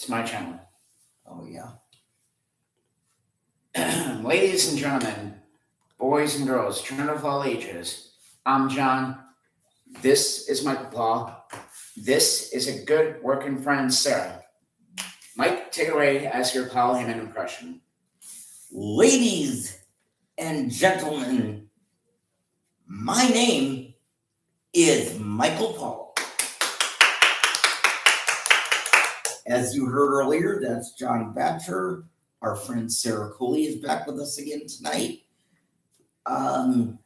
It's my channel. Oh, yeah. Ladies and gentlemen, boys and girls, children of all ages, I'm John. This is Michael Paul. This is a good working friend, Sarah. Mike, take it away as your Paul Heyman impression. Ladies and gentlemen, my name is Michael Paul. As you heard earlier, that's John Batcher. Our friend Sarah Cooley is back with us again tonight. I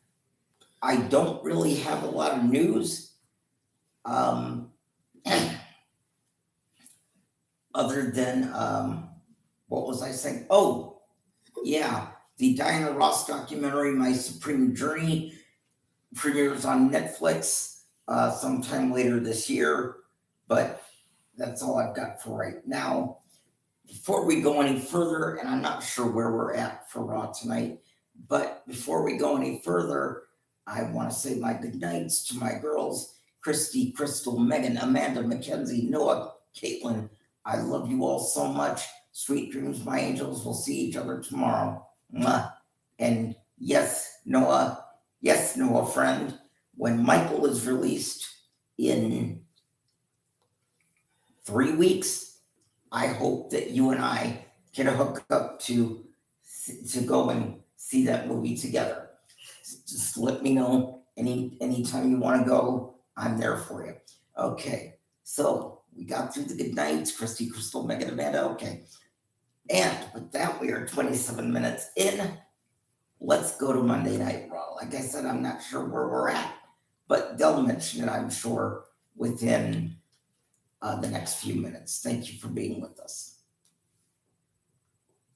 don't really have a lot of news. Other than, what was I saying? Oh, yeah, the Diana Ross documentary, My Supreme Journey, premieres on Netflix sometime later this year, but that's all I've got for right now. Before we go any further, and I'm not sure where we're at for Raw tonight, but before we go any further, I want to say my good nights to my girls, Christy, Crystal, Megan, Amanda, Mackenzie, Noah, Caitlin. I love you all so much. Sweet dreams, my angels. We'll see each other tomorrow. Mwah. And yes, Noah, friend, when Michael is released in 3 weeks, I hope that you and I can hook up to go and see that movie together. Just let me know anytime you want to go. I'm there for you. Okay, so we got through the good nights, Christy, Crystal, Megan, Amanda. Okay, and with that, we are 27 minutes in. Let's go to Monday Night Raw. Like I said, I'm not sure where we're at, but they'll mention it, I'm sure, within the next few minutes. Thank you for being with us.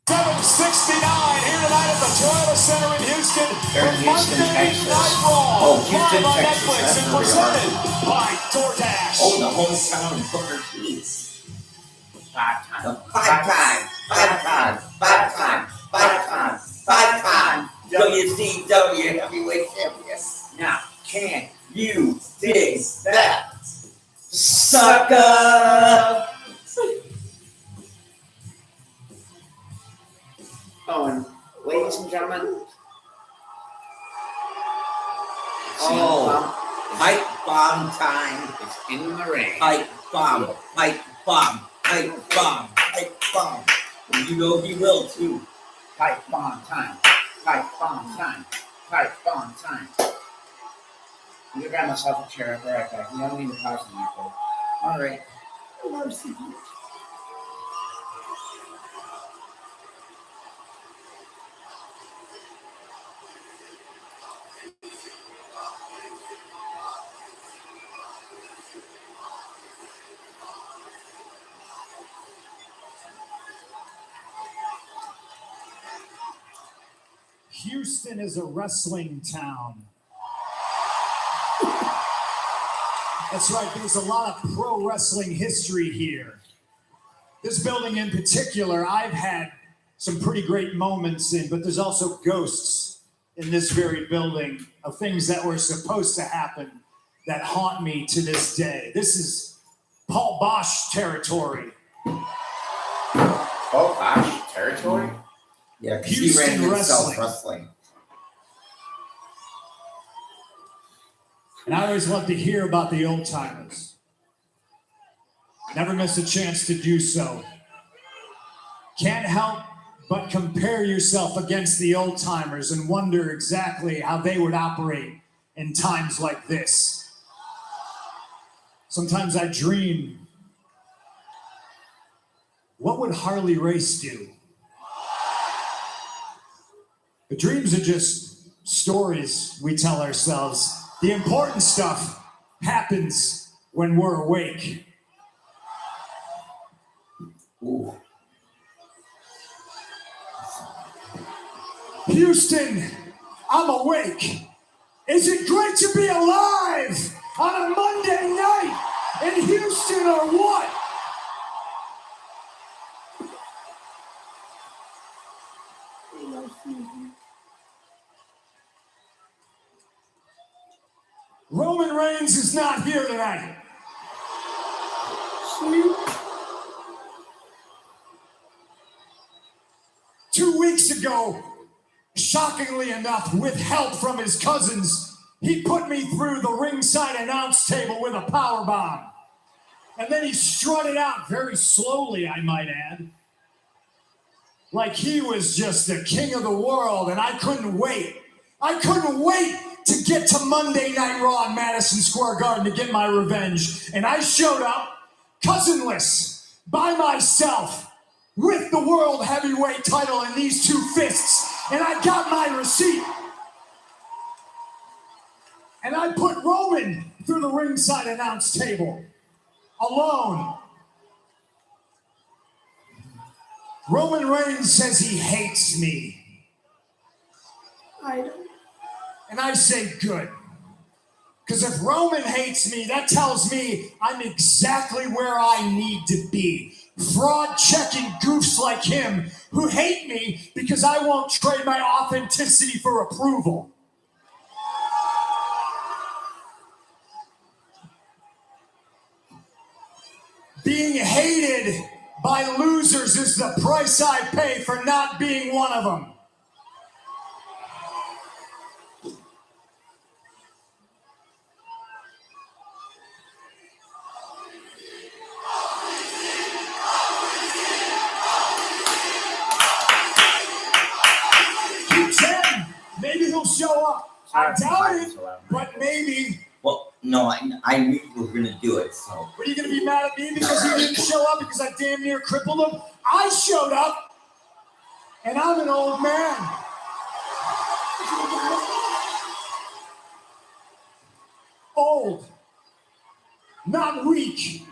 769 here tonight at the Toyota Center in Houston. They're in Houston, Texas. Night Raw. Oh, Houston, Live on Texas. Netflix That's and where we are. presented by DoorDash. Oh, the hometown of Booker T's. Five times. The five-time WCW heavyweight champion. Now, can You dig that, sucker? Oh, and ladies and gentlemen. Oh, pipe bomb time. It's in the ring. Pipe bomb, pipe bomb, pipe bomb, pipe bomb. And you know he will too. Pipe bomb time. Pipe bomb time. Pipe bomb time. I'm gonna grab myself a chair. I'll be right back. You don't need to pause on that, folks. All right. Houston is a wrestling town. That's right, there's a lot of pro wrestling history here. This building in particular, I've had some pretty great moments in, but there's also ghosts in this very building of things that were supposed to happen that haunt me to this day. This is Paul Bosch territory. Oh, gosh, territory? Yeah, because he Houston ran himself wrestling. wrestling. And I always love to hear about the old timers. Never miss a chance to do so. Can't help but compare yourself against the old timers and wonder exactly how they would operate in times like this. Sometimes I dream, what would Harley Race do? The dreams are just stories we tell ourselves. The important stuff happens when we're awake. Ooh. Houston, I'm awake. Is it great to be alive on a Monday night in Houston or what? Roman Reigns is not here tonight. 2 weeks ago, shockingly enough, with help from his cousins, he put me through the ringside announce table with a power bomb. And then he strutted out very slowly, I might add. Like he was just the king of the world, and I couldn't wait. I couldn't wait to get to Monday Night Raw in Madison Square Garden to get my revenge. And I showed up, cousinless, by myself, with the World Heavyweight title in these two fists. And I got my receipt. And I put Roman through the ringside announce table, alone. Roman Reigns says he hates me. I don't. And I say good. Because if Roman hates me, that tells me I'm exactly where I need to be. Fraud checking goofs like him who hate me because I won't trade my authenticity for approval. Being hated by losers is the price I pay for not being one of them. Maybe he'll show up. I doubt it, but maybe. Well, no, I knew you were gonna do it, so. What, are you gonna be mad at me because he didn't show up because I damn near crippled him? I showed up, and I'm an old man. Old, not weak.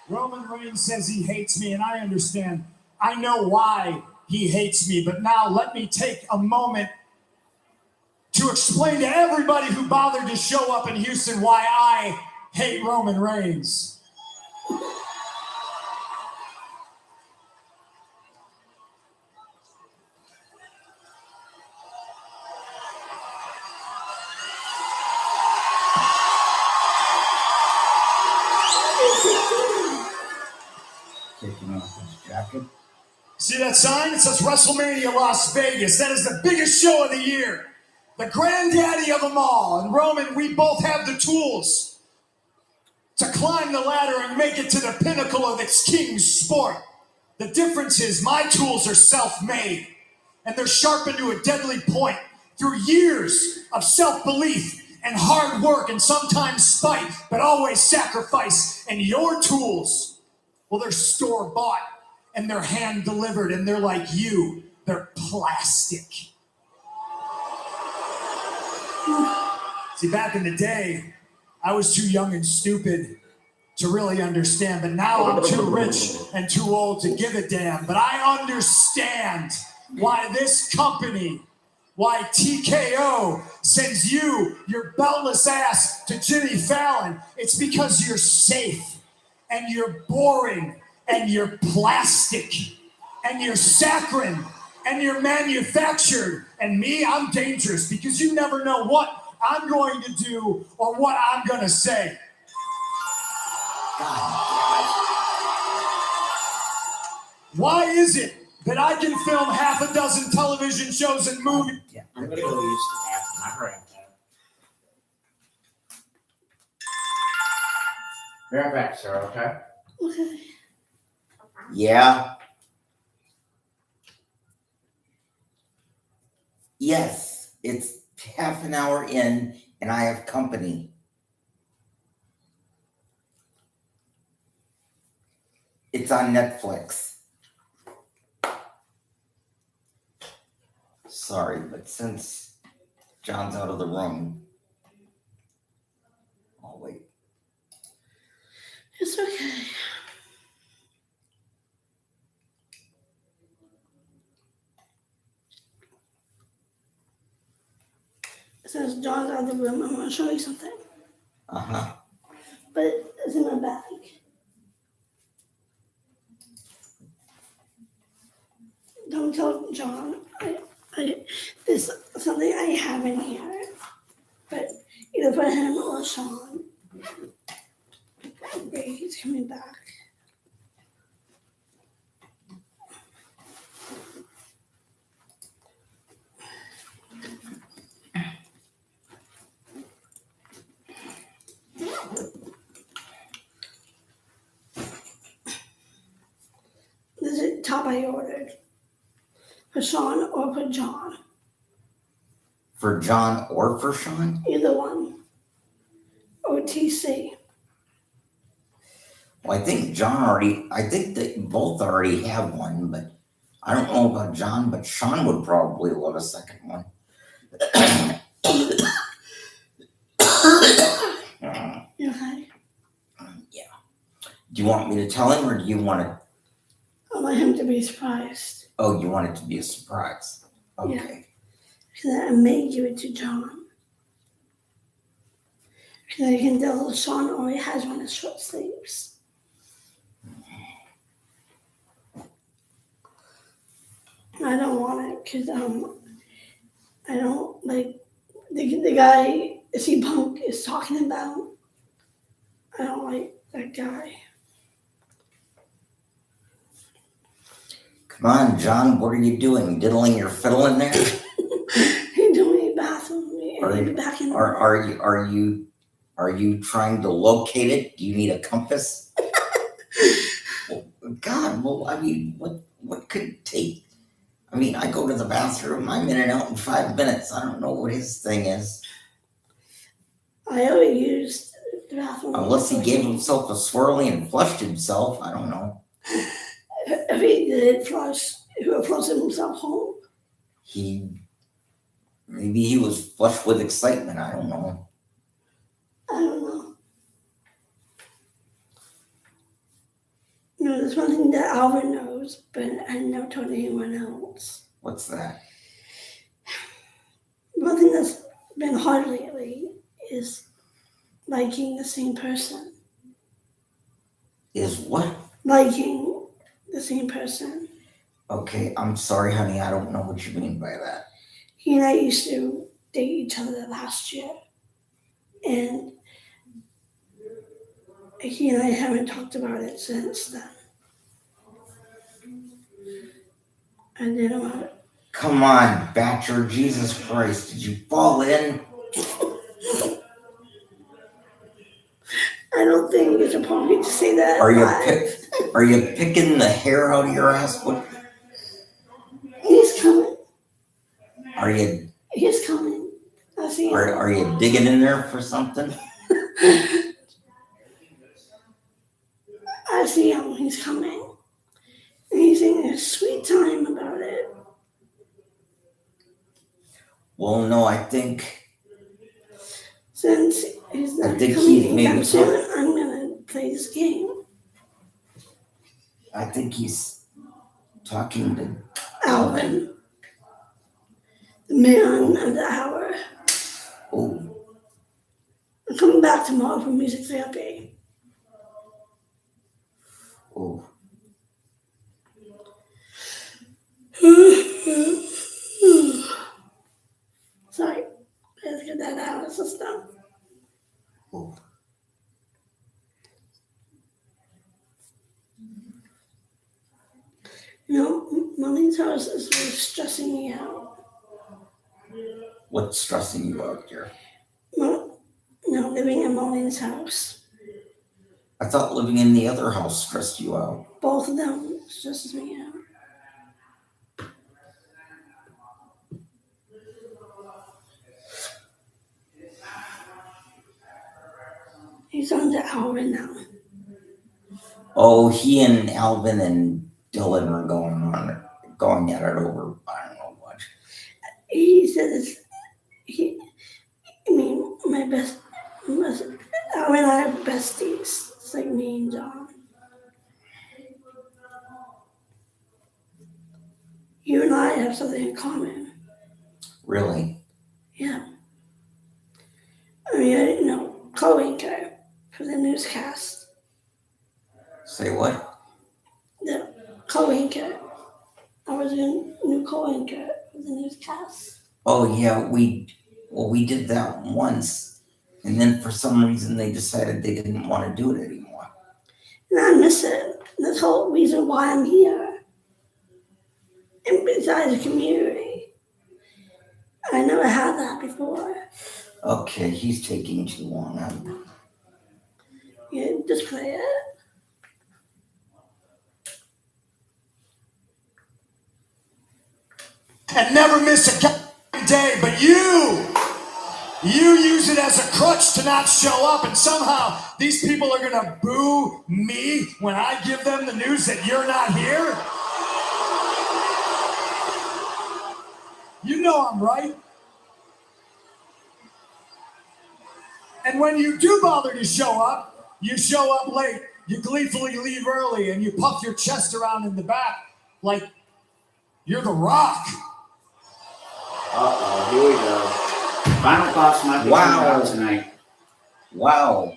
Roman Reigns says he hates me, and I understand. I know why he hates me, but now let me take a moment to explain to everybody who bothered to show up in Houston why I hate Roman Reigns. Taking off his jacket. See that sign? It says WrestleMania Las Vegas. That is the biggest show of the year. The granddaddy of them all. And Roman, we both have the tools to climb the ladder and make it to the pinnacle of its king's sport. The difference is my tools are self-made, and they're sharpened to a deadly point through years of self-belief and hard work and sometimes spite, but always sacrifice. And your tools, well, they're store-bought and they're hand-delivered, and they're like you. They're plastic. See, back in the day, I was too young and stupid to really understand, but now I'm too rich and too old to give a damn. But I understand why this company, why TKO sends you, your beltless ass, to Jimmy Fallon. It's because you're safe, and you're boring, and you're plastic, and you're saccharine, and you're manufactured. And me, I'm dangerous because you never know what I'm going to do or what I'm going to say. Why is it that I can film half a dozen television shows and movies? Yeah. I'm gonna go use the bathroom. I'll be right back. Be right back, sir, okay? Okay. Yeah. Yes, it's half an hour in, and I have company. It's on Netflix. Sorry, but since John's out of the room, I'll wait. It's okay. Since John's out of the room, I'm gonna show you something. Uh-huh. But it's in my bag. Don't tell John. There's something I have in here, but either for him or Sean. Okay, he's coming back. This is the top I ordered. For Sean or for John. For John or for Sean? Either one. OTC. Well, I think I think they both already have one, but I don't know about John, but Sean would probably love a second one. You okay? Yeah. Do you want me to tell him or do you want to? I want him to be surprised. Oh, you want it to be a surprise. Okay. Because I may give it to John. Because I can tell Sean already has one of short sleeves. I don't want it because I don't like the guy C Punk is talking about. I don't like that guy. Come on, John, what are you doing? Diddling your fiddle in there? He's doing a bathroom. He's back in. Are you trying to locate it? Do you need a compass? Well, God, well, I mean, what could it take? I mean, I go to the bathroom, I'm in and out in 5 minutes. I don't know what his thing is. I already used the bathroom. Unless he gave himself a swirly and flushed himself, I don't know. If he did flush, he would flush himself home. Maybe he was flushed with excitement, I don't know. I don't know. There's one thing that Alvin knows, but I never told anyone else. What's that? One thing that's been hard lately is liking the same person. Is what? Liking the same person. Okay, I'm sorry, honey, I don't know what you mean by that. He and I used to date each other last year. And he and I haven't talked about it since then. And then Come on, Batcher, Jesus Christ, did you fall in? I don't think it's appropriate to say that. Are you picking the hair out of your ass? What? He's coming. Are you He's coming. I see him. are you digging in there for something? I see him. He's coming. And he's in a sweet time about it. Well, no, I think Since he's not think coming he's maybe anytime soon, I'm going to play this game. he's talking to Alvin. The man of the hour. Oh, I'm coming back tomorrow for music therapy. oh. Sorry, let's get that out of the system. Oh. Mullins house is really stressing me out. What's stressing you out, dear? Living in Mullins house. I thought living in the other house stressed you out. Both of them stresses me out. He's on to Alvin now. Oh, he and Alvin and Dylan are going at it over, I don't know what. He says my Alvin and I are besties. It's like me and John. You and I have something in common. Really? Yeah. I mean, co-anchor for the newscast. Say what? The co-anchor. I was a new co-anchor for the newscast. Oh yeah, we did that once, and then for some reason they decided they didn't want to do it anymore. And I miss it. That's the whole reason why I'm here. And besides the community. I never had that before. Okay, he's taking too long. Yeah, just play it. And never miss a goddamn day, but you use it as a crutch to not show up, and somehow these people are gonna boo me when I give them the news that you're not here? You know I'm right. And when you do bother to show up, you show up late, you gleefully leave early, and you puff your chest around in the back like you're the Rock. Uh-oh, here we go. Final thoughts might be coming out tonight. Wow,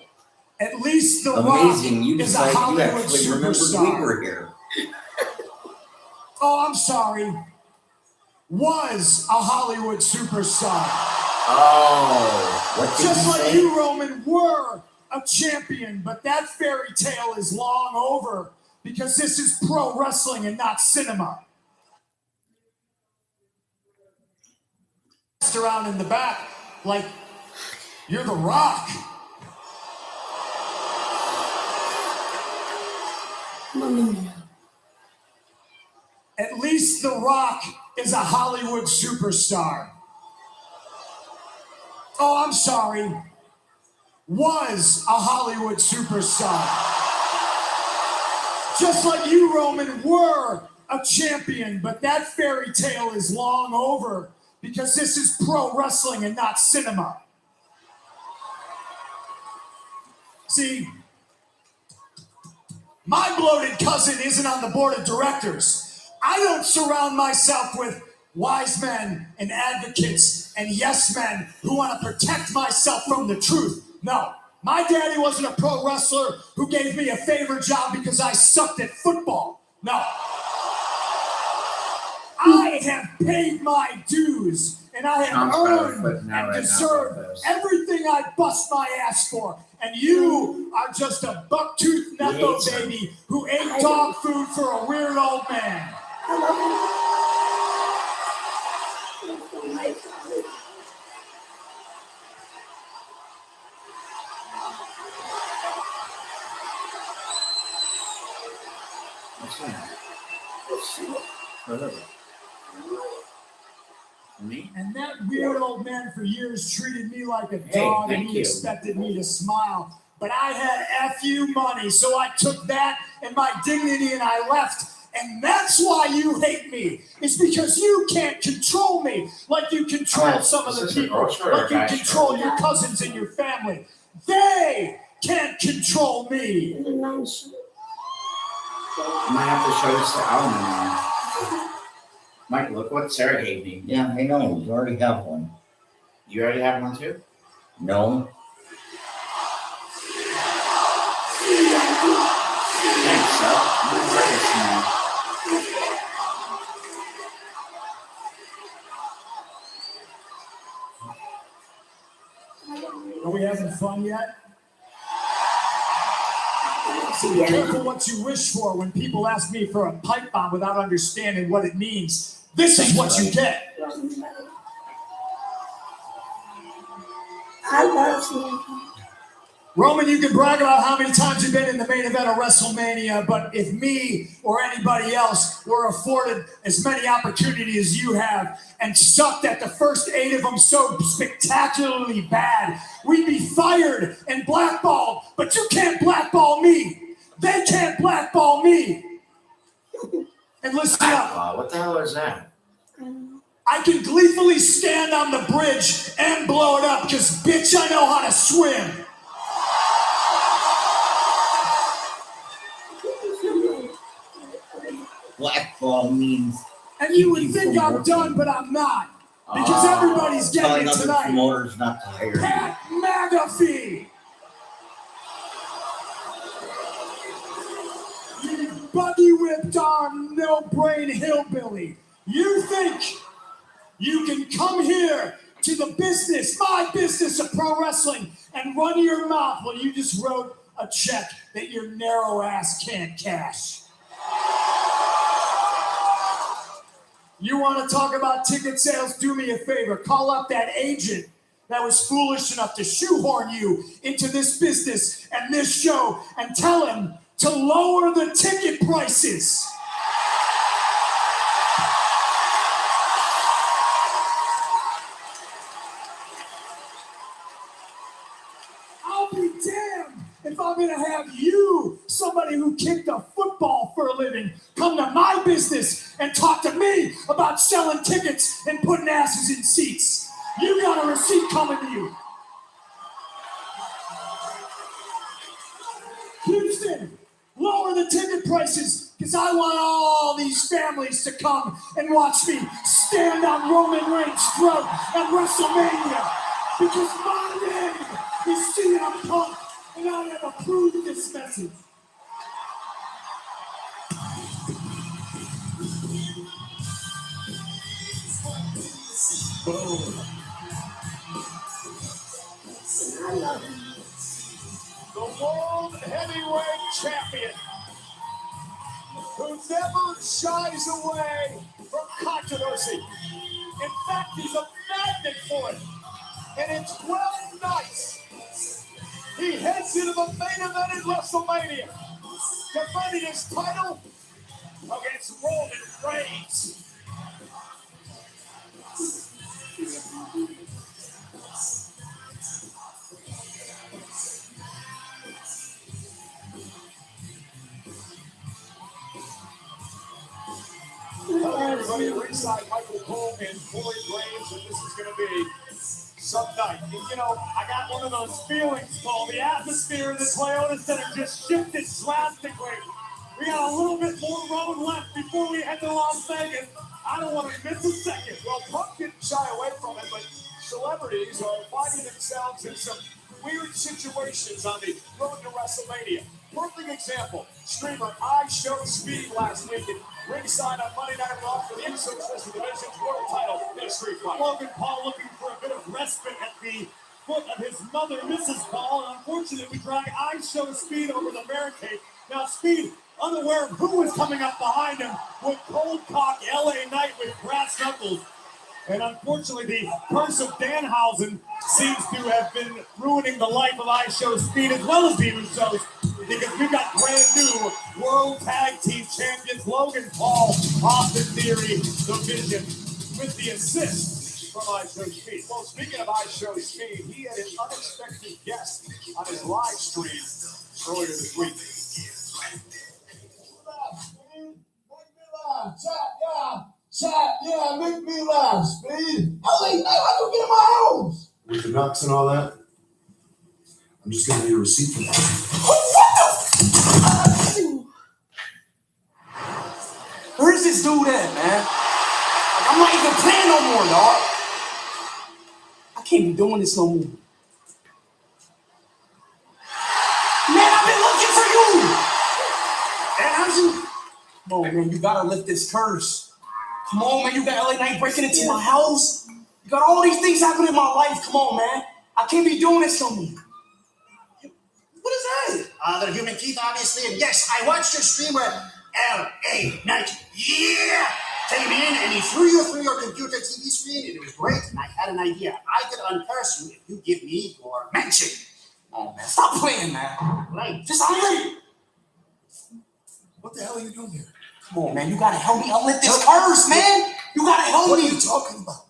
At least the amazing! Rock You is a decided you Hollywood actually remembered superstar. we were here. Oh, I'm sorry. Was a Hollywood superstar. Oh, what did Just you like say? you, Roman, were a champion, but that fairy tale is long over because this is pro wrestling and not cinema. Around in the back like you're the Rock. At least the Rock is a Hollywood superstar. Oh, I'm sorry. Was a Hollywood superstar. Just like you, Roman, were a champion, but that fairy tale is long over because this is pro wrestling and not cinema. See, my bloated cousin isn't on the board of directors. I don't surround myself with wise men and advocates and yes men who want to protect myself from the truth. No, my daddy wasn't a pro wrestler who gave me a favor job because I sucked at football. No. I have paid my dues, and I have Sean's got a earned foot now and right now deserved about this. everything I bust my ass for. And you are just a buck-toothed Nepo hates him. baby who ate dog food for a weird old man. I love it. That's so nice. What's that? For me? And that weird old man for years treated me like a Hey, dog, and thank he you. expected me to smile. But I had FU money, so I took that and my dignity and I left. And that's why you hate me. It's because you can't control me like you control Alright, some of is the this a people, girl shirt or like you guy control your cousins and your family. They can't control me. It's a nice shirt. I might have to show this to Alan now. Mike, look what Sarah gave me. Yeah, I know. You already have one. You already have one too? No. Thanks, Sal. I'm gonna wear this now. Are we having fun yet? Be Yeah. careful what you wish for when people ask me for a pipe bomb without understanding what it means. This is what you get. I love CM. Roman, you can brag about how many times you've been in the main event of WrestleMania, but if me or anybody else were afforded as many opportunities as you have and sucked at the first 8 of them so spectacularly bad, we'd be fired and blackballed, but you can't blackball me. They can't blackball me. And listen up. What the hell is that? I can gleefully stand on the bridge and blow it up because, bitch, I know how to swim. Blackball means And you would Keep you think from I'm working. done, but I'm not. Because everybody's telling getting it other tonight. promoters not to hire you. Pat McAfee. You buggy whipped arm, no brain hillbilly. You think You can come here to the business, my business of pro wrestling, and run your mouth while you just wrote a check that your narrow ass can't cash. You want to talk about ticket sales? Do me a favor. Call up that agent that was foolish enough to shoehorn you into this business and this show and tell him to lower the ticket prices. I'll be damned if I'm going to have you, somebody who kicked a football for a living, come to my business and talk to me about selling tickets and putting asses in seats. You got a receipt coming to you. Houston, lower the ticket prices because I want all these families to come and watch me stand on Roman Reigns' throat at WrestleMania because my name is CM Punk and I have approved this message. Boom. I love him. The World Heavyweight Champion, who never shies away from controversy. In fact, he's a magnet for it. And in 12 nights, he heads into the main event at WrestleMania, defending his title against Roman Reigns. Hello, everybody at ringside, Michael Cole and Floyd Reigns, and this is going to be some night. And, you know, I got one of those feelings, Paul. The atmosphere in the Toyota Center just shifted drastically. We got a little bit more road left before we head to Las Vegas. I don't want to miss a second. Well, Punk didn't shy away from it, but celebrities are finding themselves in some weird situations on the road to WrestleMania. Perfect example, streamer iShowSpeed last week at ringside on Monday Night Raw for the Exclusive Division's world title in a street fight. Logan Paul looking for a bit of respite at the foot of his mother, Mrs. Paul, and unfortunately we drag iShowSpeed over the barricade. Now Speed, unaware of who is coming up behind him, would cold cock LA Knight with brass knuckles. And unfortunately, the curse of Danhausen seems to have been ruining the life of iShowSpeed as well as the Usos, because we've got brand new World Tag Team Champions Logan Paul, Austin Theory, The Vision, with the assist from iShowSpeed. Well, speaking of iShowSpeed, he had an unexpected guest on his live stream earlier this week. Chat, make me laugh, Speed. LA Knight, how you get in my house? With the ducks and all that, I'm just gonna need a receipt for that. Where's this dude at, man? Like, I'm not even playing no more, dog. I can't be doing this no more. Man, I've been looking for you. And how's you? Come on, man, you gotta lift this curse. Come on, man, you got LA Knight breaking into my house. You got all these things happening in my life. Come on, man. I can't be doing this no more. What is that? They're human teeth, obviously. And yes, I watched your stream where LA Knight, yeah, came in and he threw you through your computer TV screen, and it was great. And I had an idea. I could uncurse you if you give me your mention. Oh, man, stop playing, man. Right. Just unlift. What the hell are you doing here? Come on, man, you gotta help me unlift this curse, man. You gotta help What me. are you talking about?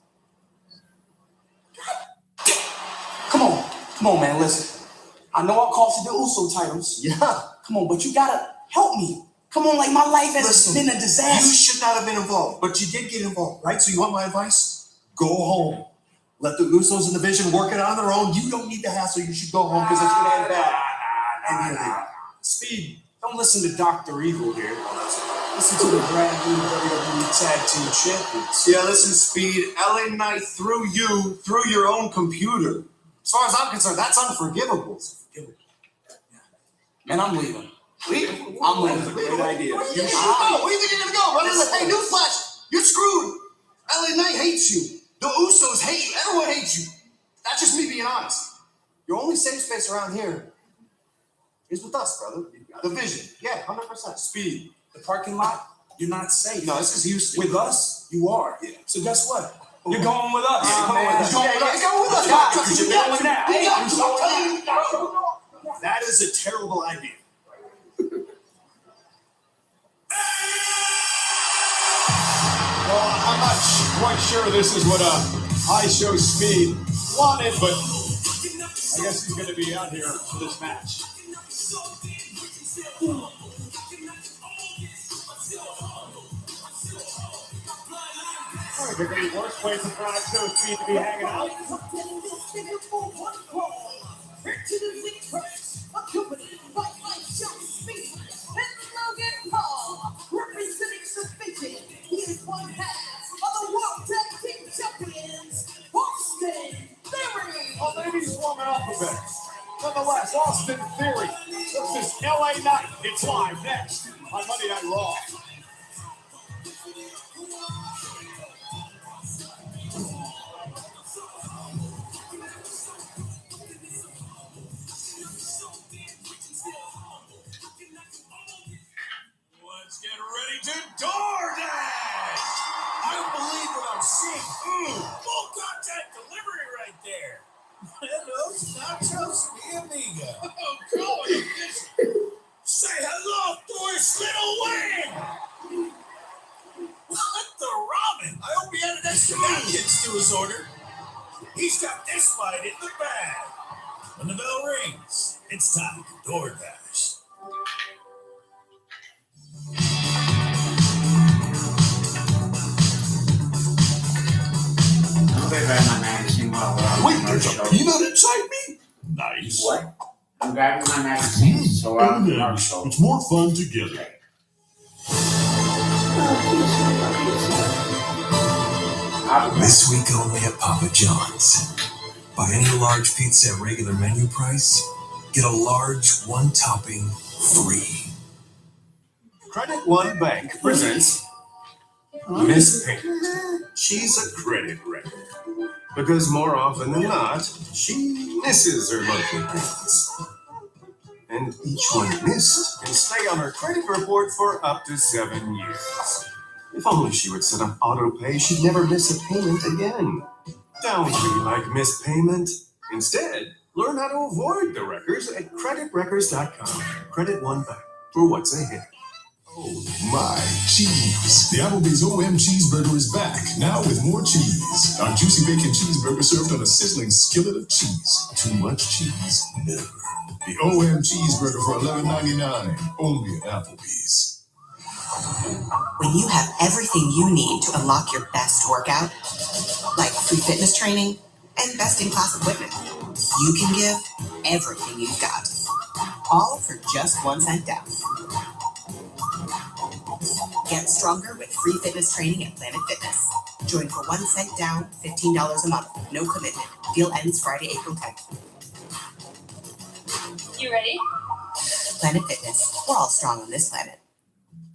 Come on, man, listen. I know I cost you the Uso titles. Yeah. Come on, but you gotta help me. Come on, like my life has been a You disaster. should not have been involved, but you did get involved, right? So you want my advice? Go home. Let the Usos in the Vision work it on their own. You don't need the hassle. You should go home because it's gonna end bad. And here they are. Speed, don't listen to Dr. Evil here. Listen to the brand new WWE Tag Team Champions. Yeah, listen, Speed. LA Knight threw you through your own computer. As far as I'm concerned, that's unforgivable. Man, I'm leaving. Leave. I'm leaving. Great idea. Where do you think you're gonna go? Where do you think you're gonna go? Hey, newsflash, you're screwed. LA Knight hates hate you. The Usos hate you. Everyone hates you. That's just me being honest. Your only safe space around here is with us, brother. The Vision. Yeah, 100%. Speed. The parking lot, you're not safe. No, this is Houston. With us, you are. Yeah. So guess what? You're going with us. Yeah, You're going with us. Go with us. Yeah, you're going now. Hey, You're going now. that is a terrible idea. Well, I'm not quite sure this is what I Show Speed wanted, but I guess he's going to be out here for this match. There could be worse places for I Show Speed to be hanging out. Representing Submission, he is one half of the World Tag Team Champions, Austin Theory. Well, maybe he's warming up a bit. Nonetheless, Austin Theory versus LA Knight. It's live next on Monday Night Raw. Let's get ready to DoorDash! I don't believe what I'm seeing. Full contact delivery right there. Hello, Nachos, mi amiga. Oh, God. Say hello to his little wing. What the ramen? I hope he added extra napkins to his order. He's got this bite in the bag. When the bell rings, it's time to DoorDash. I'm going to grab my magazine while we're on Wait, the there's a show. peanut inside me? Nice. What? I'm grabbing my magazine, so we're on the commercial. It's more fun together. This week only at Papa John's. Buy any large pizza at regular menu price, get a large one topping free. Credit One Bank presents Miss Pink. She's a credit wreck. Because more often than not, she misses her monthly payments. And each one missed can stay on her credit report for up to 7 years. If only she would set up auto pay, she'd never miss a payment again. Don't be like Miss Payment. Instead, learn how to avoid the wreckers at creditwreckers.com. Credit One Bank for what's ahead. Oh my, cheese. The Applebee's OM Cheeseburger is back, now with more cheese. Our juicy bacon cheeseburger served on a sizzling skillet of cheese. Too much cheese? Never. The OM Cheeseburger for $11.99, only at Applebee's. When you have everything you need to unlock your best workout, like free fitness training and best-in-class equipment, you can give everything you've got, all for just 1 cent down. Get stronger with free fitness training at Planet Fitness. Join for 1 cent down, $15 a month. No commitment. Deal ends Friday, April 10th. You ready? Planet Fitness. We're all strong on this planet.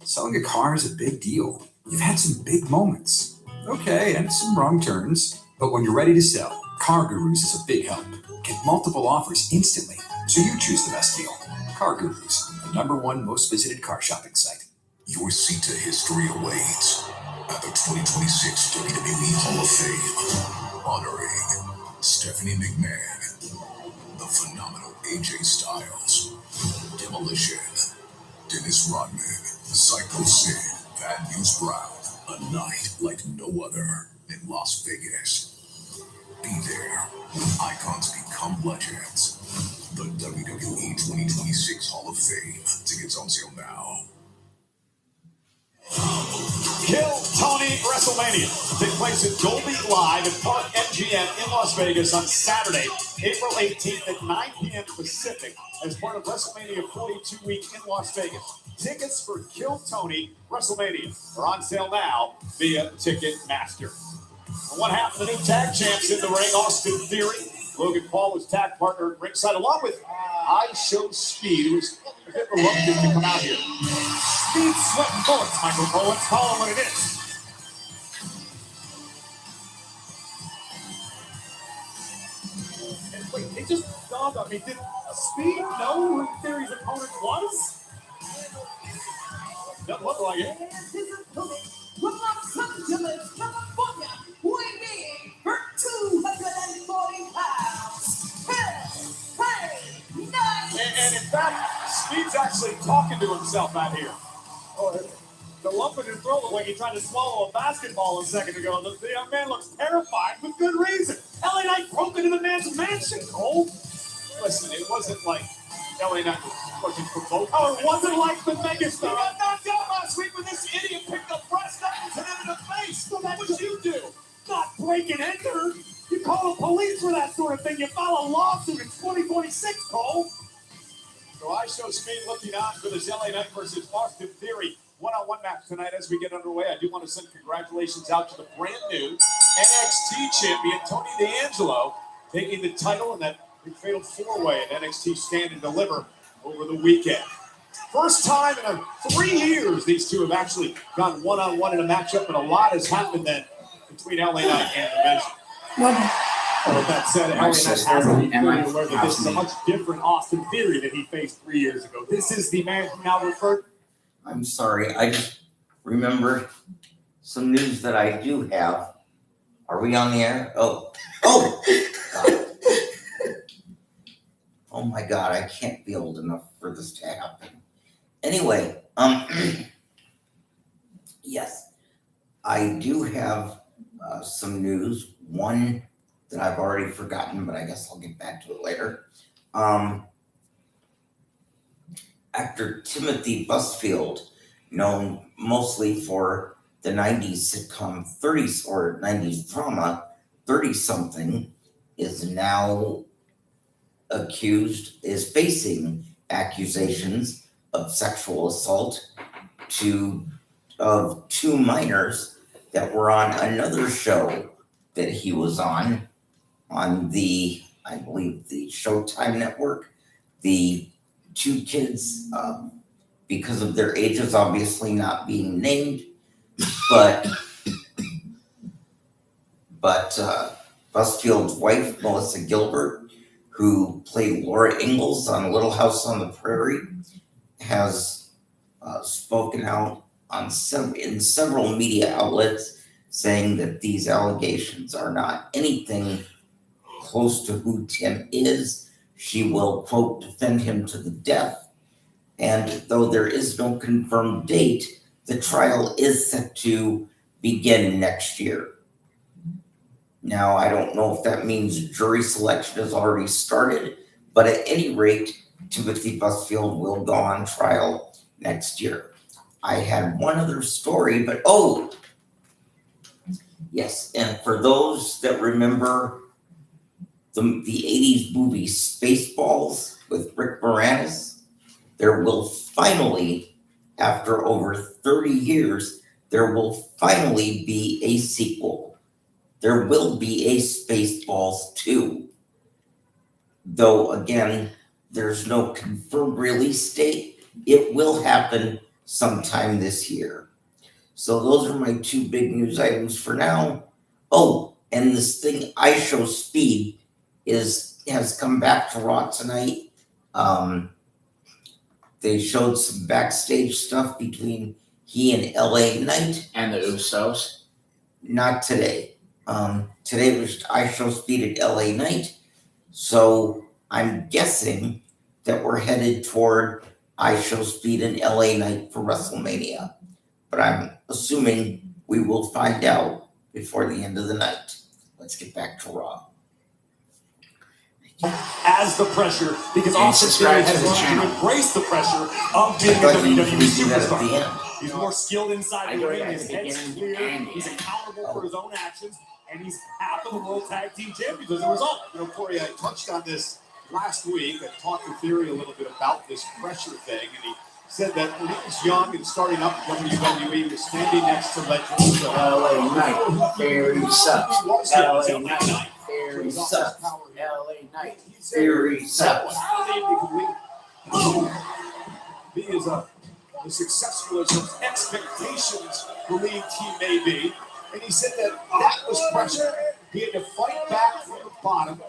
Selling a car is a big deal. You've had some big moments. Okay, and some wrong turns. But when you're ready to sell, Car Gurus is a big help. Get multiple offers instantly, so you choose the best deal. Car Gurus, the #1 most visited car shopping site. Your seat to history awaits at the 2026 WWE Hall of Fame, honoring Stephanie McMahon, the phenomenal AJ Styles, Demolition, Dennis Rodman, Psycho Sid, Bad News Brown, a night like no other in Las Vegas. Be there when icons become legends. The WWE 2026 Hall of Fame. Tickets on sale now. Kill Tony WrestleMania. Take place at Dolby Live at Park MGM in Las Vegas on Saturday, April 18th at 9 p.m. Pacific as part of WrestleMania 42 week in Las Vegas. Tickets for Kill Tony WrestleMania are on sale now via Ticketmaster. And one half of the new tag champs in the ring, Austin Theory. Logan Paul was tag partner at ringside, along with I Show Speed, who was a bit reluctant to come out here. Speed, sweat, and bullets, Michael Owens. Call it what it is. Wait, it just dawned on me. Did Speed know who Theory's opponent was? Doesn't look like it. And his opponent from Los Angeles, California, weighing in for 240 pounds. Hey, nice. And in fact, Speed's actually talking to himself out here. Oh, the lump in his throat looked like he tried to swallow a basketball a second ago. The young man looks terrified with good reason. LA Knight broke into the man's mansion, Cole. Listen, it wasn't like LA Knight wasn't provoked. Oh, it wasn't like the megastar. He got knocked out last week when this idiot picked up breast knuckles and hit him in the face. Well, that's what you do. Not break and enter. You call the police for that sort of thing. You file a lawsuit in 2046, Cole. So I show Speed looking on for this LA Knight versus Austin Theory one-on-one match tonight as we get underway. I do want to send congratulations out to the brand new NXT champion, Tony D'Angelo, taking the title in that big fatal four-way at NXT Stand and Deliver over the weekend. First time in 3 years these two have actually gone one-on-one in a matchup, and a lot has happened then between LA Knight and the Vision. Well, with that said, LA Knight has to be fully aware that this is a much different Austin Theory that he faced 3 years ago. This is the man who now referred. I'm sorry, I just remembered some news that I do have. Are we on the air? Oh, God. Oh my God, I can't be old enough for this to happen. Anyway, yes, I do have some news. One that I've already forgotten, but I guess I'll get back to it later. Actor Timothy Busfield, known mostly for the 90s sitcom 30s or 90s drama 30-something, is now facing accusations of sexual assault of two minors that were on another show that he was on the, I believe, the Showtime network. The two kids, because of their ages obviously not being named, but Busfield's wife, Melissa Gilbert, who played Laura Ingalls on Little House on the Prairie, has spoken out in several media outlets saying that these allegations are not anything close to who Tim is. She will, quote, defend him to the death. And though there is no confirmed date, the trial is set to begin next year. Now, I don't know if that means jury selection has already started, but at any rate, Timothy Busfield will go on trial next year. I had one other story, but yes, and for those that remember the 80s movie Spaceballs with Rick Moranis, there will finally, after over 30 years, there will finally be a sequel. There will be a Spaceballs 2. Though, again, there's no confirmed release date. It will happen sometime this year. So those are my two big news items for now. Oh, and this thing, I Show Speed, has come back to Raw tonight. They showed some backstage stuff between he and LA Knight. And the Usos. Not today. Today was I Show Speed at LA Knight. So I'm guessing that we're headed toward I Show Speed and LA Knight for WrestleMania. But I'm assuming we will find out before the end of the night. Let's get back to Raw. As the pressure, because Austin Theory has learned to embrace the pressure of being a WWE superstar. He's more skilled inside the ring, his head's clear, he's accountable for his own actions, and he's half of the World Tag Team Champions as a result. Corey, I touched on this last week. I talked to Theory a little bit about this pressure thing, and he said that when he was young and starting up WWE, he was standing next to legends. LA Knight, Theory sucks. LA Knight, Theory sucks. LA Knight, Theory sucks. He is as successful as his expectations believed he may be. And he said that was pressure He had to fight back from the bottom.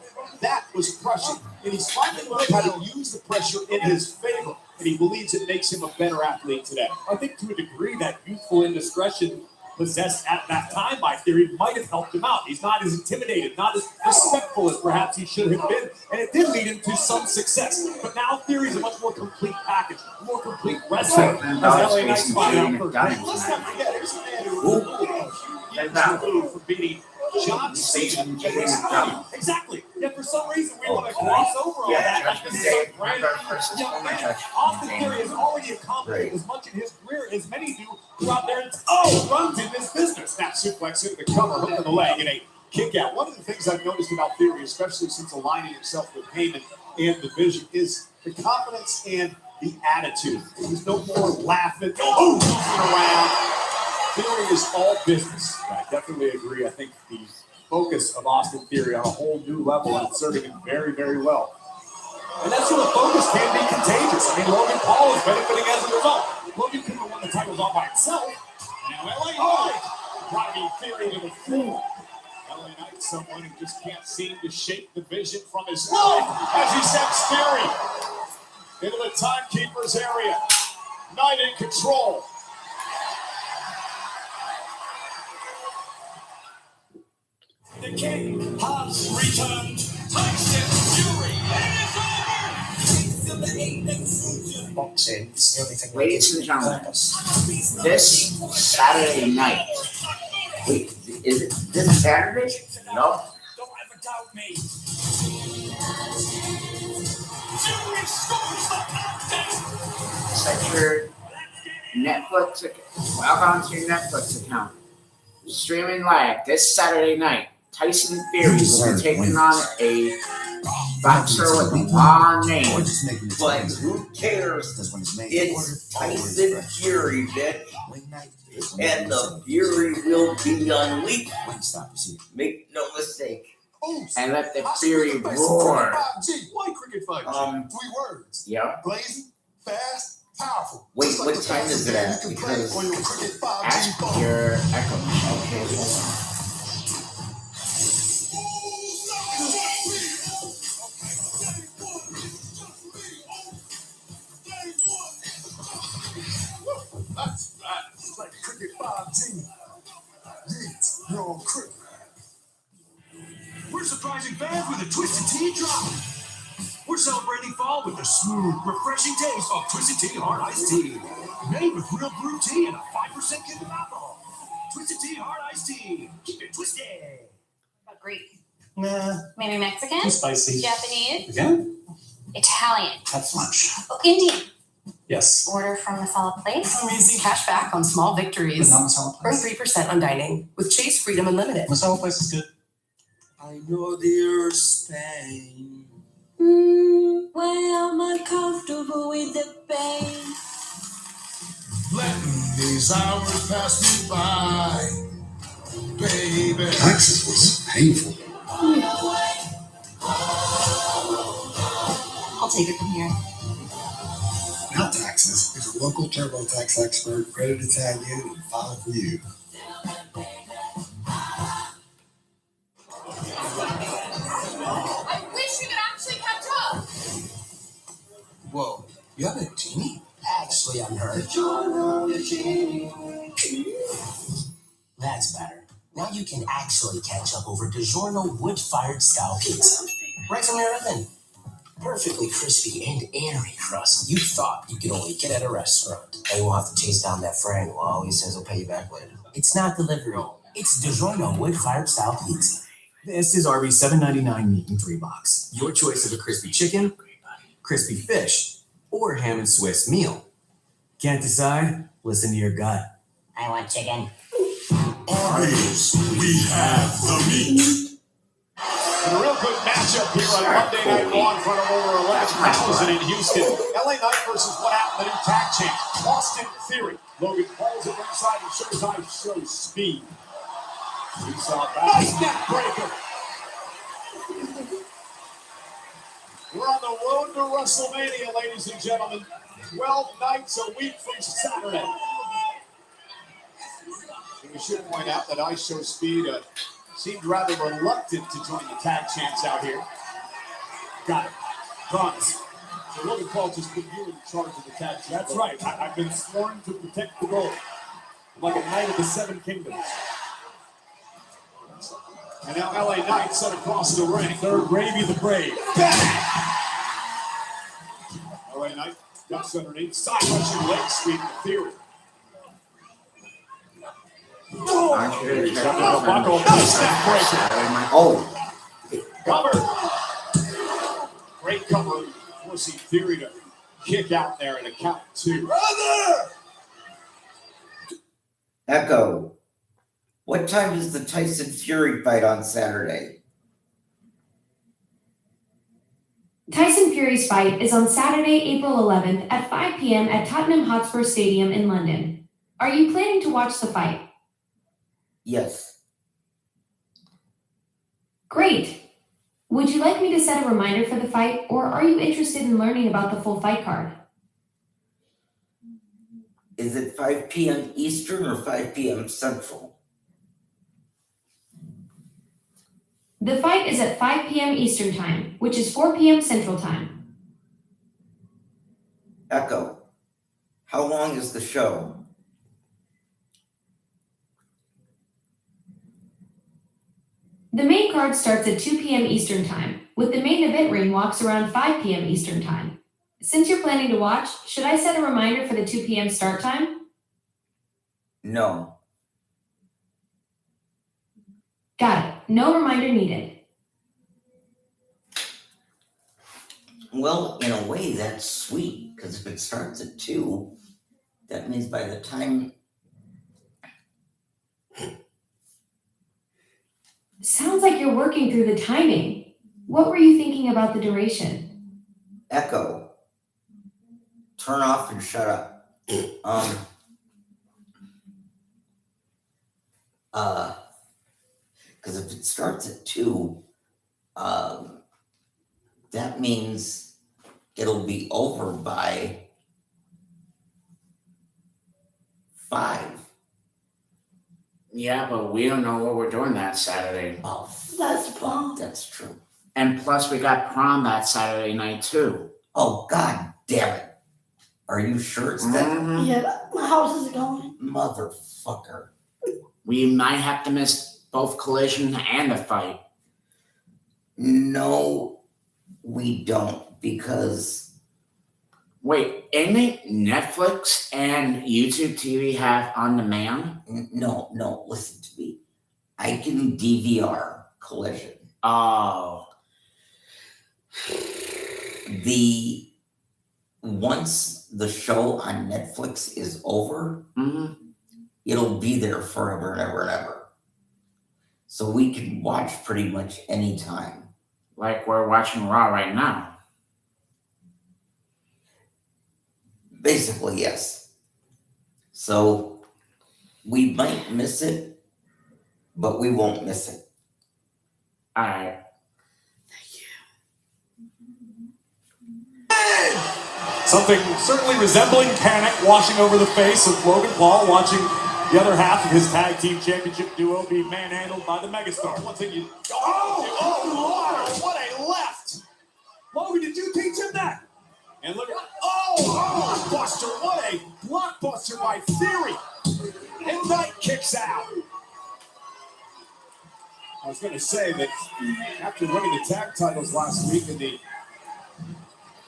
That was crushing. And he's finally learned how to use the pressure in his favor. And he believes it makes him a better athlete today. I think to a degree that youthful indiscretion possessed at that time by Theory might have helped him out. He's not as intimidated, not as respectful as perhaps he should have been, and it did lead him to some success. But now Theory's a much more complete package, a more complete wrestler. As LA Knights find out for let's not forget, here's a man who for beating John Cena. Exactly. Yet for some reason we want to gloss over all that. Like this is a great Austin Theory has already accomplished as much in his career as many do throughout their runs in this business. Snap suplex into the cover, hook in the leg, and a kick out. One of the things I've noticed about Theory, especially since aligning himself with Heyman and the Vision, is the confidence and the attitude. He's no more laughing, goofing around. Theory is all business. I definitely agree. I think the focus of Austin Theory on a whole new level and serving him very, very well. And that's where the focus can be contagious. I mean, Logan Paul is benefiting as a result. Logan couldn't have won the titles all by himself. Now LA Knight driving Theory to the floor. LA Knight, someone who just can't seem to shake the Vision from his life as he sends Theory into the timekeeper's area. Knight in control. The king has returned. Tyson Fury, and it's over. Boxing is the only thing. Ladies and gentlemen, this Saturday night. Wait, is it this Saturday? No. Don't ever doubt me. Set your Netflix. Log on to your Netflix account. Streaming live this Saturday night. Tyson Fury will be taking on a boxer with a long name. But who cares? It's Tyson Fury, bitch. And the Fury will be unleashed. Make no mistake. And let the Fury roar. Why cricket fight? 3 words. Yeah. Blazing, fast, powerful. Wait, what time is it at? Because Ask your echo. Okay, hold on. That's right. It's like cricket 5G. Yes, you're on cricket. We're surprising fans with a Twisted Tea drop. We're celebrating fall with the smooth, refreshing taste of Twisted Tea Hard Iced Tea. Made with real brewed tea and a 5% kick of alcohol. Twisted Tea Hard Iced Tea. Keep it twisted. Greek. Nah, Maybe Mexican? too spicy. Japanese? Again? Italian? That's much. Oh, Indian? Yes. Order from Masala Place? Cash back on small victories. But not Masala Earn Place. 3% on dining with Chase Freedom Unlimited. Masala Place is good. I know dear Spain. Well, am I comfortable with the pain? Letting these hours pass me by, baby. Texas was painful. I'll take it from here. Now Taxes is a local TurboTax expert ready to tag you and file for you. I wish we could actually catch up. Whoa, you have a genie? Actually, unheard. That's better. Now you can actually catch up over DiGiorno wood-fired style pizza. Right from your oven. Perfectly crispy and airy crust. You thought you could only get at a restaurant. And you won't have to chase down that friend who always says he'll pay you back later. It's not delivery. It's DiGiorno wood-fired style pizza. This is Arby's $7.99 meat in 3 box. Your choice of a crispy chicken, crispy fish, or ham and Swiss meal. Can't decide? Listen to your gut. I want chicken. Arby's, we have the meat. And a real good matchup here on Monday Night Raw in front of over 11,000 in Houston. LA Knight versus what happened, the new tag champ, Austin Theory. Logan Paul's at ringside and shows eyes show speed. We saw that. Nice neck breaker. We're on the road to WrestleMania, ladies and gentlemen. 12 nights a week from Saturday. And we should point out that Ice Show Speed, seemed rather reluctant to join the tag champs out here. Got it. Promise. So Logan Paul just put you in charge of the tag champs. That's right. I've been sworn to protect the gold. Like a knight of the Seven Kingdoms. And now LA Knight set across the ring. Third Gravy the Brave. Bang! LA Knight ducks underneath. Side rushing leg sweep to Theory. Oh, Cover. Great cover. Forcing Theory to kick out there and a count 2. Echo. What time is the Tyson Fury fight on Saturday? Tyson Fury's fight is on Saturday, April 11th at 5 p.m. at Tottenham Hotspur Stadium in London. Are you planning to watch the fight? Yes. Great. Would you like me to set a reminder for the fight, or are you interested in learning about the full fight card? Is it 5 p.m. Eastern or 5 p.m. Central? The fight is at 5 p.m. Eastern Time, which is 4 p.m. Central Time. Echo. How long is the show? The main card starts at 2 p.m. Eastern Time, with the main event ring walks around 5 p.m. Eastern Time. Since you're planning to watch, should I set a reminder for the 2 p.m. start time? No. Got it. No reminder needed. Well, in a way, that's sweet, because if it starts at 2, that means by the time... Sounds like you're working through the timing. What were you thinking about the duration? Echo. Turn off and shut up. Because if it starts at 2, that means it'll be over by 5. Yeah, but we don't know what we're doing that Saturday. Oh, That's the problem. that's true. And plus, we got prom that Saturday night, too. Oh, God damn it. Are you sure it's that? Mhm. Yeah, my house is going. Motherfucker. We might have to miss both Collision and the fight. No, we don't, because Wait, isn't it Netflix and YouTube TV have on demand? no, listen to me. I can DVR Collision. Oh. Once the show on Netflix is over, Mm-hmm. it'll be there forever and ever and ever. So we can watch pretty much any time. Like we're watching Raw right now. Basically, yes. So we might miss it, but we won't miss it. All right. Something certainly resembling panic washing over the face of Logan Paul, watching the other half of his tag team championship duo be manhandled by the megastar. One thing you... Oh, Lord, what a left! Logan, did you teach him that? And look at... Oh, Buster, what a blockbuster by Theory! And Knight kicks out. I was going to say that after winning the tag titles last week and the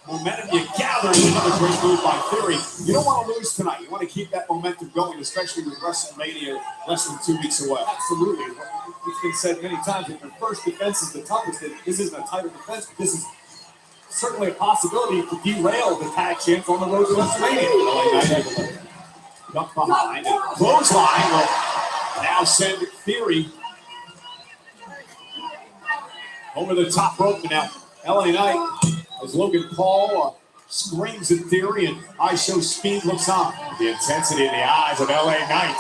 momentum you gathered in another great move by Theory, you don't want to lose tonight. You want to keep that momentum going, especially with WrestleMania less than 2 weeks away. Absolutely. It's been said many times that your first defense is the toughest. That this isn't a title defense, but this is certainly a possibility to derail the tag champs on the road to WrestleMania. Duck behind and clothesline will now send Theory over the top rope. And now LA Knight, as Logan Paul screams at Theory and I Show Speed looks on. The intensity in the eyes of LA Knight.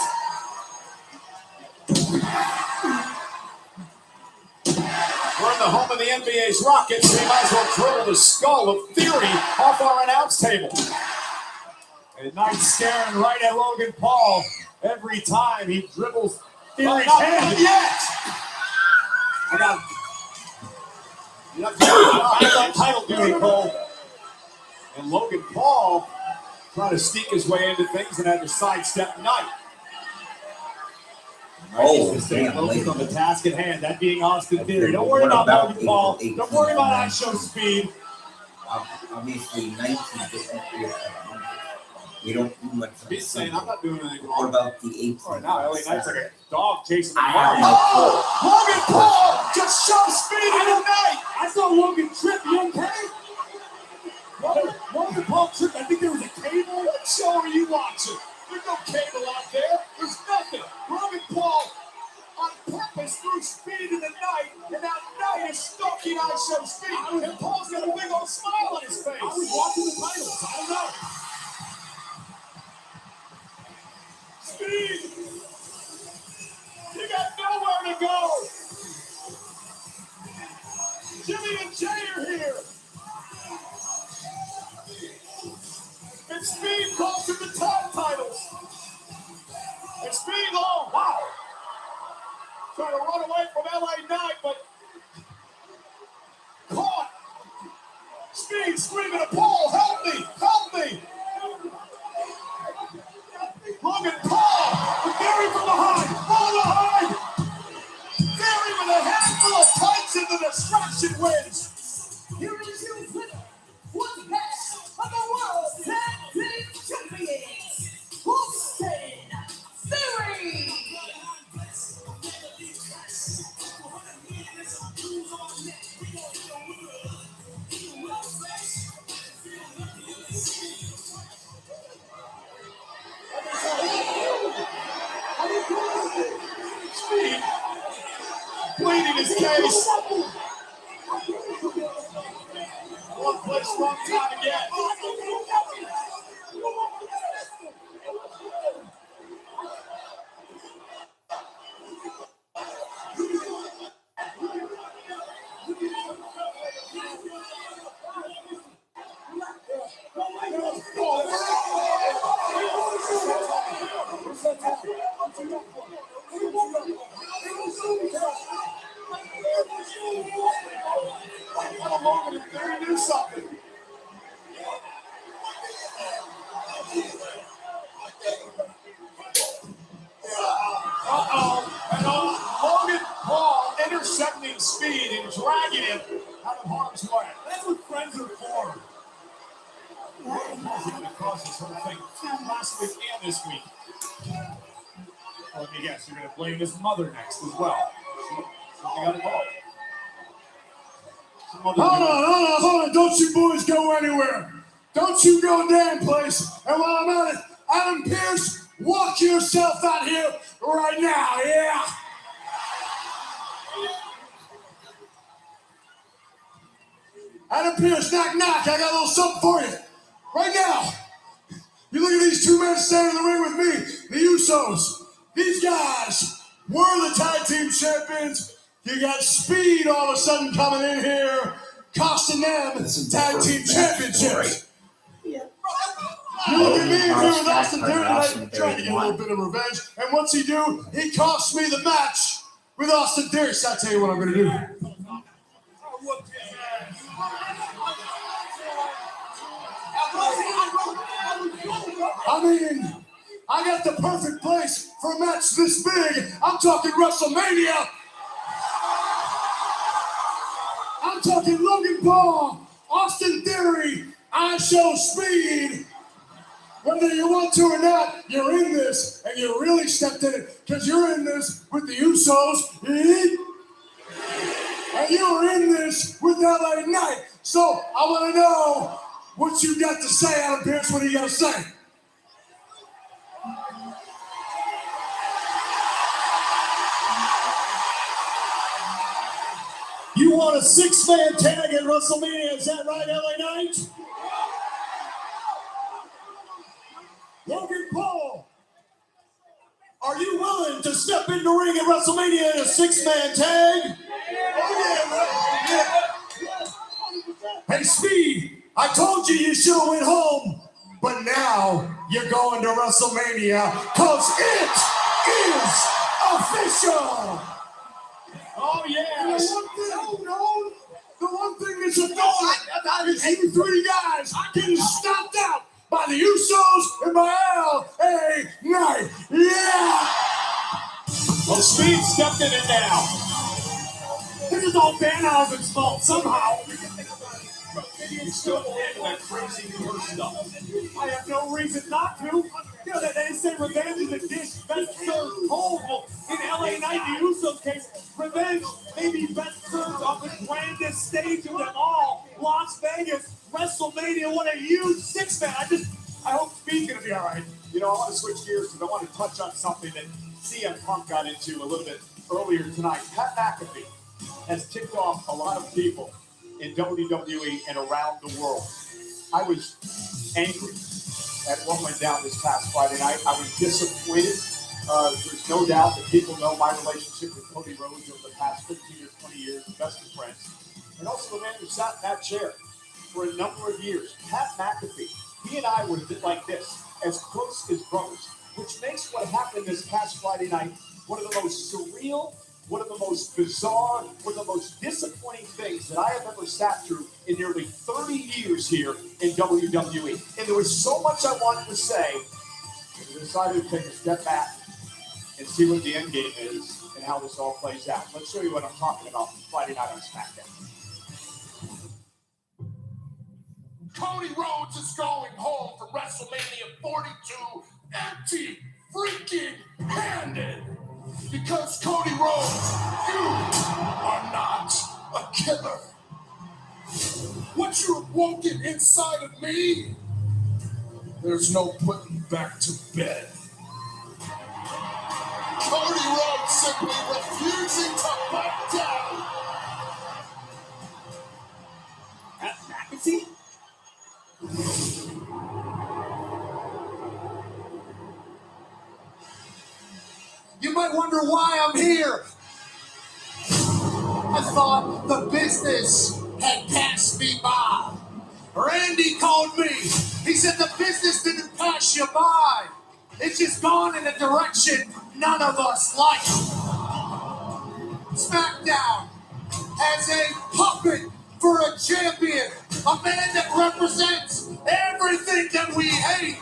We're in the home of the NBA's Rockets. We might as well dribble the skull of Theory off our announce table. And Knight staring right at Logan Paul every time he dribbles Theory's hand. Not yet! Back on title duty, Cole. And Logan Paul trying to sneak his way into things and had to sidestep Knight. Oh, Just staying damn, focused on the task at hand, that being Austin Okay, Theory. Don't but worry what about about Logan Paul. April Don't worry about 18th? I Show Speed. Obviously, 19 didn't appear. We don't do much. on He's saying, Sunday. I'm not doing anything What wrong. about the 18th? Right now, LA Knight's like a dog chasing the I car. have no clue. Logan Paul just shoves Speed in the night. I saw Logan trip. You okay? Logan Paul tripped. I think there was a cable. What show are you watching? There's no cable out there. There's nothing. Logan Paul on purpose threw Speed in the night, and now Knight is stalking I Show Speed. And Paul's got a big old smile on his face. I was watching the titles. I don't know. Speed! You got nowhere to go! Jimmy and Jay are here! And Speed calls him the tag titles! And Speed, oh, wow! Trying to run away from LA Knight, but caught! Speed screaming at Paul, help me! Help me! Logan Paul with Theory from behind, from behind. Theory with a handful of tights and the distraction wins. Here is your winner, one half of the World Tag Team Champions, Austin Theory. Speed pleading his case. One place, wrong time again. Theory knew something. And Logan Paul intercepting Speed and dragging him out of harm's way. That's what friends are for. Logan Paul's even across this whole thing last week and this week. Let me guess, you're going to blame his mother next as well. She got involved. Hold on. Don't you boys go anywhere. Don't you go damn place. And while I'm at it, Adam Pearce, walk yourself out here right now, yeah? Adam Pearce, knock, knock. I got a little something for you. Right now. You look at these two men standing in the ring with me, the Usos. These guys were the tag team champions. You got Speed all of a sudden coming in here, costing them tag team championships. Yeah. You look at me here with Austin Theory tonight, trying to get a little bit of revenge. And what's he do? He cost me the match with Austin Theory. So I'll tell you what I'm going to do. I mean, I got the perfect place for a match this big. I'm talking WrestleMania. I'm talking Logan Paul, Austin Theory, I Show Speed. Whether you want to or not, you're in this, and you really stepped in it, because you're in this with the Usos, and you're in this with LA Knight. So I want to know what you got to say, Adam Pearce. What do you got to say? You want a six-man tag at WrestleMania, is that right, LA Knight? Logan Paul, are you willing to step in the ring at WrestleMania in a six-man tag? Hey, Speed, I told you should have went home, but now you're going to WrestleMania because it is official. Oh, yeah. You three guys getting stomped out by the Usos and by LA Knight. Yeah! Well, Speed stepped in it now. This is all Danhausen's fault somehow. You still believe in that crazy New York stuff? I have no reason not to. You know, they say revenge is a dish best served cold. Well, in LA Knight, the Usos case, revenge may be best served on the grandest stage of them all, Las Vegas, WrestleMania. What a huge six-man. I hope Speed's going to be all right. You know, I want to switch gears because I want to touch on something that CM Punk got into a little bit earlier tonight. Pat McAfee has ticked off a lot of people in WWE and around the world. I was angry at what went down this past Friday night. I was disappointed. There's no doubt that people know my relationship with Cody Rhodes over the past 15 or 20 years, best of friends. And also the man who sat in that chair for a number of years, Pat McAfee. He and I were like this, as close as brothers, which makes what happened this past Friday night one of the most surreal, one of the most bizarre, one of the most disappointing things that I have ever sat through in nearly 30 years here in WWE. And there was so much I wanted to say, that I decided to take a step back and see what the end game is and how this all plays out. Let's show you what I'm talking about Friday night on SmackDown. Cody Rhodes is going home from WrestleMania 42 empty freaking handed. Because Cody Rhodes, you are not a killer. What you have woken inside of me, there's no putting back to bed. Cody Rhodes simply refusing to back down. Pat McAfee? You might wonder why I'm here. I thought the business had passed me by. Randy called me. He said the business didn't pass you by. It's just gone in a direction none of us like. SmackDown as a puppet for a champion, a man that represents everything that we hate.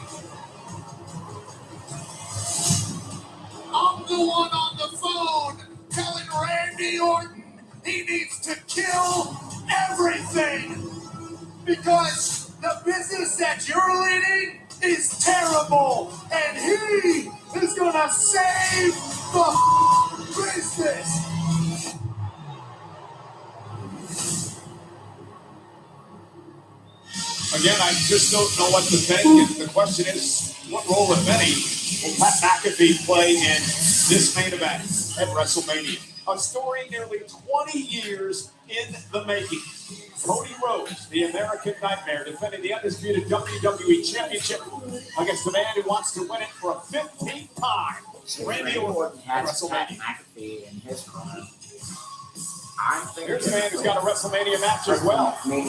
I'm the one on the phone telling Randy Orton he needs to kill everything because the business that you're leading is terrible and he is gonna save the business. Again, I just don't know what to think. And the question is, what role, if any, will Pat McAfee play in this main event at WrestleMania? A story nearly 20 years in the making. Cody Rhodes, the American Nightmare, defending the undisputed WWE Championship against the man who wants to win it for a 15th time. Randy Orton at has Pat WrestleMania. McAfee in his corner. Here's a man who's got a WrestleMania match as well. Finn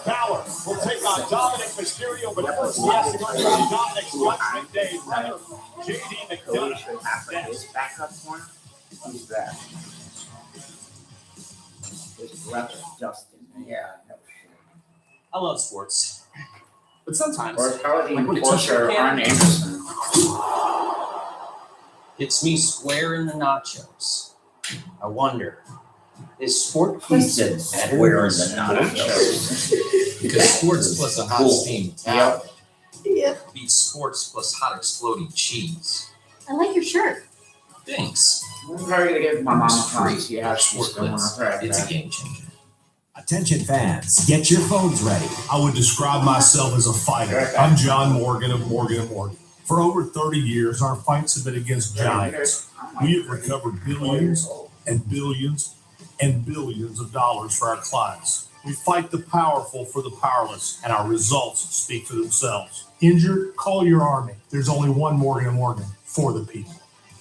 Balor will take on Dominic Mysterio, but first he has to go through Dominic's Judgment Day brother, JD McDonough. His backup corner, who's that? His brother, Dustin. Yeah, no shit. I love sports. But sometimes, Or Carly like when it Porter, touches Arn Anderson. hits me square in the nachos. I wonder, is sport plus better square in than the nachos. Because sports plus a hot steam towel Yep. beats sports plus hot exploding cheese. I like your shirt. Thanks. I'm probably gonna give my mom a promise. Free. Yeah, she's still on her track. It's a game changer. Attention fans, get your phones ready. I would describe myself as a fighter. I'm John Morgan of Morgan & Morgan. For over 30 years, our fights have been against giants. We have recovered billions and billions and billions of dollars for our clients. We fight the powerful for the powerless, and our results speak for themselves. Injured? Call your army. There's only one Morgan & Morgan for the people.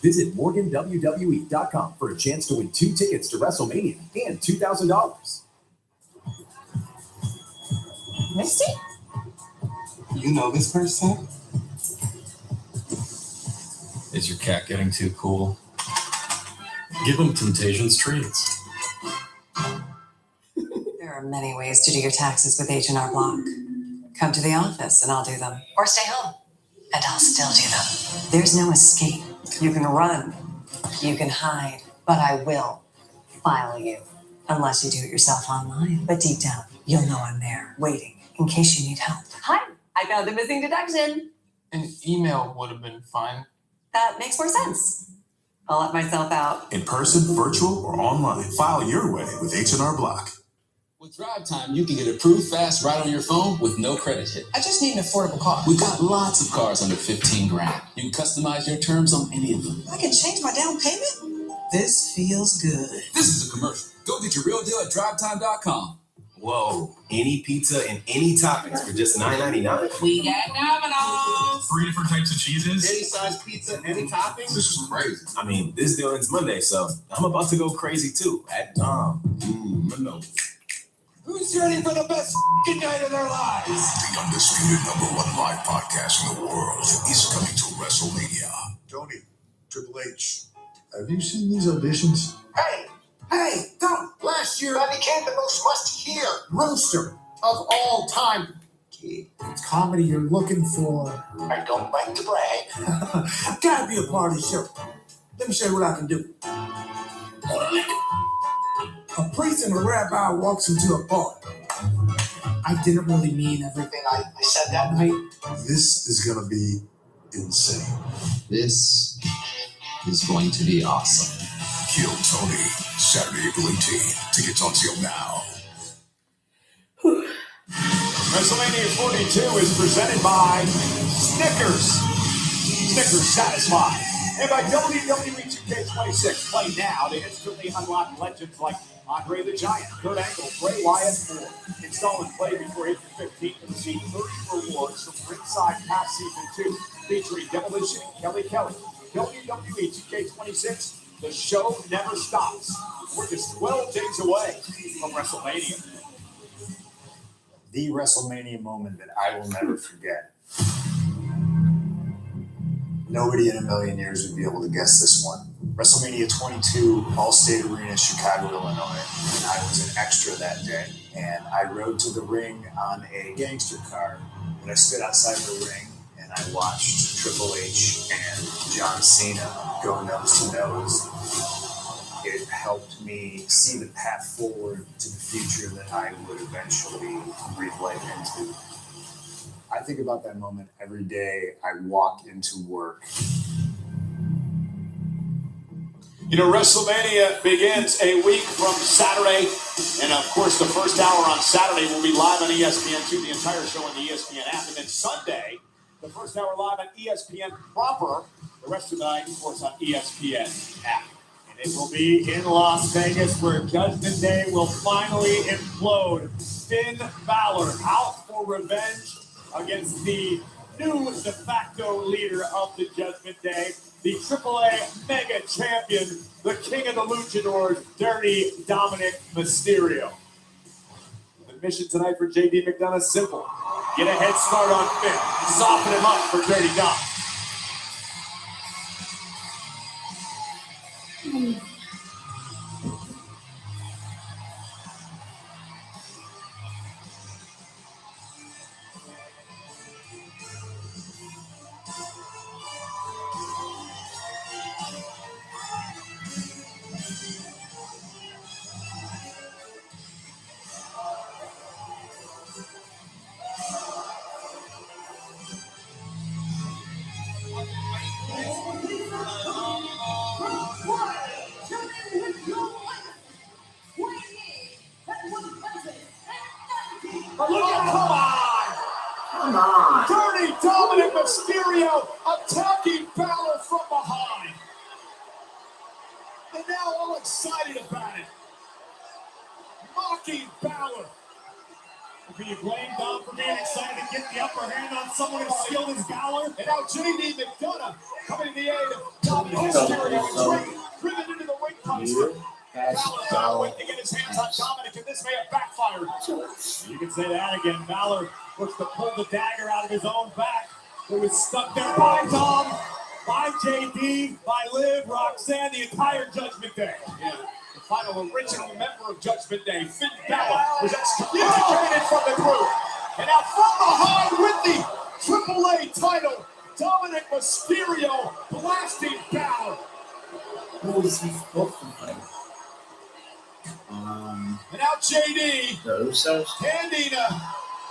Visit MorganWWE.com for a chance to win 2 tickets to WrestleMania and $2,000. Misty? You know this person? Is your cat getting too cool? Give him Temptations treats. There are many ways to do your taxes with H&R Block. Come to the office and I'll do them. Or stay home and I'll still do them. There's no escape. You can run, you can hide, but I will file you. Unless you do it yourself online. But deep down, you'll know I'm there, waiting, in case you need help. Hi, I found the missing deduction. An email would have been fine. That makes more sense. I'll let myself out. In person, virtual, or online, file your way with H&R Block. With Drive Time, you can get approved fast right on your phone with no credit hit. I just need an affordable car. We've got lots of cars under 15 grand. You can customize your terms on any of them. I can change my down payment? This feels good. This is a commercial. Go get your real deal at drivetime.com. Whoa, any pizza and any toppings for just $9.99? We got Domino's. 3 different types of cheeses. Any size pizza, any toppings. This is crazy. I mean, this deal ends Monday, so I'm about to go crazy too. At Domino's. Who's ready for the best night of their lives? The undisputed #1 live podcast in the world is coming to WrestleMania. Tony, Triple H, have you seen these auditions? Hey, don't. Last year I became the most must-hear roaster of all time. It's comedy you're looking for. I don't like to brag. Gotta be a part of the show. Let me show you what I can do. A priest and a rabbi walks into a bar. I didn't really mean everything I said that night. This is gonna be insane. This is going to be awesome. Kill Tony, Saturday, April 18th. Tickets on sale now. WrestleMania 42 is presented by Snickers. Snickers satisfied. And by WWE 2K26. Play now to instantly unlock legends like Andre the Giant, Kurt Angle, Bray Wyatt, and more. Install and play before April 15th and receive 30 rewards from Ringside Pass Season 2, featuring Demolition and Kelly Kelly. WWE 2K26, the show never stops. We're just 12 days away from WrestleMania. The WrestleMania moment that I will never forget. Nobody in a million years would be able to guess this one. WrestleMania 22, Allstate Arena, Chicago, Illinois. And I was an extra that day. And I rode to the ring on a gangster car. And I stood outside the ring and I watched Triple H and John Cena go nose to nose. It helped me see the path forward to the future that I would eventually breathe life into. I think about that moment every day I walk into work. You know, WrestleMania begins a week from Saturday. And of course, the first hour on Saturday will be live on ESPN2, the entire show on the ESPN app. And then Sunday, the first hour live on ESPN proper. The rest of the night, of course, on ESPN app. And it will be in Las Vegas where Judgment Day will finally implode. Finn Balor out for revenge against the new de facto leader of the Judgment Day, the AAA Mega Champion, the King of the Luchadors, Dirty Dominic Mysterio. The mission tonight for JD McDonough is simple. Get a head start on Finn. Soften him up for Dirty Dom. Come on. Dirty Dominic Mysterio attacking Balor from behind. And now all excited about it. Mocking Balor. Can you blame Dom for being excited to get the upper hand on someone as skilled as Balor? And now JD McDonough coming to the aid of Dominic Mysterio. Driven into the ring post. Balor waiting to get his hands on Dominic, and this may have backfired. You can say that again. Balor looks to pull the dagger out of his own back. It was stuck there by Dom, by JD, by Liv, Roxanne, the entire Judgment Day. Yeah, the final original member of Judgment Day, Finn Balor, was excommunicated from the group. And now from behind with the AAA title, Dominic Mysterio blasting Balor. Who is he supposed to fight? And now JD The Usos. handing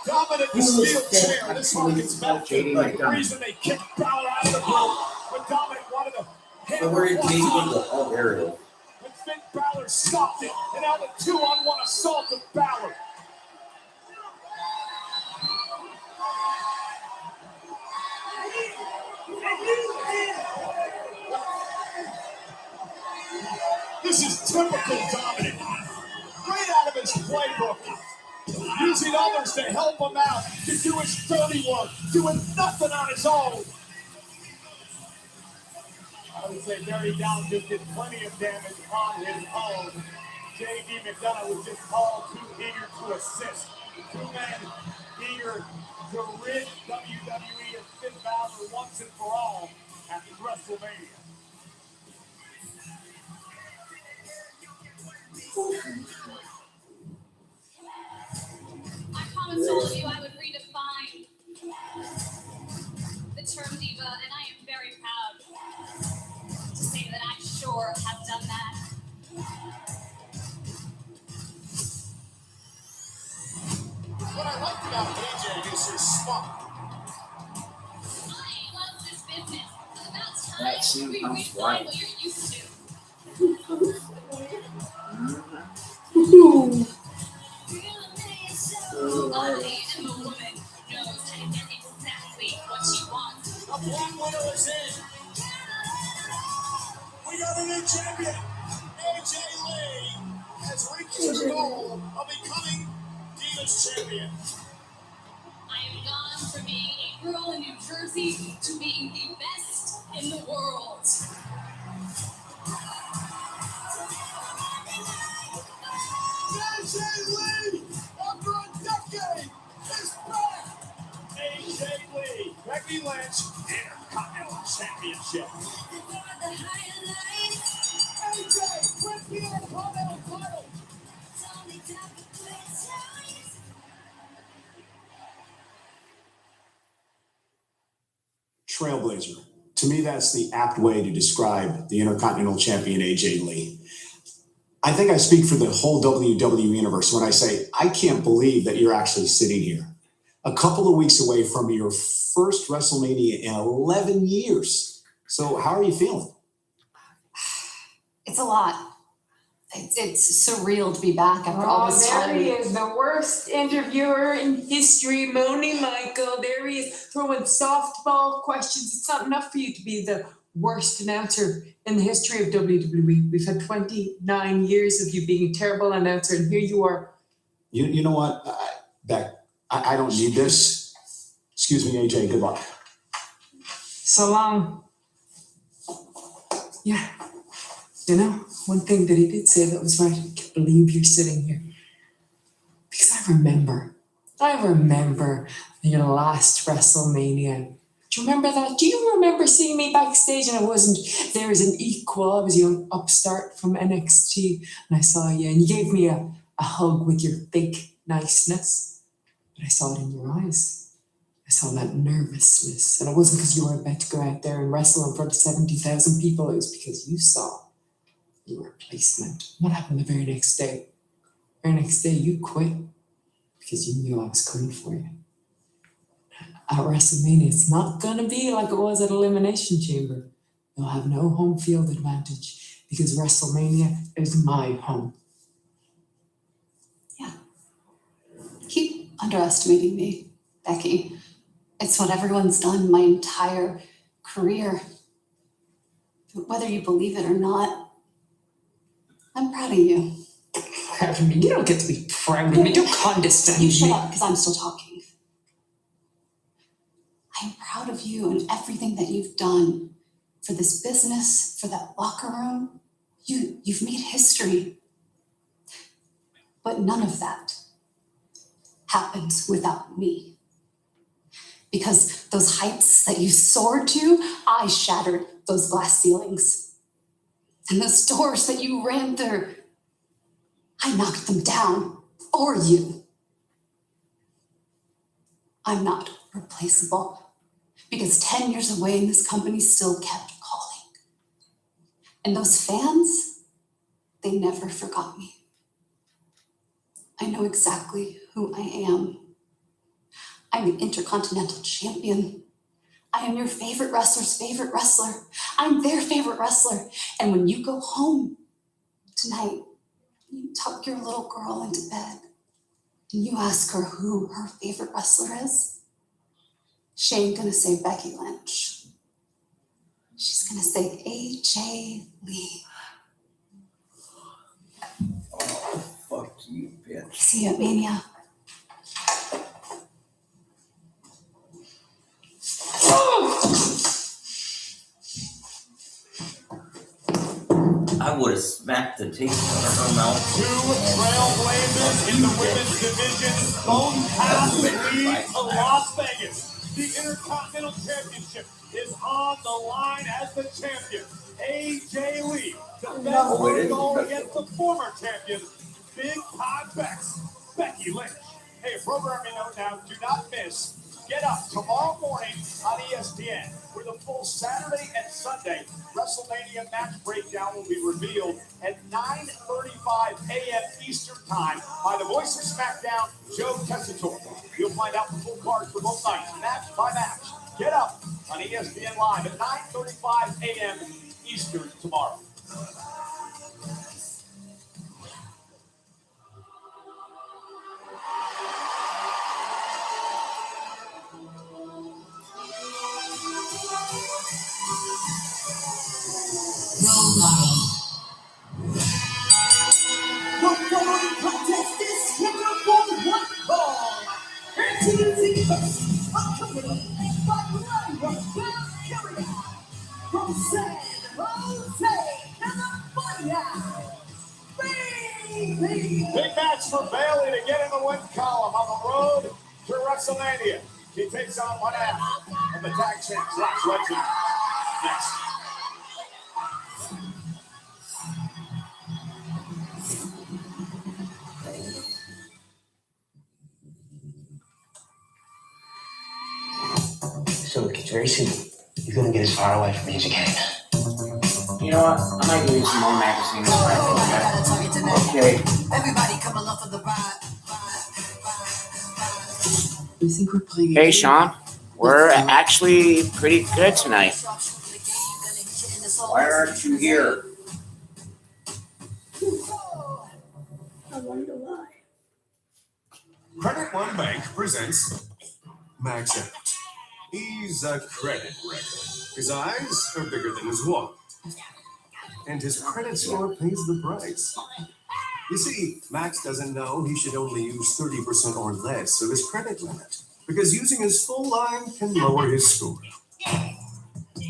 Dominic a Who is steel that chair. This actually one gets called melted. JD The McDonough. reason they kicked Balor out of the group when Dominic wanted to So where did they go? Oh, there it is. when Finn Balor stopped it, and now the 2-on-1 assault of Balor. This is typical Dominic. Right out of his playbook. Using others to help him out, to do his dirty work, doing nothing on his own. I would say Barry Down just did plenty of damage on his own. J.D. McDonough was just all too eager to assist. Two men eager to rid WWE of Finn Balor once and for all at WrestleMania. I promised all of you I would redefine the term diva, and I am very proud to say that I sure have done that. What I liked about AJ is his spunk. I love this business. It's about That time scene we comes redefine wild. what you're used to. I am a woman who knows how to get exactly what she wants. A blonde winner is in. We got a new champion. AJ Lee has reached his goal of becoming Divas champion. I am gone from being a girl in New Jersey to being the best in the world. AJ Lee, after a decade, is back. AJ Lee, Becky Lynch, Intercontinental Championship. AJ, wins the Intercontinental title. Trailblazer. To me, that's the apt way to describe the Intercontinental Champion AJ Lee. I think I speak for the whole WWE universe when I say I can't believe that you're actually sitting here, a couple of weeks away from your first WrestleMania in 11 years. So how are you feeling? It's a lot. It's surreal to be back after all this there time. he is, the worst interviewer in history, Moni Michael. There he is, throwing softball questions. It's not enough for you to be the worst announcer in the history of WWE. We've had 29 years of you being a terrible announcer, and here you are. You know what, Beck, I don't need this. Excuse me, AJ, good luck. So long. Yeah. You know, one thing that he did say that was right, I can't believe you're sitting here. Because I remember your last WrestleMania. Do you remember that? Do you remember seeing me backstage and I wasn't there as an equal? I was a young upstart from NXT and I saw you and you gave me a hug with your fake niceness. But I saw it in your eyes. I saw that nervousness. And it wasn't because you were about to go out there and wrestle in front of 70,000 people. It was because you saw your replacement. What happened the very next day? The very next day, you quit because you knew I was coming for you. At WrestleMania, it's not going to be like it was at Elimination Chamber. You'll have no home field advantage because WrestleMania is my home. Keep underestimating me, Becky. It's what everyone's done my entire career. Whether you believe it or not, I'm proud of you. Proud of me? You don't get to be proud of me. Don't condescend You to shut me. up, because I'm still talking. I'm proud of you and everything that you've done for this business, for that locker room. You've made history. But none of that happens without me. Because those heights that you soared to, I shattered those glass ceilings. And those doors that you ran through, I knocked them down for you. I'm not replaceable because 10 years away and this company still kept calling. And those fans, they never forgot me. I know exactly who I am. I'm an Intercontinental Champion. I am your favorite wrestler's favorite wrestler. I'm their favorite wrestler. And when you go home tonight, you tuck your little girl into bed and you ask her who her favorite wrestler is, she ain't gonna say Becky Lynch. She's gonna say AJ Lee. Oh, fuck you, bitch. See you at Mania. I would have smacked the taste out of her mouth. Two trailblazers in the women's division both have the lead to Las Vegas. The Intercontinental Championship is on the line as the champion. AJ Lee defends her goal against the former champion, Big Todd Becks, Becky Lynch. Hey, programming note now, do not miss Get Up tomorrow morning on ESPN, where the full Saturday and Sunday WrestleMania match breakdown will be revealed at 9:35 a.m. Eastern Time by the voice of SmackDown, Joe Tessitore. You'll find out the full card for both nights, match by match. Get Up on ESPN Live at 9:35 a.m. Eastern tomorrow. The contest is scheduled for one fall. Introducing first, accompanied by Lyra Valkyria from San Jose, California. Bailey. Big match for Bailey to get in the win column on the road to WrestleMania. He takes on one half of the tag champs, Rock Legend. Next. So look, it's very simple. You're gonna get as far away from me as you can. You know what? I might give you some more magazines. Okay. Everybody come along for the ride. You think we're playing? Hey, Sean. We're actually pretty good tonight. Why aren't you here? I wonder why. Credit One Bank presents Max Out. He's a credit wrecker. His eyes are bigger than his wallet. And his credit score pays the price. You see, Max doesn't know he should only use 30% or less of his credit limit, because using his full line can lower his score.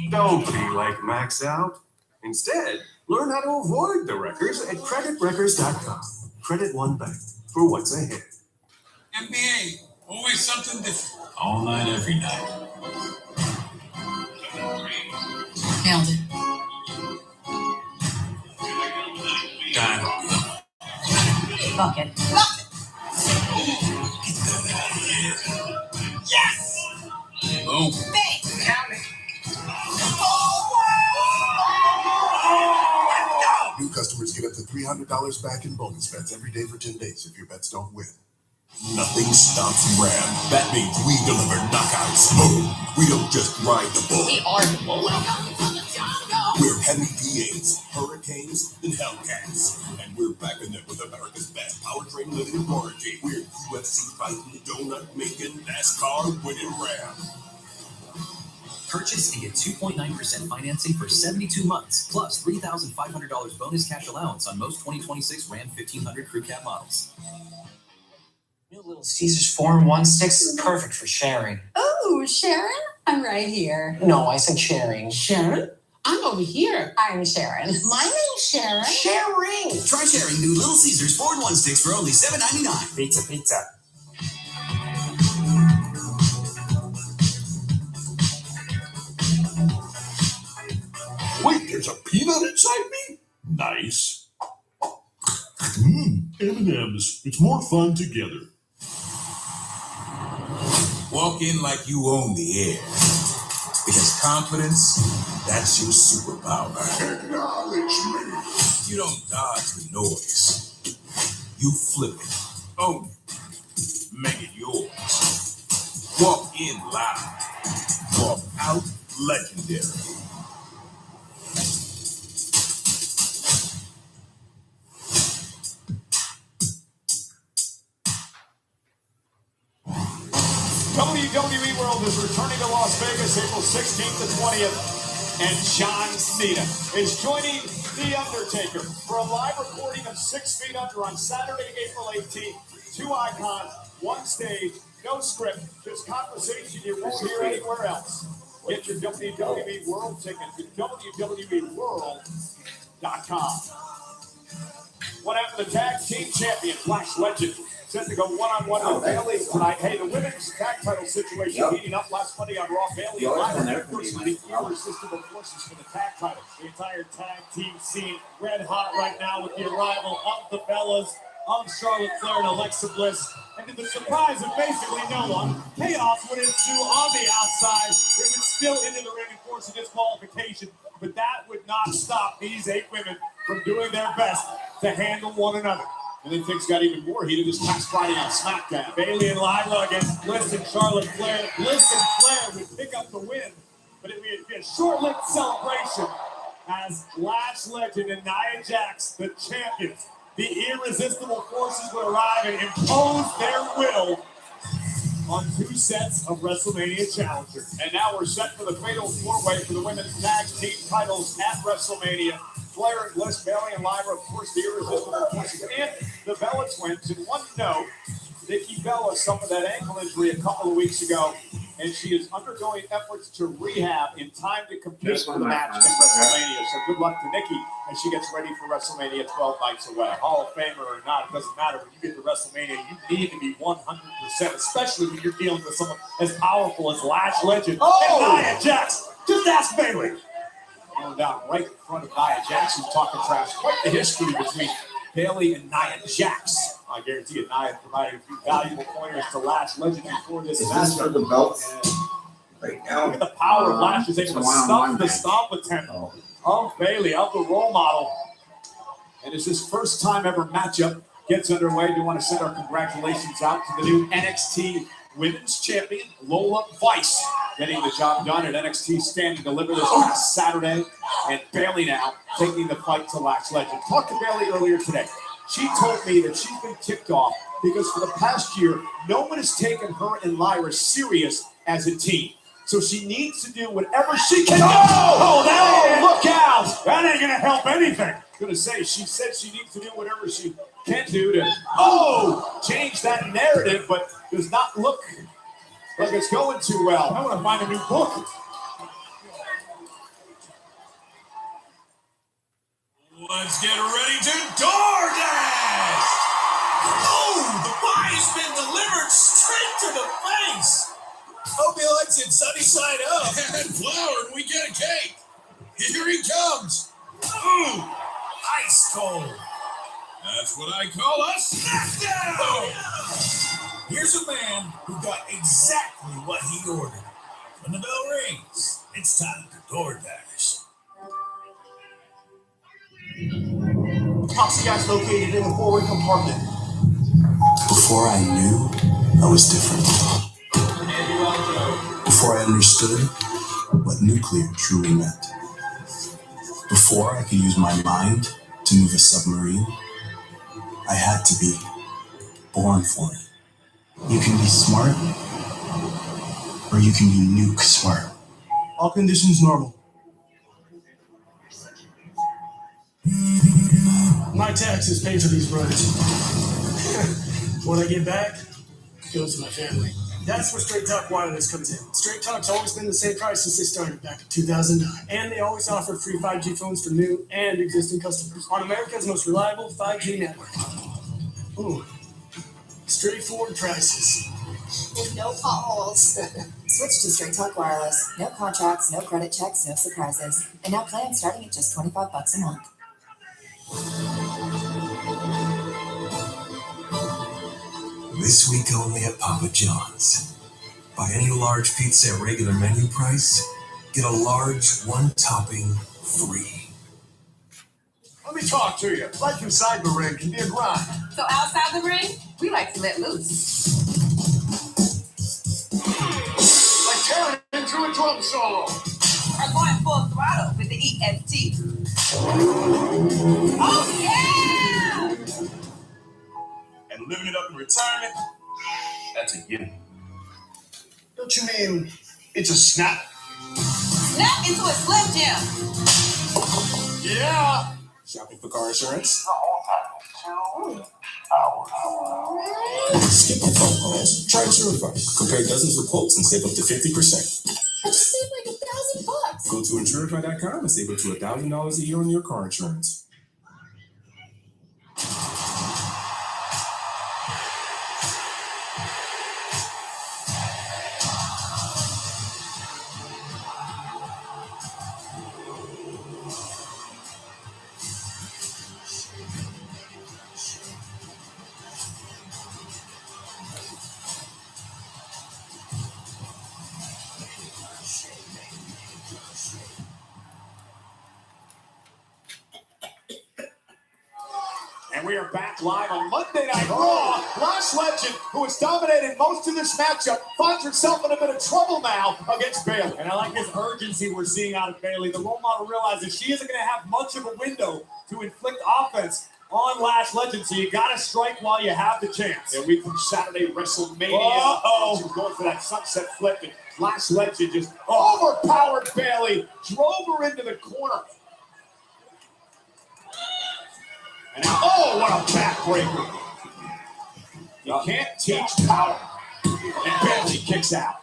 Don't be like Max Out. Instead, learn how to avoid the wreckers at creditwreckers.com. Credit One Bank for what's ahead. NBA, always something different. All night, every night. Nailed it. Dialogue. Bucket. Yes! Boom. Count it. New customers get up to $300 back in bonus bets every day for 10 days if your bets don't win. Nothing stops Ram. That means we deliver knockouts. Boom. We don't just ride the bull. We are the bull. We're heavy PAs, hurricanes, and Hellcats. And we're backing it with America's best powertrain limited warranty. We're UFC fighting, donut making, NASCAR winning Ram. Purchase and get 2.9% financing for 72 months, plus $3,500 bonus cash allowance on most 2026 Ram 1500 Crew Cab models. Little Caesar's 4-in-1 sticks is perfect for sharing. Oh, Sharon? I'm right here. No, I said sharing. Sharon? I'm over here. I'm Sharon. My name's Sharon. Sharing! Try sharing new Little Caesars 4-in-1 sticks for only $7.99. Pizza, pizza. Wait, there's a peanut inside me? Nice. M&M's. It's more fun together. Walk in like you own the air. Because confidence, that's your superpower. Acknowledge me. You don't dodge the noise. You flip it, own it, make it yours. Walk in loud. Walk out legendary. WWE World is returning to Las Vegas April 16th to 20th. And John Cena is joining The Undertaker for a live recording of 6 Feet Under on Saturday, April 18th. 2 icons, 1 stage, no script, just conversation you won't hear anywhere else. Get your WWE World tickets at WWEWorld.com. What happened to the tag team champion, Flash Legend? Set to go one-on-one with Bayley tonight. Hey, the women's tag title situation heating up last Monday on Raw. Bayley and Lyra versus the irresistible forces for the tag title. The entire tag team scene red hot right now with the arrival of the Bellas, of Charlotte Flair and Alexa Bliss. And to the surprise of basically no one, chaos would ensue on the outside. It would spill into the ring and force a disqualification. But that would not stop these 8 women from doing their best to handle one another. And then things got even more heated this past Friday on SmackDown. Bayley and Lyra against Bliss and Charlotte Flair. Bliss and Flair would pick up the win, but it would be a short-lived celebration as Lash Legend and Nia Jax, the champions, the irresistible forces, would arrive and impose their will on 2 sets of WrestleMania challengers. And now we're set for the fatal 4-way for the women's tag team titles at WrestleMania. Flair and Bliss, Bayley and Lyra, of course, the irresistible forces, and the Bella twins. And one note, Nikki Bella suffered that ankle injury a couple of weeks ago, and she is undergoing efforts to rehab in time to compete for the match at WrestleMania. So good luck to Nikki as she gets ready for WrestleMania 12 nights away. Hall of Famer or not, it doesn't matter. When you get to WrestleMania, you need to be 100%, especially when you're dealing with someone as powerful as Lash Legend and Nia Jax. Just ask Bayley. Going down right in front of Nia Jax, who's talking trash. Quite the history between Bayley and Nia Jax. I guarantee you, Nia provided a few valuable pointers to Lash Legend before this match. Is this for the belt? Right now. Look at the power of Lash is able to stop the stomp attempt of Bayley, of the role model. And as this first time ever matchup gets underway, we want to send our congratulations out to the new NXT Women's Champion, Lola Vice, getting the job done at NXT Stand and Deliver this past Saturday. And Bayley now taking the fight to Lash Legend. Talked to Bayley earlier today. She told me that she's been ticked off because for the past year, no one has taken her and Lyra serious as a team. So she needs to do whatever she can. Look out! That ain't gonna help anything. Gonna say, she said she needs to do whatever she can do to change that narrative, but does not look like it's going too well. I want to find a new book. Let's get ready to DoorDash! Oh, the pie has been delivered straight to the face! Hope he likes it sunny side up. And flour, and we get a cake. Here he comes. Ooh, ice cold. That's what I call a smackdown! Here's a man who got exactly what he ordered. When the bell rings, it's time to DoorDash. Poxy guy's located in the forward compartment. Before I knew, I was different. Before I understood what nuclear truly meant. Before I could use my mind to move a submarine, I had to be born for it. You can be smart, or you can be nuke smart. All conditions normal. My taxes pay for these roads. What I get back goes to my family. That's where Straight Talk Wireless comes in. Straight Talk's always been the same price since they started back in 2009. And they always offer free 5G phones for new and existing customers on America's most reliable 5G network. Ooh, straightforward prices. With no potholes. Switch to Straight Talk Wireless. No contracts, no credit checks, no surprises. And now plans starting at just $25 a month. This week only at Papa John's. Buy any large pizza at regular menu price, get a large one topping free. Let me talk to you. Life inside the ring can be a grind. So outside the ring, we like to let loose. Like tearing into a drum solo. Or going full throttle with the EST. Oh yeah! And living it up in retirement, that's a given. Don't you mean it's a snap? Snap into a Slim Jim. Yeah. Shopping for car insurance? Skip the phone calls. Try Insurify. Compare dozens of quotes and save up to 50%. I just saved like $1,000. Go to Insurify.com and save up to $1,000 a year on your car insurance. And we are back live on Monday Night Raw. Lash Legend, who has dominated most of this matchup, finds herself in a bit of trouble now against Bayley. And I like this urgency we're seeing out of Bayley. The role model realizes she isn't going to have much of a window to inflict offense on Lash Legend, so you got to strike while you have the chance. A week from Saturday, WrestleMania. Uh-oh. She was going for that sunset flip, and Lash Legend just Overpowered Bayley, drove her into the corner. And now, what a backbreaker. You can't teach power. And Bayley kicks out.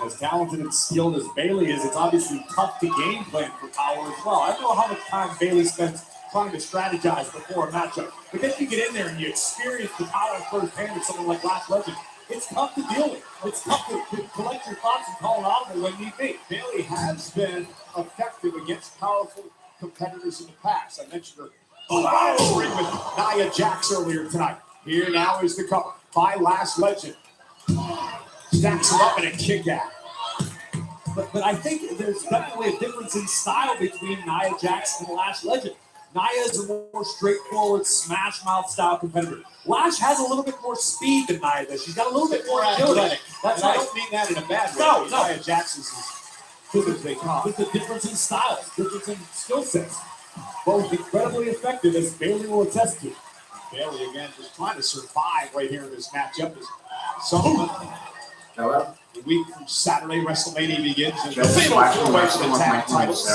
As talented and skilled as Bayley is, it's obviously tough to game plan for power as well. I don't know how much time Bayley spends trying to strategize before a matchup, but then you get in there and you experience the power firsthand of someone like Lash Legend. It's tough to deal with. It's tough to collect your thoughts and call an audible when need be. Bayley has been effective against powerful competitors in the past. I mentioned her ring with Nia Jax earlier tonight. Here now is the cover by Lash Legend. Stacks her up in a kick out. But I think there's definitely a difference in style between Nia Jax and Lash Legend. Nia is a more straightforward smash mouth style competitor. Lash has a little bit more speed than Nia does. She's got a little bit more agility. That's right. I don't mean that in a bad way. No. Nia Jax is as good as they come. There's a difference in styles, difference in skill sets. Both incredibly effective, as Bayley will attest to. Bayley again just trying to survive right here in this matchup. The week from Saturday, WrestleMania begins. And the fatal four-way for the tag titles.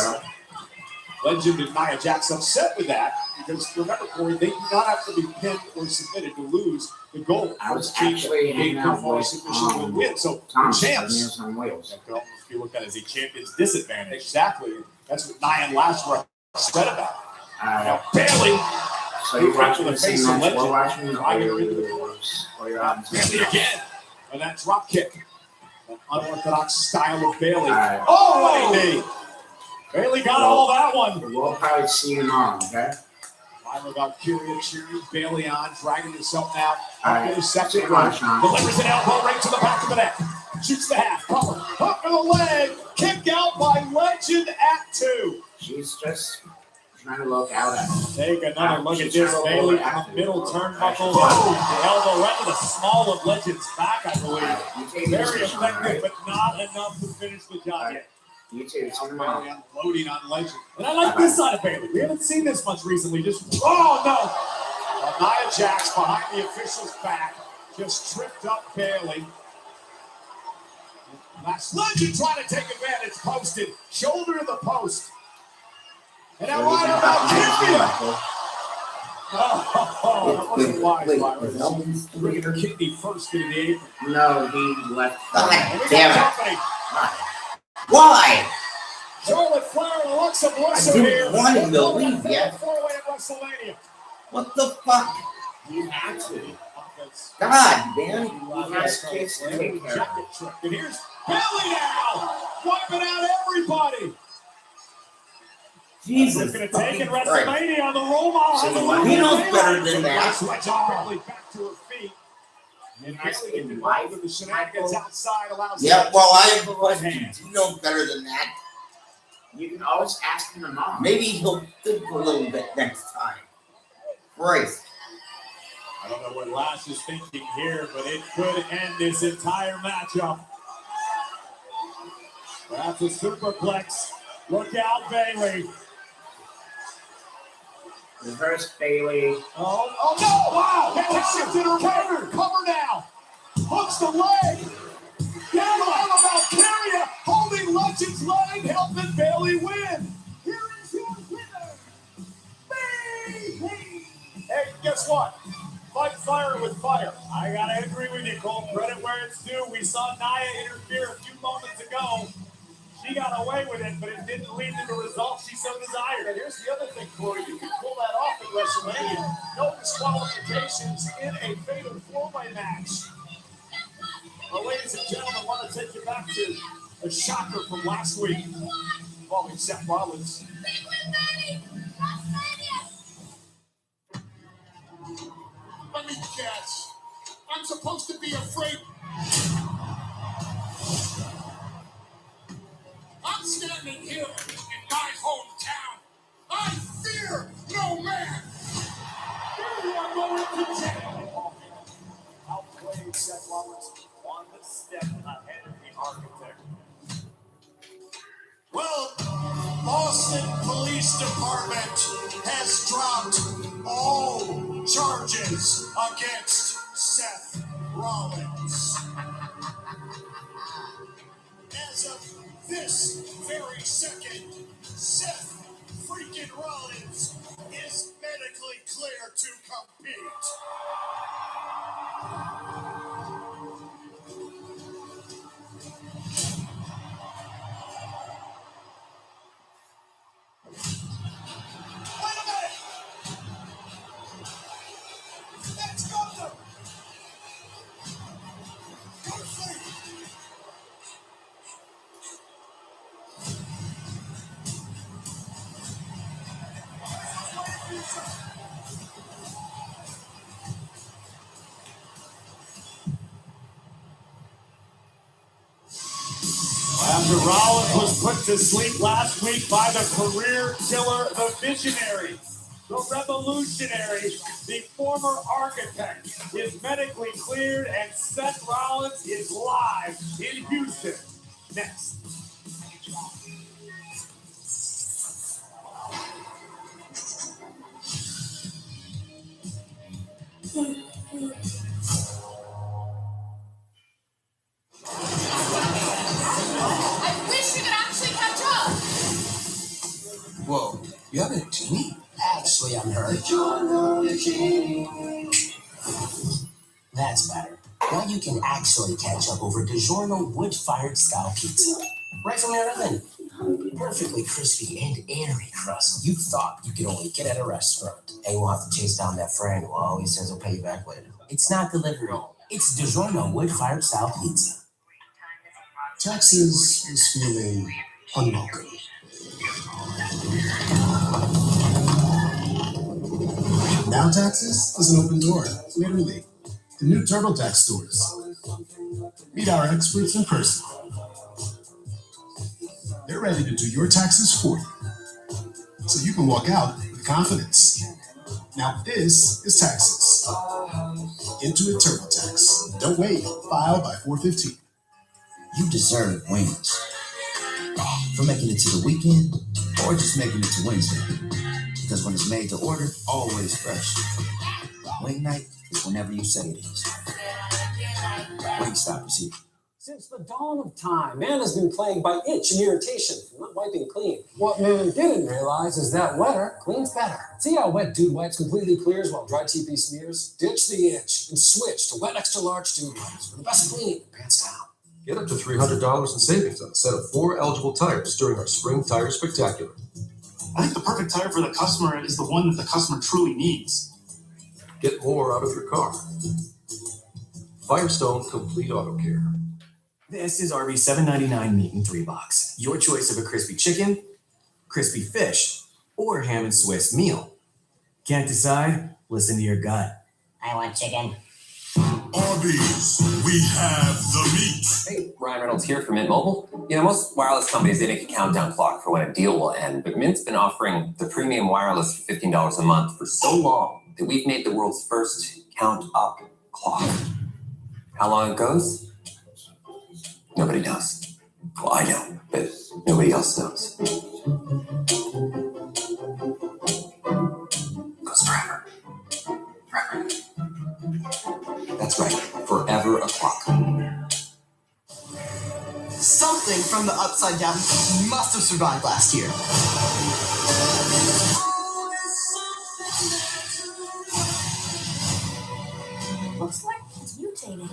Legend and Nia Jax upset with that because remember, Corey, they do not have to be pinned or submitted to lose. The goal was actually hanging out with submission to win. So Tom, the champs on wheels. that could almost be looked at as a champion's disadvantage. Exactly. That's what Nia and Lash were upset about. Now Bayley. So you're watching the face same of match Legend, we're watching, driving her into the corner. or you're on Bayley again. And that drop kick. An unorthodox style of Bayley. Right. Oh, what a knee. Bayley got all that one. We'll probably see you on, okay? Final Valkyria cheering Bayley on, dragging herself now. All right. Up in the second Come on, row. Sean. Delivers an elbow right to the back of the neck. Shoots the half. Cover. Up in the leg. Kick out by Legend at 2. She's just trying to look out at him. Take another look at this. Bayley from the middle turnbuckle. The elbow right to the small of Legend's back, I believe. Very effective, but not enough to finish the job yet. You too. Bayley unloading on Legend. And I like this side of Bayley. We haven't seen this much recently. Nia Jax behind the official's back. Just tripped up Bayley. Lash Legend trying to take advantage. Posted. Shoulder to the post. And now right about Valkyria. That wasn't wise, Byron. Bringing her kidney first into the apron. No, he left. Damn it. Why? Charlotte Flair and Alexa Bliss I are didn't here. want him to leave yet. Four-way at WrestleMania. What the fuck? You had to. God, man. He has kids to take care of. Jacket trick. And here's Bayley now. Wiping out everybody. Jesus. It's going to take in fucking Christ. WrestleMania. The Romo has a little He knows bit of better daylight. than that. Switch quickly back to her feet. And Bailey getting involved with the shenanigans outside allows Yeah, well, I have a right question. hand. You know better than that. You can always ask him mom. Maybe he'll think a little bit next time. Christ. I don't know what Lash is thinking here, but it could end this entire matchup. That's a superplex. Look out, Bailey. Reverse Bailey. Oh no! Wow! That's shifted her cover. Cover now. Hooks the leg. Down on about Carrier, holding Legend's leg, helping Bailey win. Here is your winner, Bailey. Hey, guess what? Fight fire with fire. I gotta agree with you, Cole. Credit where it's due. We saw Nia interfere a few moments ago. She got away with it, but it didn't lead to the results she so desired. And here's the other thing, Corey. You can pull that off at WrestleMania. No disqualifications in a fatal four-way match. Well, ladies and gentlemen, I want to take you back to a shocker from last week involving Seth Rollins. Let me guess. I'm supposed to be afraid. I'm standing here in my hometown. I fear no man. You are going to jail. Outplayed Seth Rollins one step ahead of the architect. Well, Boston Police Department has dropped all charges against Seth Rollins. As of this very second, Seth freaking Rollins is medically clear to compete. After Rollins was put to sleep last week by the career killer, the visionary, the revolutionary, the former architect is medically cleared, and Seth Rollins is live in Houston. Next. I wish we could actually catch up. Whoa, you have a team? Actually, I'm hurt. That's better. Now you can actually catch up over DiGiorno wood-fired style pizza. Right from your oven. Perfectly crispy and airy crust. You thought you could only get at a restaurant. Hey, we'll have to chase down that friend who always says he'll pay you back later. It's not delivery. It's DiGiorno wood-fired style pizza. Texas is feeling unwelcome. Now Texas is an open door, literally. The new TurboTax stores. Meet our experts in person. They're ready to do your taxes for you, so you can walk out with confidence. Now this is Taxes. Intuit TurboTax. Don't wait. File by 4/15. You deserve wings. For making it to the weekend, or just making it to Wednesday. Because when it's made to order, always fresh. Wing night is whenever you say it is. Wingstop is here. Since the dawn of time, man has been plagued by itch and irritation from not wiping clean. What man didn't realize is that wetter cleans better. See how Wet Dude Wipes completely clears while Dry TP smears? Ditch the itch and switch to Wet Extra Large Dude Wipes for the best clean, hands down. Get up to $300 in savings on a set of 4 eligible tires during our Spring Tire Spectacular. I think the perfect tire for the customer is the one that the customer truly needs. Get more out of your car. Firestone Complete Auto Care. This is Arby's $7.99 meat in 3 box. Your choice of a crispy chicken, crispy fish, or ham and Swiss meal. Can't decide? Listen to your gut. I want chicken. Arby's, we have the meat. Hey, Ryan Reynolds here from Mint Mobile. You know, most wireless companies, they make a countdown clock for when a deal will end, but Mint's been offering the premium wireless for $15 a month for so long that we've made the world's first count up clock. How long it goes? Nobody knows. Well, I know, but nobody else knows. It goes forever. Forever. That's right, forever a clock. Something from the Upside Down must have survived last year. Looks like it's mutating.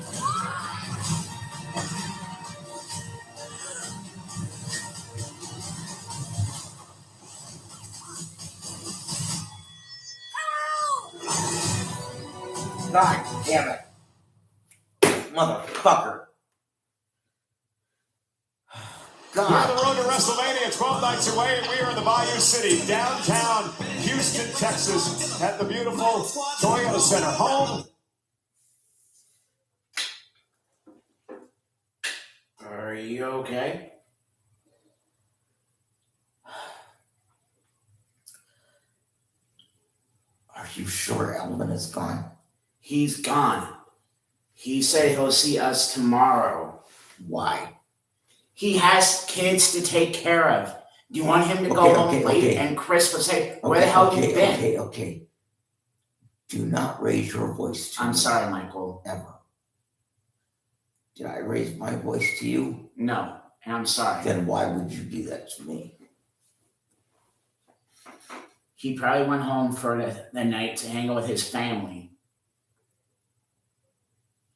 God damn it. Motherfucker. We're on the road to WrestleMania, 12 nights away, and we are in the Bayou City, downtown Houston, Texas, at the beautiful Toyota Center, home. Are you okay? Are you sure Elvin is gone? He's gone. He said he'll see us tomorrow. Why? He has kids to take care of. Do you want him to go home late and Chris will say, where the hell have you been? Okay. Do not raise your voice to me. I'm sorry, Michael. Ever. Did I raise my voice to you? No, and I'm sorry. Then why would you do that to me? He probably went home for the night to hang out with his family.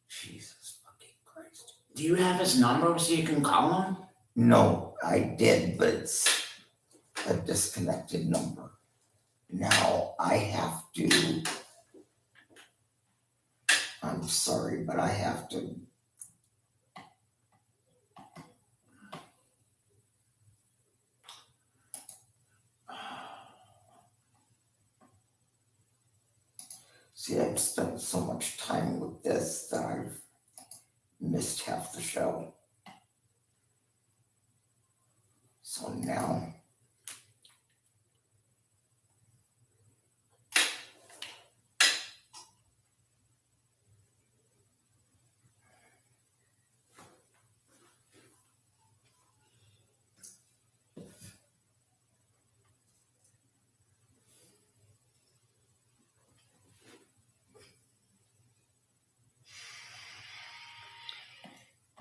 Jesus fucking Christ. Do you have his number so you can call him? No, I did, but it's a disconnected number. Now I have to. I'm sorry, but I have to. See, I've spent so much time with this that I've missed half the show. So now.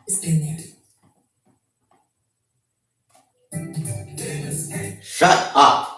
It's been there. Shut up!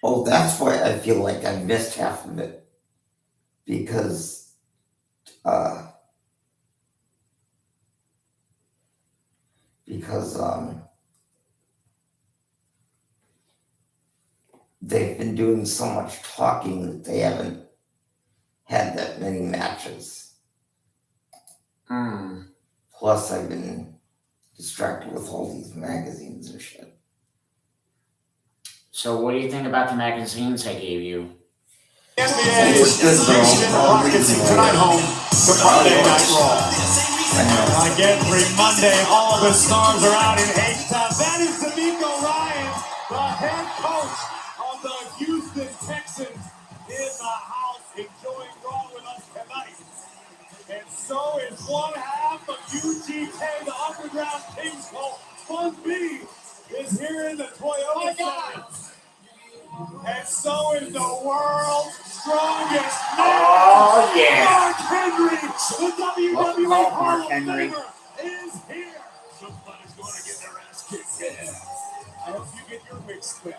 Oh, that's why I feel like I missed half of it. Because, they've been doing so much talking that they haven't had that many matches. Plus, I've been distracted with all these magazines and shit. So what do you think about the magazines I gave you? NBA's Houston Rockets tonight home to Monday Night Raw. Like every Monday, all the stars are out in H-Town. That is D'Amico Ryan, the head coach of the Houston Texans, in the house, enjoying Raw with us tonight. And so is one half of UGK, the Underground Kings Call. Fun B is here in the Toyota Center. And so is the world's strongest man. Oh, yeah. Mark Henry, the WWE Hall of Henry. Famer, is here. Somebody's going to get their ass kicked. Yeah. I hope you get your mix split.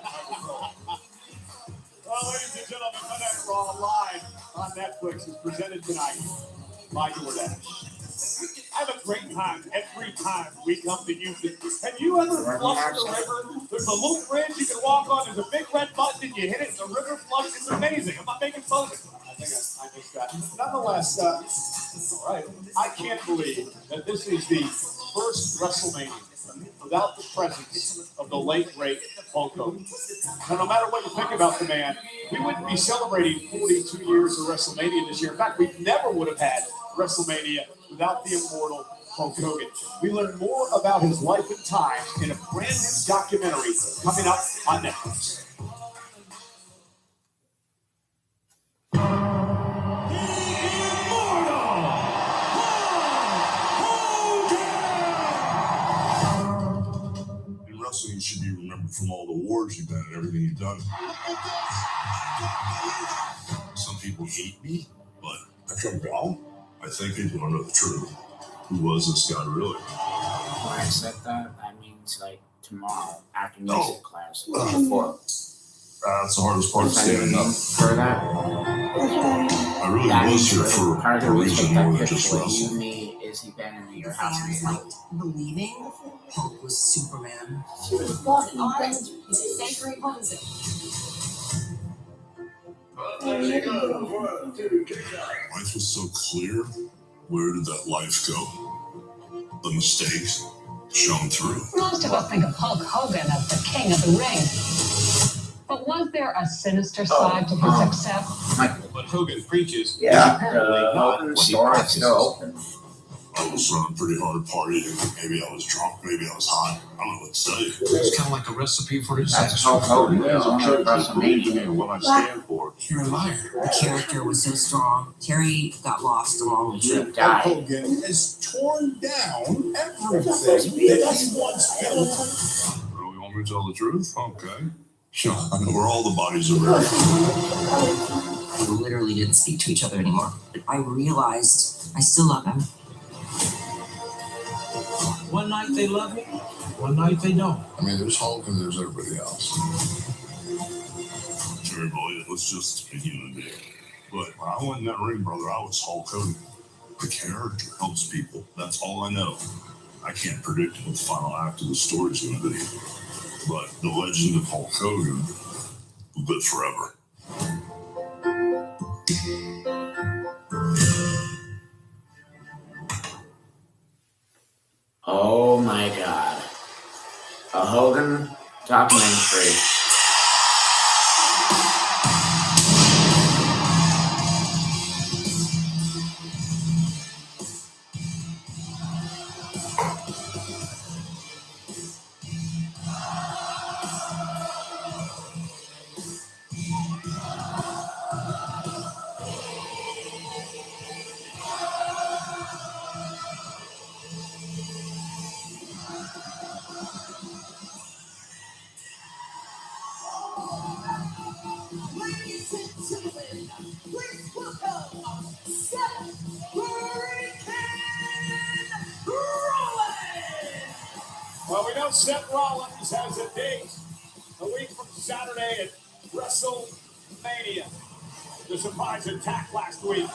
Well, ladies and gentlemen, Monday Night Raw live on Netflix is presented tonight by DoorDash. I have a great time every time we come to Houston. Have you ever flushed the river? There's a little bridge you can walk on. There's a big red button, and you hit it, and the river flushes. It's amazing. I'm not making fun of it. I think I missed that. Nonetheless, all right, I can't believe that this is the first WrestleMania without the presence of the late, great Hulk Hogan. Now, no matter what you think about the man, we wouldn't be celebrating 42 years of WrestleMania this year. In fact, we never would have had WrestleMania without the immortal Hulk Hogan. We learn more about his life and times in a brand new documentary coming up on Netflix. In wrestling, you should be remembered from all the wars you've been and everything you've done. Some people hate me, but I come down. I think people don't know the truth. Who was this guy really? When I said that means like tomorrow after music class. That's the hardest part of standing up. For that? I really That was means, here like, for part of the a reason reason that more than picture just with wrestle. you, me, Izzy Ben in your house. Believing Hulk was Superman. Life was so clear. Where did that life go? The mistakes shone through. Most of us think of Hulk Hogan as the king of the ring. But was there a sinister side to his success? But Hogan preaches. Yeah. Apparently not what he Store is practices. still open. I was running pretty hard partying. Maybe I was drunk. Maybe I was high. I don't know what to say. It's kind of like a recipe for That's disaster. Hulk Hogan. There's only WrestleMania. And what I stand for. You're a liar. The character was so strong. Terry got lost along the You trip. died. Hogan has torn down everything that he once built. Really want me to tell the truth? Okay. Sure. I know where all the bodies are buried. We literally didn't speak to each other anymore. But I realized I still love him. One night they love me, one night they don't. I mean, there's Hulk and there's everybody else. Everybody was just a human being. But when I went in that ring, brother, I was Hulk Hogan. The character helps people. That's all I know. I can't predict what the final act of the story is going to be. But the legend of Hulk Hogan will live forever. Oh my God. A Hogan documentary. Ladies and gentlemen, please welcome Seth Hurricane Rollins. Well, we know Seth Rollins has a date a week from Saturday at WrestleMania. The surprise attack last week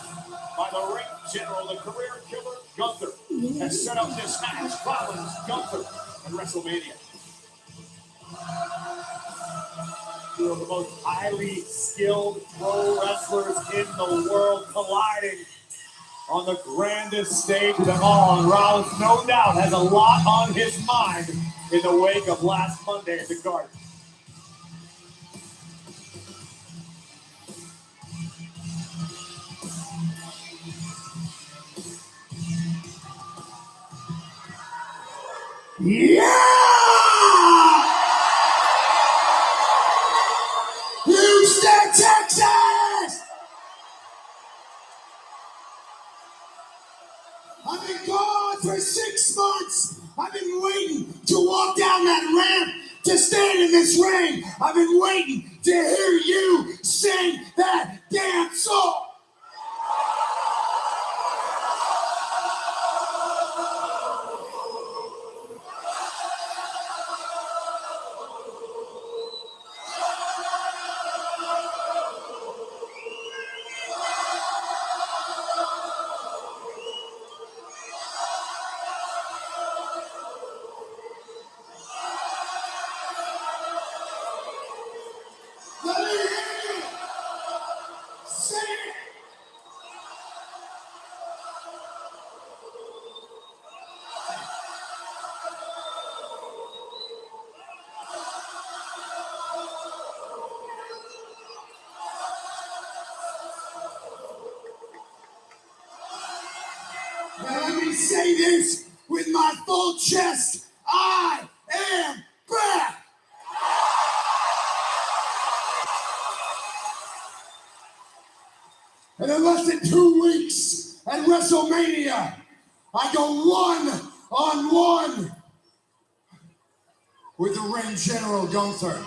by the ring general, the career killer Gunther, has set up this match, Rollins, Gunther, at WrestleMania. Two of the most highly skilled pro wrestlers in the world colliding on the grandest stage of them all. And Rollins, no doubt, has a lot on his mind in the wake of last Monday at the Garden. Yeah! Houston, Texas! I've been gone for 6 months. I've been waiting to walk down that ramp, to stand in this ring. I've been waiting to hear you sing that damn song. Let me hear you sing it. Now let me say this with my full chest. I am back. And in less than 2 weeks at WrestleMania, I go 1-on-1 with the ring general Gunther.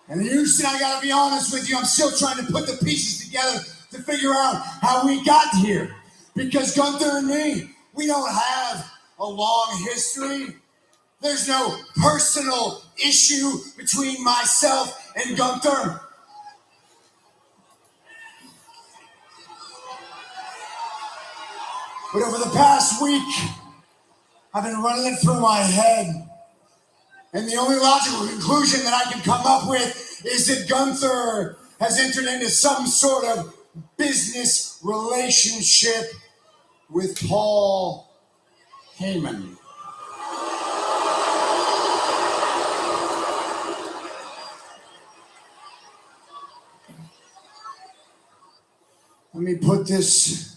And Houston, I gotta be honest with you, I'm still trying to put the pieces together to figure out how we got here. Because Gunther and me, we don't have a long history. There's no personal issue between myself and Gunther. But over the past week, I've been running it through my head. And the only logical conclusion that I can come up with is that Gunther has entered into some sort of business relationship with Paul Heyman. Let me put this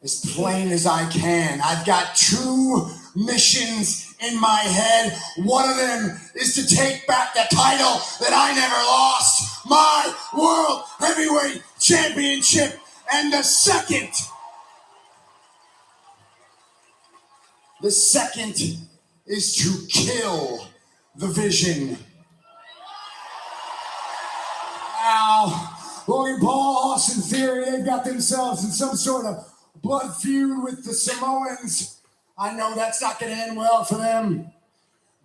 as plain as I can. I've got 2 missions in my head. One of them is to take back the title that I never lost, my World Heavyweight Championship. And the second is to kill the Vision. Now, Logan Paul, Austin Theory, they've got themselves in some sort of blood feud with the Samoans. I know that's not going to end well for them.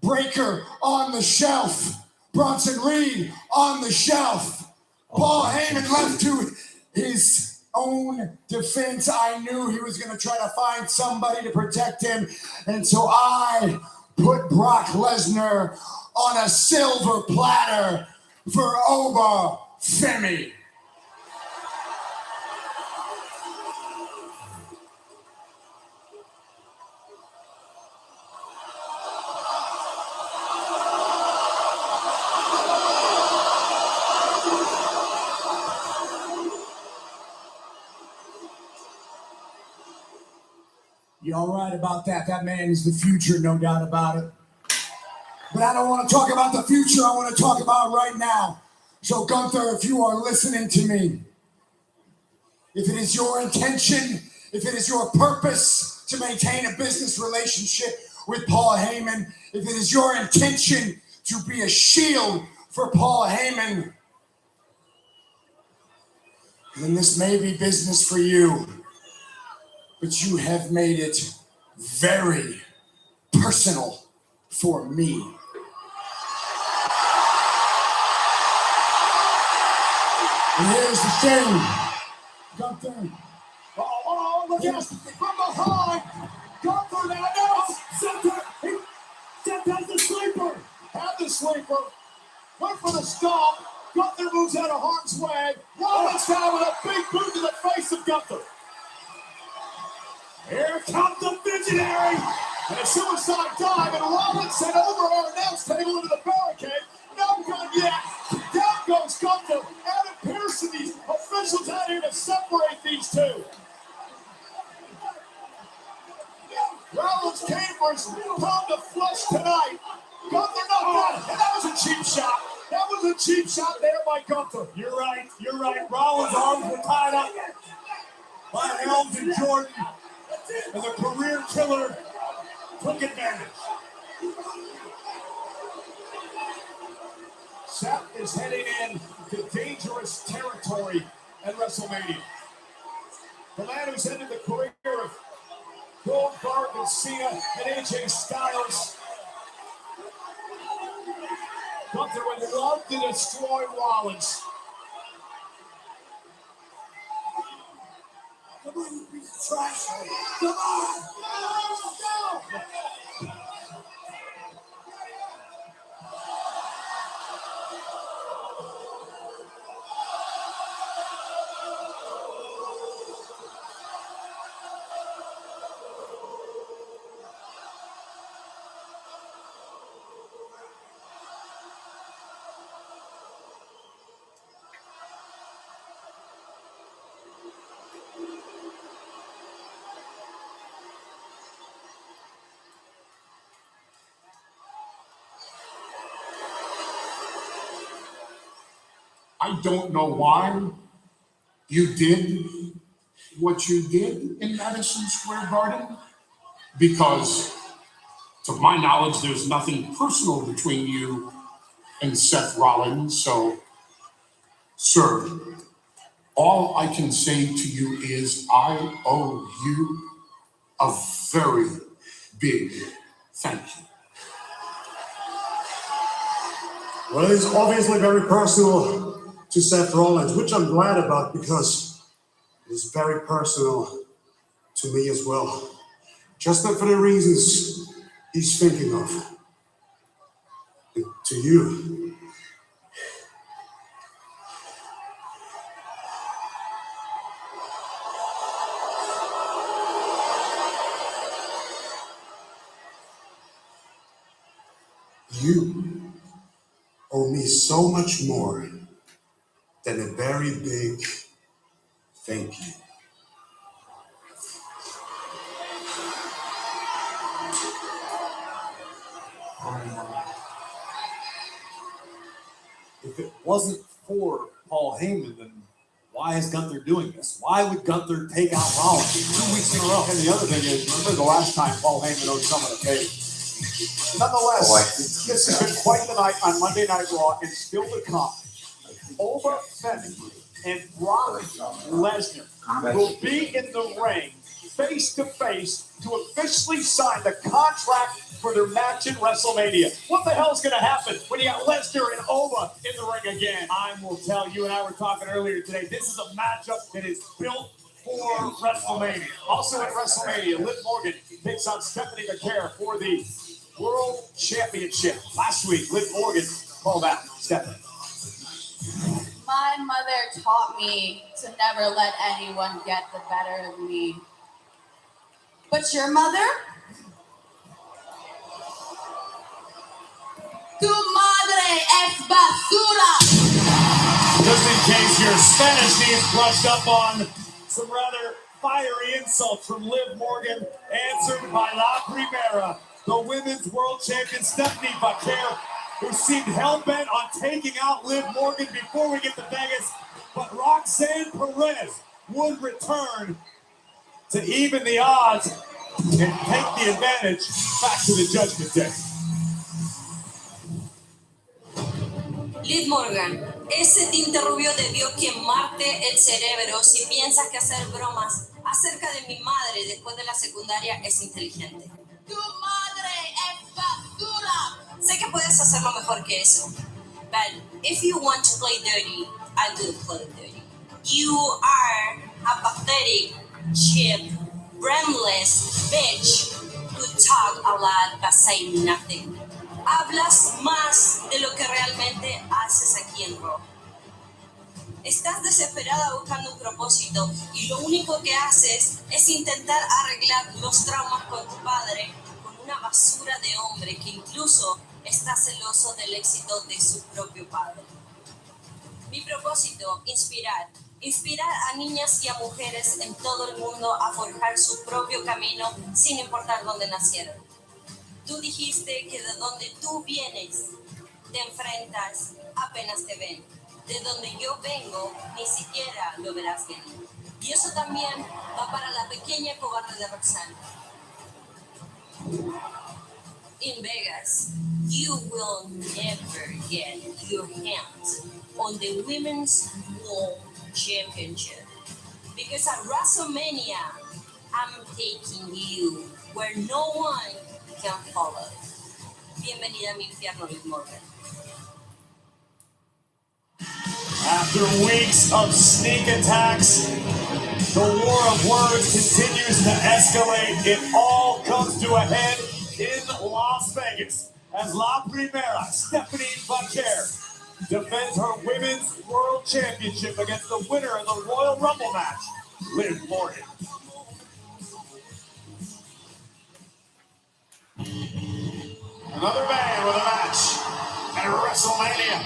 Breaker on the shelf. Bronson Reed on the shelf. Paul Heyman left to his own defense. I knew he was going to try to find somebody to protect him. And so I put Brock Lesnar on a silver platter for Oba Femi. You all right about that? That man is the future, no doubt about it. But I don't want to talk about the future. I want to talk about right now. So Gunther, if you are listening to me, if it is your intention, if it is your purpose to maintain a business relationship with Paul Heyman, if it is your intention to be a shield for Paul Heyman, then this may be business for you. But you have made it very personal for me. And here's the thing, Gunther. Oh, look at us from behind. Gunther now, center. Seth has the sleeper. Have the sleeper. Went for the stomp. Gunther moves out of harm's way. Rollins down with a big boot to the face of Gunther. Here comes the visionary. And a suicide dive, and Rollins sent over our announce table into the barricade. No gun yet. Down goes Gunther. Adam Pearce and these officials out here to separate these two. Rollins came for his pound of flesh tonight. Gunther knocked out. And that was a cheap shot. That was a cheap shot there by Gunther. You're right. Rollins' arms were tied up by Helms and Jordan. And the career killer took advantage. Seth is heading in to dangerous territory at WrestleMania. The man who's ended the career of Goldberg and Cena and AJ Styles. Gunther would love to destroy Rollins. Come on, you piece of trash. Come on. Go. I don't know why you did what you did in Madison Square Garden, because to my knowledge, there's nothing personal between you and Seth Rollins. So, sir, all I can say to you is I owe you a very big thank you. Well, it's obviously very personal to Seth Rollins, which I'm glad about because it's very personal to me as well. Just not for the reasons he's thinking of. And to you, you owe me so much more than a very big thank you. If it wasn't for Paul Heyman, then why is Gunther doing this? Why would Gunther take out Rollins 2 weeks in a row? And the other thing is, remember the last time Paul Heyman owed someone a favor. Nonetheless, this has been quite the night on Monday Night Raw, and still to come. Oba Femi and Brock Lesnar will be in the ring face to face to officially sign the contract for their match at WrestleMania. What the hell is going to happen when you got Lesnar and Oba in the ring again? Time will tell. You and I were talking earlier today. This is a matchup that is built for WrestleMania. Also at WrestleMania, Liv Morgan takes on Stephanie McCare for the World Championship. Last week, Liv Morgan called out Stephanie. My mother taught me to never let anyone get the better of me. But your mother? Tu madre es basura! Just in case your Spanish needs brushed up on, some rather fiery insults from Liv Morgan, answered by La Primera, the women's world champion Stephanie McCare, who seemed hell-bent on taking out Liv Morgan before we get to Vegas. But Roxanne Perez would return to even the odds and take the advantage back to the Judgment Day. Liv Morgan, ese tinte rubio debió quemarte el cerebro si piensas que hacer bromas acerca de mi madre después de la secundaria es inteligente. Tu madre es basura! Sé que puedes hacerlo mejor que eso. But if you want to play dirty, I will play dirty. You are a pathetic, cheap, brainless bitch who talk a lot but say nothing. Hablas más de lo que realmente haces aquí en Raw. Estás desesperada buscando un propósito y lo único que haces es intentar arreglar los traumas con tu padre con una basura de hombre que incluso está celoso del éxito de su propio padre. Mi propósito, inspirar a niñas y a mujeres en todo el mundo a forjar su propio camino sin importar dónde nacieron. Tú dijiste que de donde tú vienes, te enfrentas, apenas te ven. De donde yo vengo, ni siquiera lo verás venir. Y eso también va para la pequeña cobarde de Roxanne. In Vegas, you will never get your hands on the Women's World Championship. Because at WrestleMania, I'm taking you where no one can follow. Bienvenida a mi infierno, Liv Morgan. After weeks of sneak attacks, the war of words continues to escalate. It all comes to a head in Las Vegas as La Primera, Stephanie Vaquer, defends her Women's World Championship against the winner of the Royal Rumble match, Liv Morgan. Another man with a match at WrestleMania.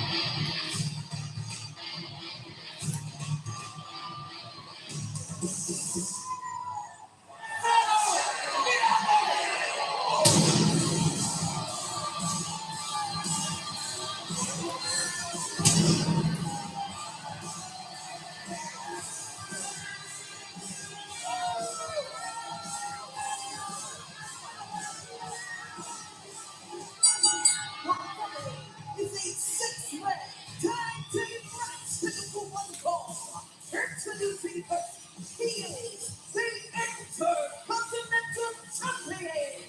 It's a six-man tag team match scheduled for one fall. Introducing first, he is the Intercontinental Champion,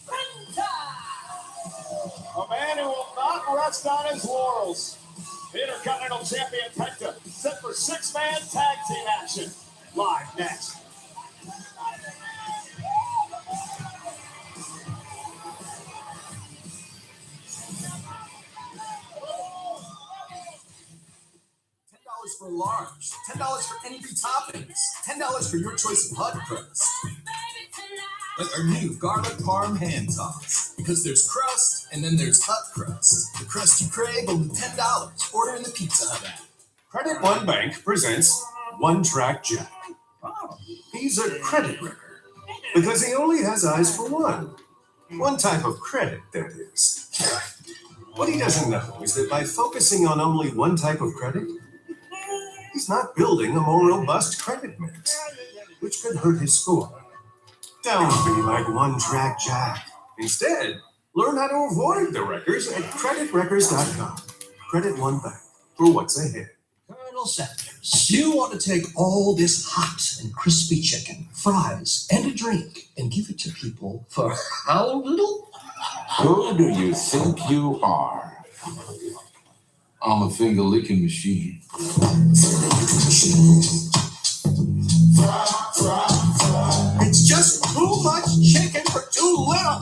Penta. A man who will not rest on his laurels. The Intercontinental Champion Penta, set for six-man tag team action. Live next. $10 for large, $10 for any 2 toppings, $10 for your choice of hot crust. Like our new garlic parm hand toss. Because there's crust and then there's hot crust. The crust you crave, only $10. Order in the Pizza Hut app. Credit One Bank presents One Track Jack. He's a credit wrecker because he only has eyes for one type of credit, that is. What he doesn't know is that by focusing on only one type of credit, he's not building a more robust credit mix, which could hurt his score. Don't be like One Track Jack. Instead, learn how to avoid the wreckers at creditwreckers.com. Credit One Bank for what's ahead. Colonel Sanders, you want to take all this hot and crispy chicken, fries, and a drink and give it to people for how little? Who do you think you are? I'm a finger licking machine. It's just too much chicken for too little.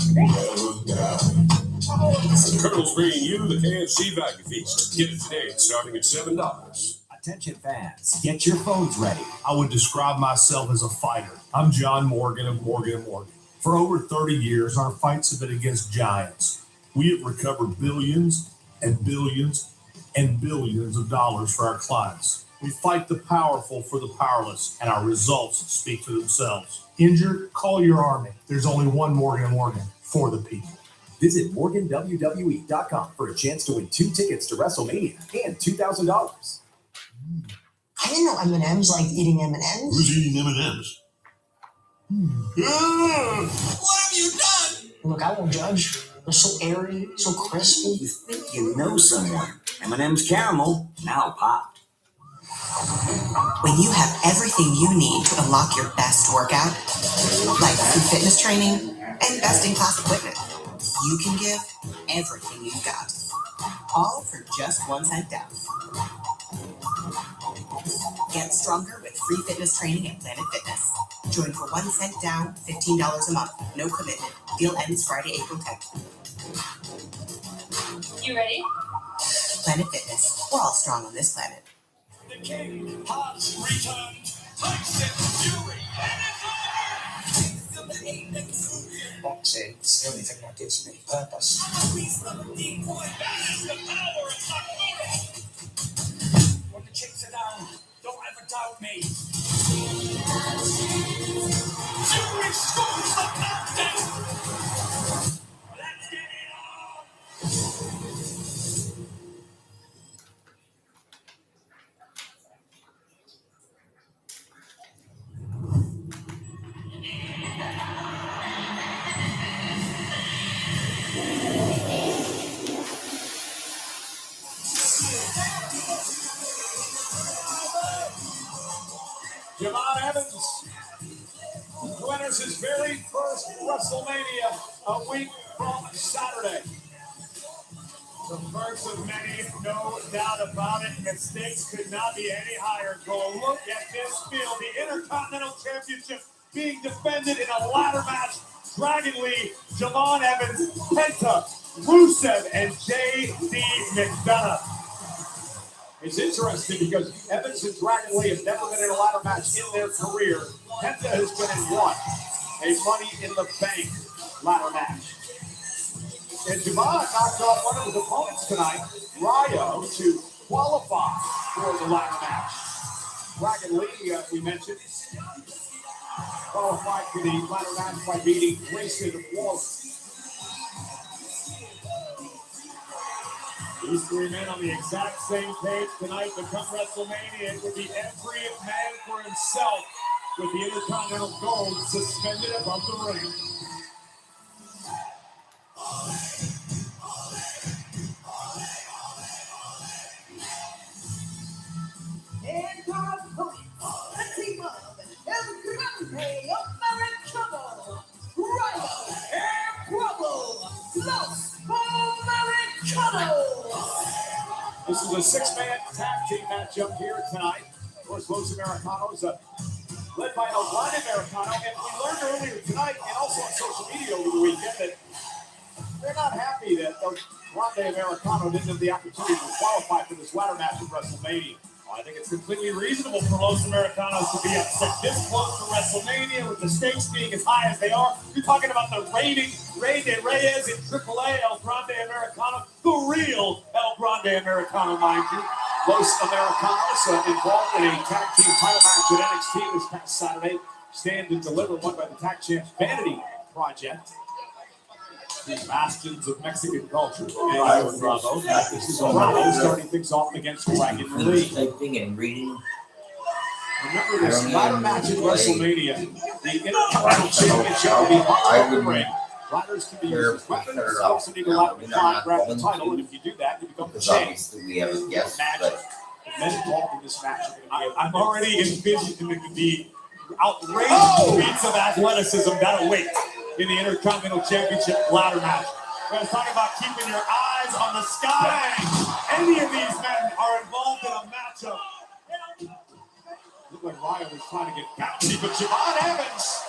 The Colonel's bringing you the KFC Value Feast. Get it today, starting at $7. Attention fans, get your phones ready. I would describe myself as a fighter. I'm John Morgan of Morgan & Morgan. For over 30 years, our fights have been against giants. We have recovered billions and billions and billions of dollars for our clients. We fight the powerful for the powerless, and our results speak for themselves. Injured? Call your army. There's only one Morgan & Morgan for the people. Visit MorganWWE.com for a chance to win 2 tickets to WrestleMania and $2,000. I didn't know M&M's like eating M&M's. Who's eating M&M's? What have you done? Look, I won't judge. They're so airy, so crispy. You think you know someone. M&M's caramel, now popped. When you have everything you need to unlock your best workout, like free fitness training and best-in-class equipment, you can give everything you've got, all for just 1 cent down. Get stronger with free fitness training at Planet Fitness. Join for 1 cent down, $15 a month. No commitment, Deal ends Friday, April 10th. You ready? Planet Fitness. We're all strong on this planet. The king has returned. Tyson Fury. Boxing is the only thing that gives me purpose. That is the power of Sakura. When the chips are down, don't ever doubt me. Fury scores the captain. Let's get it on. Javon Evans enters his very first WrestleMania a week from Saturday. The first of many, no doubt about it. The stakes could not be any higher. Go look at this field. The Intercontinental Championship being defended in a ladder match. Dragon Lee, Javon Evans, Penta, Rusev, and J.D. McDonough. It's interesting because Evans and Dragon Lee have never been in a ladder match in their career. Penta has been in one, a Money in the Bank ladder match. And Javon knocked off one of his opponents tonight, Ryo, to qualify for the ladder match. Dragon Lee, we mentioned, qualified for the ladder match by beating Grayson Waller. These three men on the exact same page tonight. But come WrestleMania, it would be every man for himself with the Intercontinental Gold suspended above the ring. And God Pony, the team of El Grande Americano, Ryo and Bravo, Los Americanos. This is a six-man tag team matchup here tonight. Of course, Los Americanos, led by El Grande Americano. And we learned earlier tonight, and also on social media over the weekend, that they're not happy that El Grande Americano didn't have the opportunity to qualify for this ladder match at WrestleMania. Well, I think it's completely reasonable for Los Americanos to be upset this close to WrestleMania with the stakes being as high as they are. You're talking about the reigning Rey de Reyes in AAA, El Grande Americano, the real El Grande Americano, mind you. Los Americanos involved in a tag team title match at NXT this past Saturday. Stand and Deliver, won by the Tag Champs Vanity Project. The bastions of Mexican culture. And Bravo. This is Bravo starting things off against Dragon Lee. Typing and reading. Remember this ladder match at WrestleMania. The Intercontinental Championship will be hung up the ring. Ladders can be used as weapons. You also need a ladder to climb, grab the title, and if you do that, you become the champ. Obviously, we have a guest, Match. but The men involved in this match are going to be. I'm already envisioning the outrageous feats of athleticism that await in the Intercontinental Championship ladder match. We're going to talk about keeping your eyes on the sky. Any of these men are involved in a matchup. Looked like Ryo was trying to get bouncy, but Javon Evans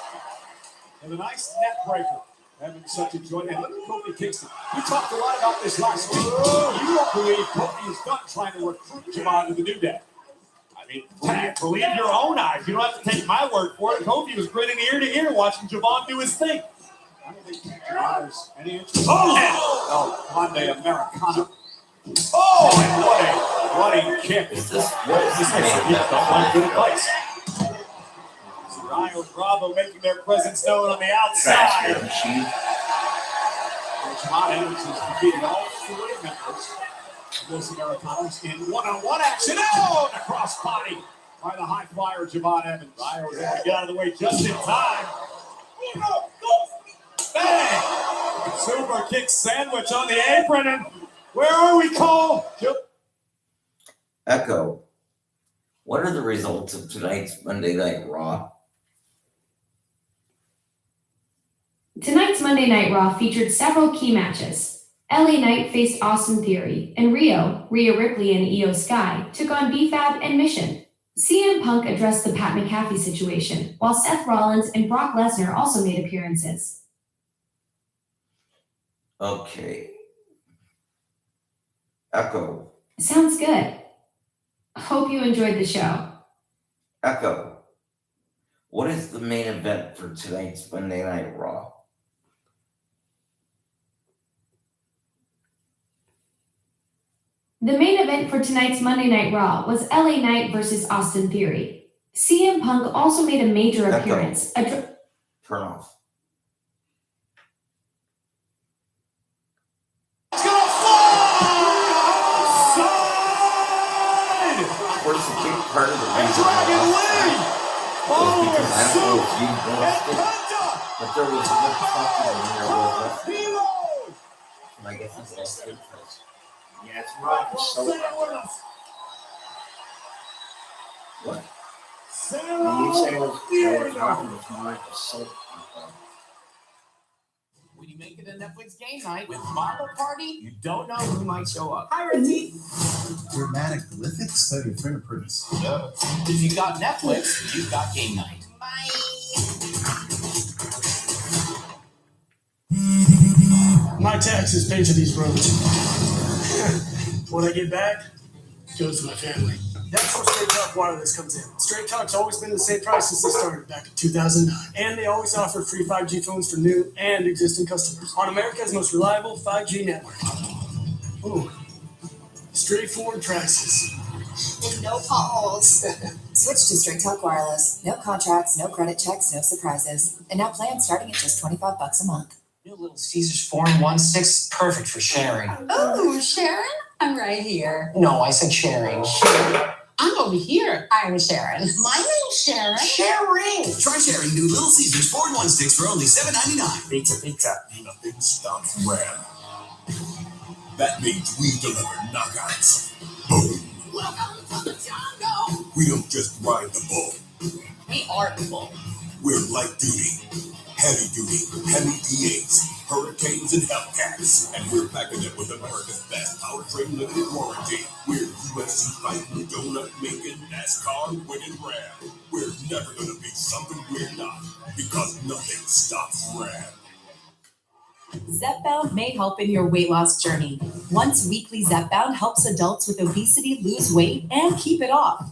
with a nice net breaker. Evans such a joy. And look at Kofi Kingston. We talked a lot about this last week. You don't believe Kofi is done trying to recruit Javon to the New Day. I mean, believe your own eyes. You don't have to take my word for it. Kofi was grinning ear to ear watching Javon do his thing. I don't think Javon has any interest. Oh, Grande Americano. Oh, and what a kick. is this Good advice. Ryo and Bravo making their presence known on the outside. machine? Javon Evans has defeated all three members of Los Americanos in one-on-one action. Oh, and a cross body by the high flyer Javon Evans. Ryo was able to get out of the way just in time. Bang! Super kick sandwich on the apron, and where are we, Cole? Echo. What are the results of tonight's Monday Night Raw? Tonight's Monday Night Raw featured several key matches. LA Knight faced Austin Theory, and Rhea Ripley and Io Sky took on B-Fab and Mission. CM Punk addressed the Pat McAfee situation, while Seth Rollins and Brock Lesnar also made appearances. Okay. Echo. Sounds good. Hope you enjoyed the show. Echo. What is the main event for tonight's Monday Night Raw? The main event for tonight's Monday Night Raw was LA Knight versus Austin Theory. CM Punk also made a major appearance. Turn off. Of course, a big part of the reason I lost was because I don't know if you noticed it, but there was no fucking in there with us. And I guess it's lost interest. Yeah, it's not so bad. What? When you say it was talking, it's more like a soap opera. When you make it a Netflix game night with Marble Party, you don't know who might show up. Hi, Reggie. Dramatic glyphics? Study fingerprints. Yeah. If you got Netflix, you've got game night. My taxes pay for these roads. What I get back goes to my family. That's where Straight Talk Wireless comes in. Straight Talk's always been the same price since they started back in 2009. And they always offer free 5G phones for new and existing customers on America's most reliable 5G network. Ooh, straightforward prices. And no potholes. Switch to Straight Talk Wireless. No contracts, no credit checks, no surprises. And now plans starting at just $25 a month. New Little Caesars 4-in-1 perfect for sharing. Oh, Sharon? I'm right here. No, I said sharing. I'm over here. I'm Sharon. My name's Sharon. Sharing. Try sharing new Little Caesars 4-in-1 sticks for only $7.99. Pizza. Nothing stops Ram. That means we deliver knockouts. Boom. Welcome to the jungle. We don't just ride the bull. We are the bull. We're light duty, heavy duty, heavy D8s, Hurricanes, and Hellcats. And we're backing it with America's best powertrain limited warranty. We're UFC fighting, donut making, NASCAR winning Ram. We're never gonna be something we're not, because nothing stops Ram. Zepbound may help in your weight loss journey. Once weekly Zepbound helps adults with obesity lose weight and keep it off.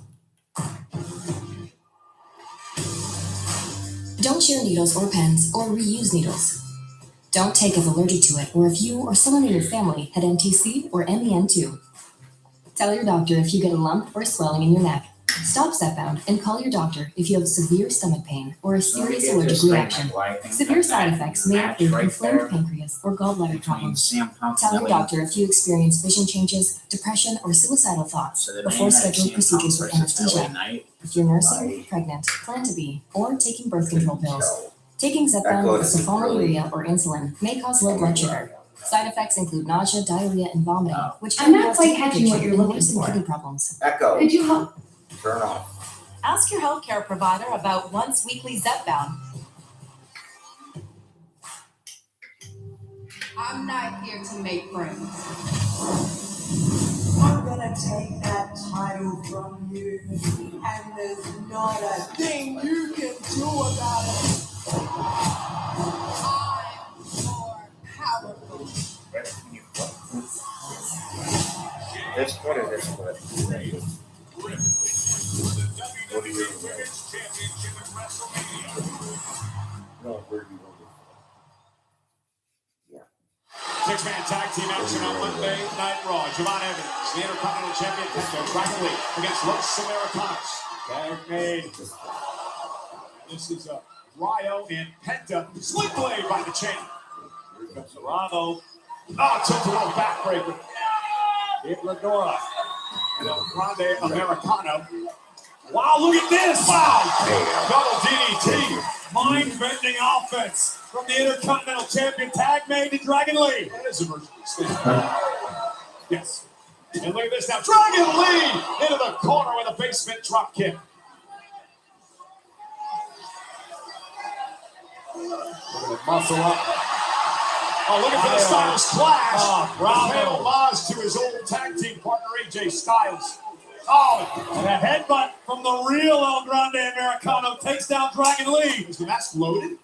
Don't share needles or pens or reuse needles. Don't take if allergic to it or if you or someone in your family had NTC or MEN2. Tell your doctor if you get a lump or swelling in your neck. Stop Zepbound and call your doctor if you have severe stomach pain or a serious allergic reaction. Severe side effects may include inflamed pancreas or gallbladder problems. Tell your doctor if you experience vision changes, depression, or suicidal thoughts before scheduling procedures with anesthesia. If you're nursing, pregnant, plan to be, or taking birth control pills. Taking Zepbound with sulfonylurea or insulin may cause low blood sugar. Side effects include nausea, diarrhea, and vomiting, which I'm can not cause quite catching what dehydration you're and looking worsen for. kidney problems. Echo. Could you help? Turn off. Ask your healthcare provider about once weekly Zepbound. I'm not here to make friends. I'm gonna take that title from you, and there's not a thing you can do about it. I'm more powerful. This foot or this foot? What do you No, where do you want Six-man tag team action on Monday Night Raw. Javon Evans, the Intercontinental Champion, Penta Dragon Lee against Los Americanos. Tag made. This is Ryo and Penta. Sling blade by the chain. Here comes Bravo. Oh, took a little backbreaker. Hit Ladora. And El Grande Americano. Wow, look at this! Wow! Double DDT. Mind-bending offense from the Intercontinental Champion. Tag made to Dragon Lee. That is emergency. Yes. And look at this now. Dragon Lee into the corner with a basement drop kick. Look at muscle up. Oh, looking for the Styles Clash. Oh, bravo. Pay homage to his old tag team partner, AJ Styles. Oh, and a headbutt from the real El Grande Americano takes down Dragon Lee. Is the mask loaded?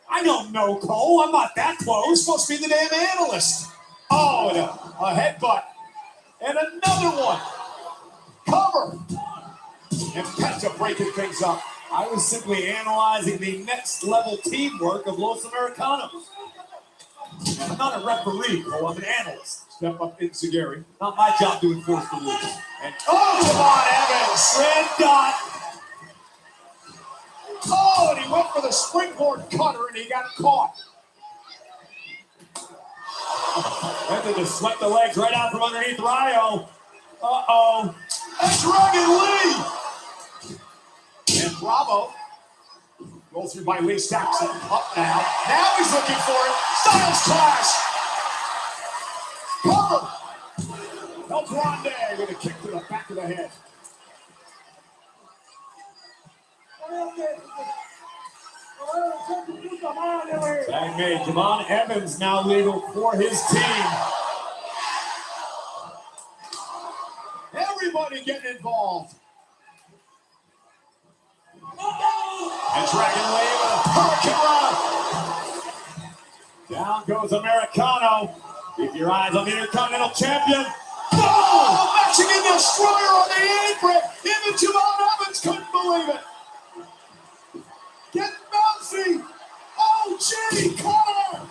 I don't know, Cole. I'm not that You're close. supposed to be the damn analyst. Oh, and a headbutt. And another one. Cover. And Penta breaking things up. I was simply analyzing the next level teamwork of Los Americanos. I'm not a referee, Cole. I'm an analyst. Step up Insiguri. Not my job to enforce the rules. And oh, Javon Evans. Red dot. Oh, and he went for the springboard cutter and he got caught. And then just swept the legs right out from underneath Ryo. Uh-oh. And Dragon Lee. And Bravo. Goes through by Lee Saxon. Up now. Now he's looking for it. Styles Clash. Cover. El Grande with a kick to the back of the head. Tag made. Javon Evans now legal for his team. Everybody getting involved. And Dragon Lee with a hurricane run. Down goes Americano. Keep your eyes on the Intercontinental Champion. Oh, Mexican Destroyer on the apron. Even Javon Evans couldn't believe it. Get bouncy. Oh, gee, Connor.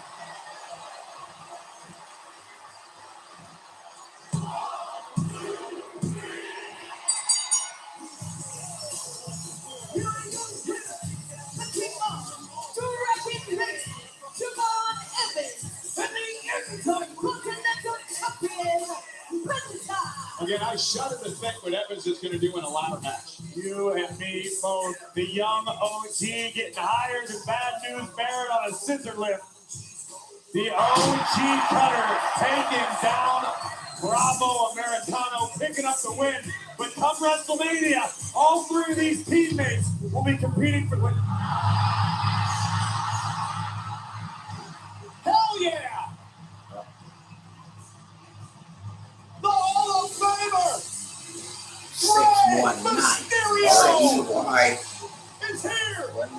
Again, I shudder to think what Evans is going to do in a ladder match. You and me both. The young OG getting higher than Bad News Barrett on a scissor lift. The OG cutter taking down Bravo Americano, picking up the win. But come WrestleMania, all three of these teammates will be competing for the win. Hell yeah! The Hall of Famer! 619. Mysterio R-E-Y is here! 19.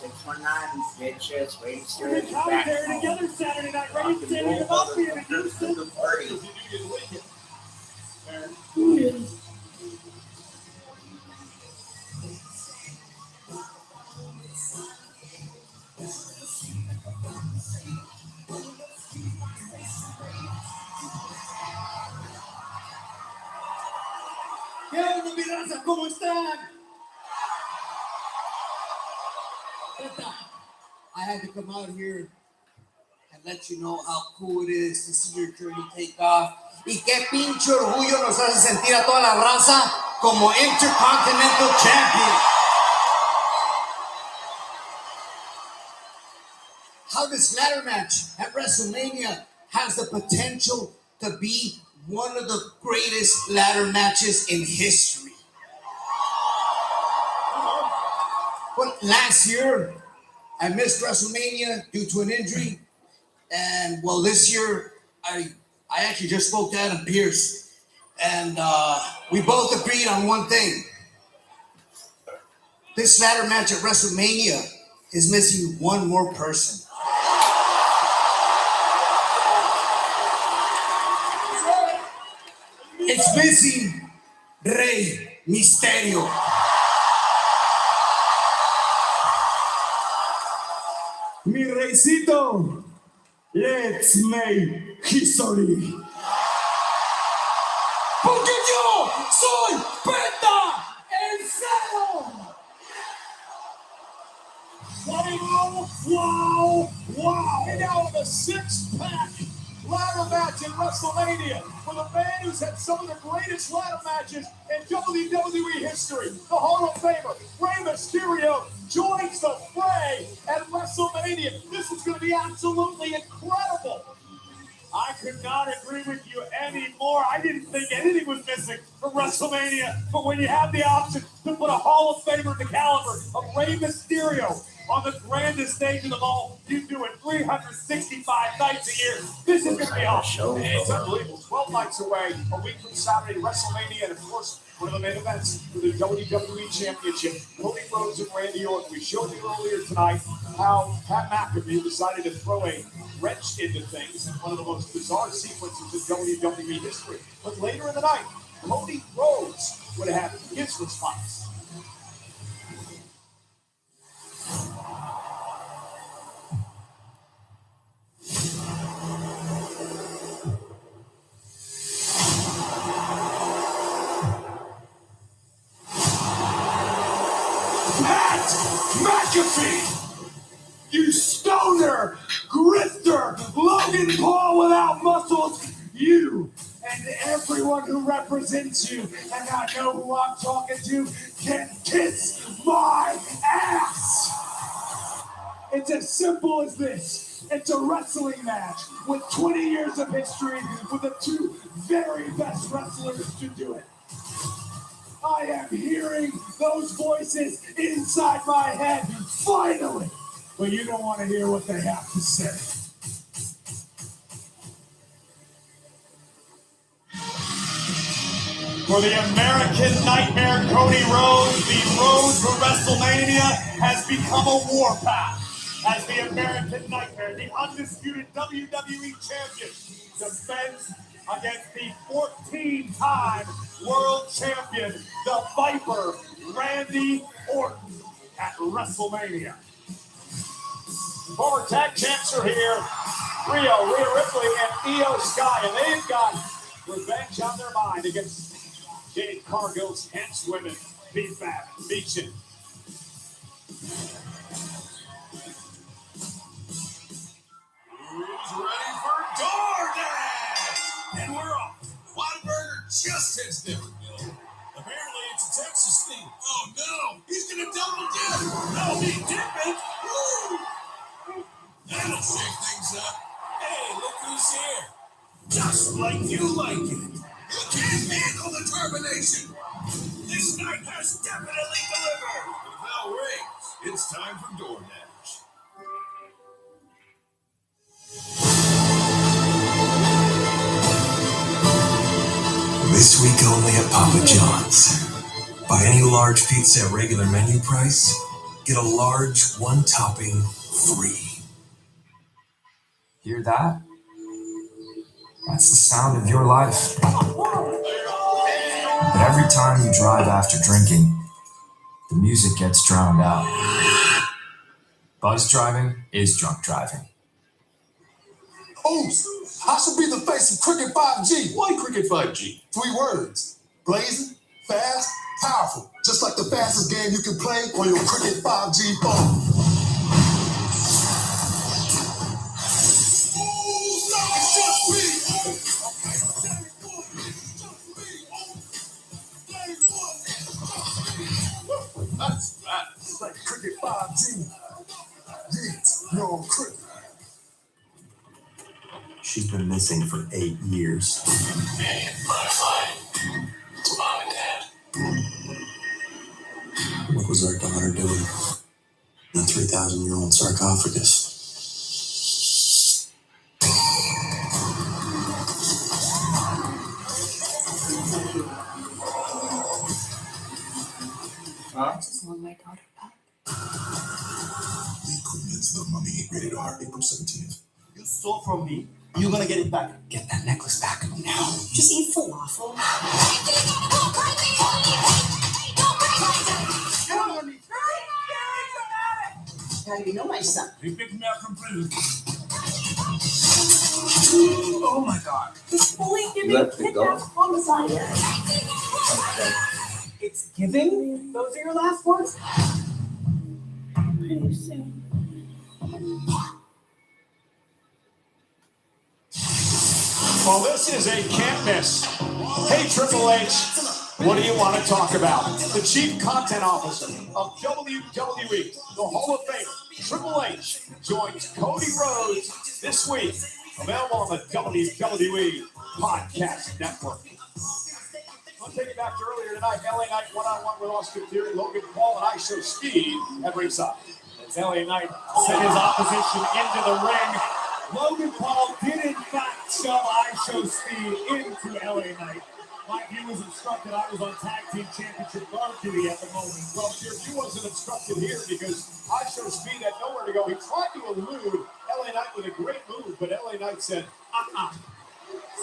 619, bitches, wait till We're you're back commentary home. together Saturday night, right? Standing about being in Houston. The party. ¿Qué onda, mi raza? ¿Cómo están? I had to come out here and let you know how cool it is to see your journey take off. Y qué pinche orgullo nos hace sentir a toda la raza como Intercontinental Champion. How this ladder match at WrestleMania has the potential to be one of the greatest ladder matches in history. But last year, I missed WrestleMania due to an injury. And well, this year, I actually just spoke to Adam Pearce. And we both agreed on one thing. This ladder match at WrestleMania is missing one more person. It's missing Rey Mysterio. Mi reycito, let's make history. Porque yo soy Penta el Cero. Wow! And now with a six-pack ladder match in WrestleMania with a man who's had some of the greatest ladder matches in WWE history. The Hall of Famer, Rey Mysterio, joins the fray at WrestleMania. This is going to be absolutely incredible. I could not agree with you anymore. I didn't think anything was missing from WrestleMania. But when you have the option to put a Hall of Famer in the caliber of Rey Mysterio on the grandest stage of them all. You do it 365 nights a year. This is going to be awesome. It's unbelievable. 12 nights away, a week from Saturday, WrestleMania, and of course, one of the main events for the WWE Championship. Cody Rhodes and Randy Orton. We showed you earlier tonight how Pat McAfee decided to throw a wrench into things in one of the most bizarre sequences in WWE history. But later in the night, Cody Rhodes would have his response. Pat McAfee! You stoner, grifter, Logan Paul without muscles, you and everyone who represents you, and I know who I'm talking to, can kiss my ass! It's as simple as this. It's a wrestling match with 20 years of history with the two very best wrestlers to do it. I am hearing those voices inside my head, finally! But you don't want to hear what they have to say. For the American Nightmare, Cody Rhodes, the road to WrestleMania has become a warpath. As the American Nightmare, the undisputed WWE Champion, defends against the 14-time World Champion, the Viper, Randy Orton, at WrestleMania. Former tag champs are here. Rhea Ripley, and Io Sky, and they've got revenge on their mind against Jade Cargill's henchwomen, B-Fab, Michin. Who's ready for DoorDash? And we're off. Whataburger just hits different, Bill. Apparently it's a Texas thing. Oh no, he's gonna double dip. No, he dipping. Woo! That'll shake things up. Hey, look who's here. Just like you like it. You can't handle the turbination. This night has definitely delivered. The bell rings. It's time for DoorDash. This week only at Papa John's. Buy any large pizza at regular menu price, get a large one topping free. Hear that? That's the sound of your life. But every time you drive after drinking, the music gets drowned out. Buzz driving is drunk driving. Oops, I should be the face of Cricket 5G. Why Cricket 5G? 3 words. Blazing, fast, powerful. Just like the fastest game you can play on your Cricket 5G phone. That's fast. Like Cricket 5G. Yes, you're on Cricket. She's been missing for 8 years. Hey, Butterfly. It's Mom and Dad. What was our daughter doing in a 3,000-year-old sarcophagus? I just want my daughter back. The equivalent to the Mummy, rated R, April 17th. You stole from me. You're gonna get it back. Get that necklace back now. Just eat falafel. How do you know my son? He picked me up from prison. Oh my God. Bullying, You left it go. homicide. It's giving? Those are your last words? Pretty soon. Well, this is a can't miss. Hey, Triple H, what do you want to talk about? The Chief Content Officer of WWE, the Hall of Famer, Triple H, joins Cody Rhodes this week. Available on the WWE Podcast Network. I'll take it back to earlier tonight. LA Knight one-on-one with Austin Theory, Logan Paul, and ISO Speed at ringside. LA Knight sent his opposition into the ring. Logan Paul did in fact shove iShow Speed into LA Knight. Like he was instructed, I was on Tag Team Championship guard duty at the moment. Well, he wasn't obstructed here because iShow Speed had nowhere to go. He tried to elude LA Knight with a great move, but LA Knight said,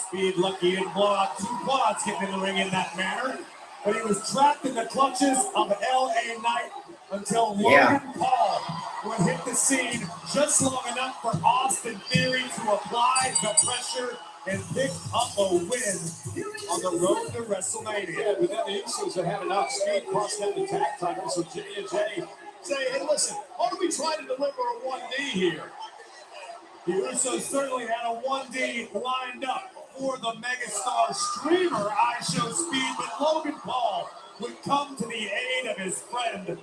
Speed lucky he didn't blow out 2 quads getting in the ring in that manner. But he was trapped in the clutches of LA Knight until Logan Paul would hit the scene just long enough for Austin Theory to apply the pressure and pick up a win on the road to WrestleMania. Yeah, but then the Usos had enough speed, crossed them the tag title, so Jimmy and Jay say, hey, listen, why don't we try to deliver a 1D here? The Usos certainly had a 1D lined up for the megastar streamer iShow Speed, but Logan Paul would come to the aid of his friend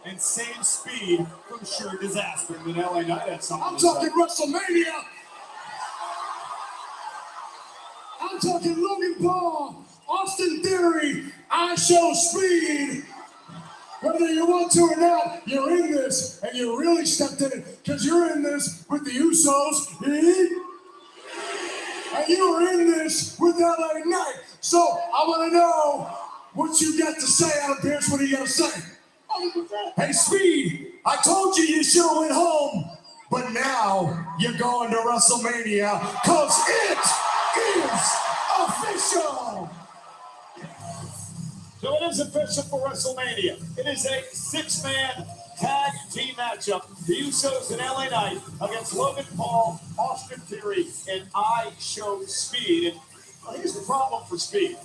and save Speed from sure disaster. And LA Knight had something I'm to say. talking WrestleMania. I'm talking Logan Paul, Austin Theory, iShow Speed. Whether you want to or not, you're in this, and you really stepped in it, because you're in this with the Usos, and you were in this with LA Knight. So I want to know what you got to say, Adam Pearce. What do you got to say? Hey, Speed, I told you should have went home, but now you're going to WrestleMania, because it is official. So it is official for WrestleMania. It is a 6-man tag team matchup. The Usos and LA Knight against Logan Paul, Austin Theory, and iShow Speed. And I think it's the problem for Speed.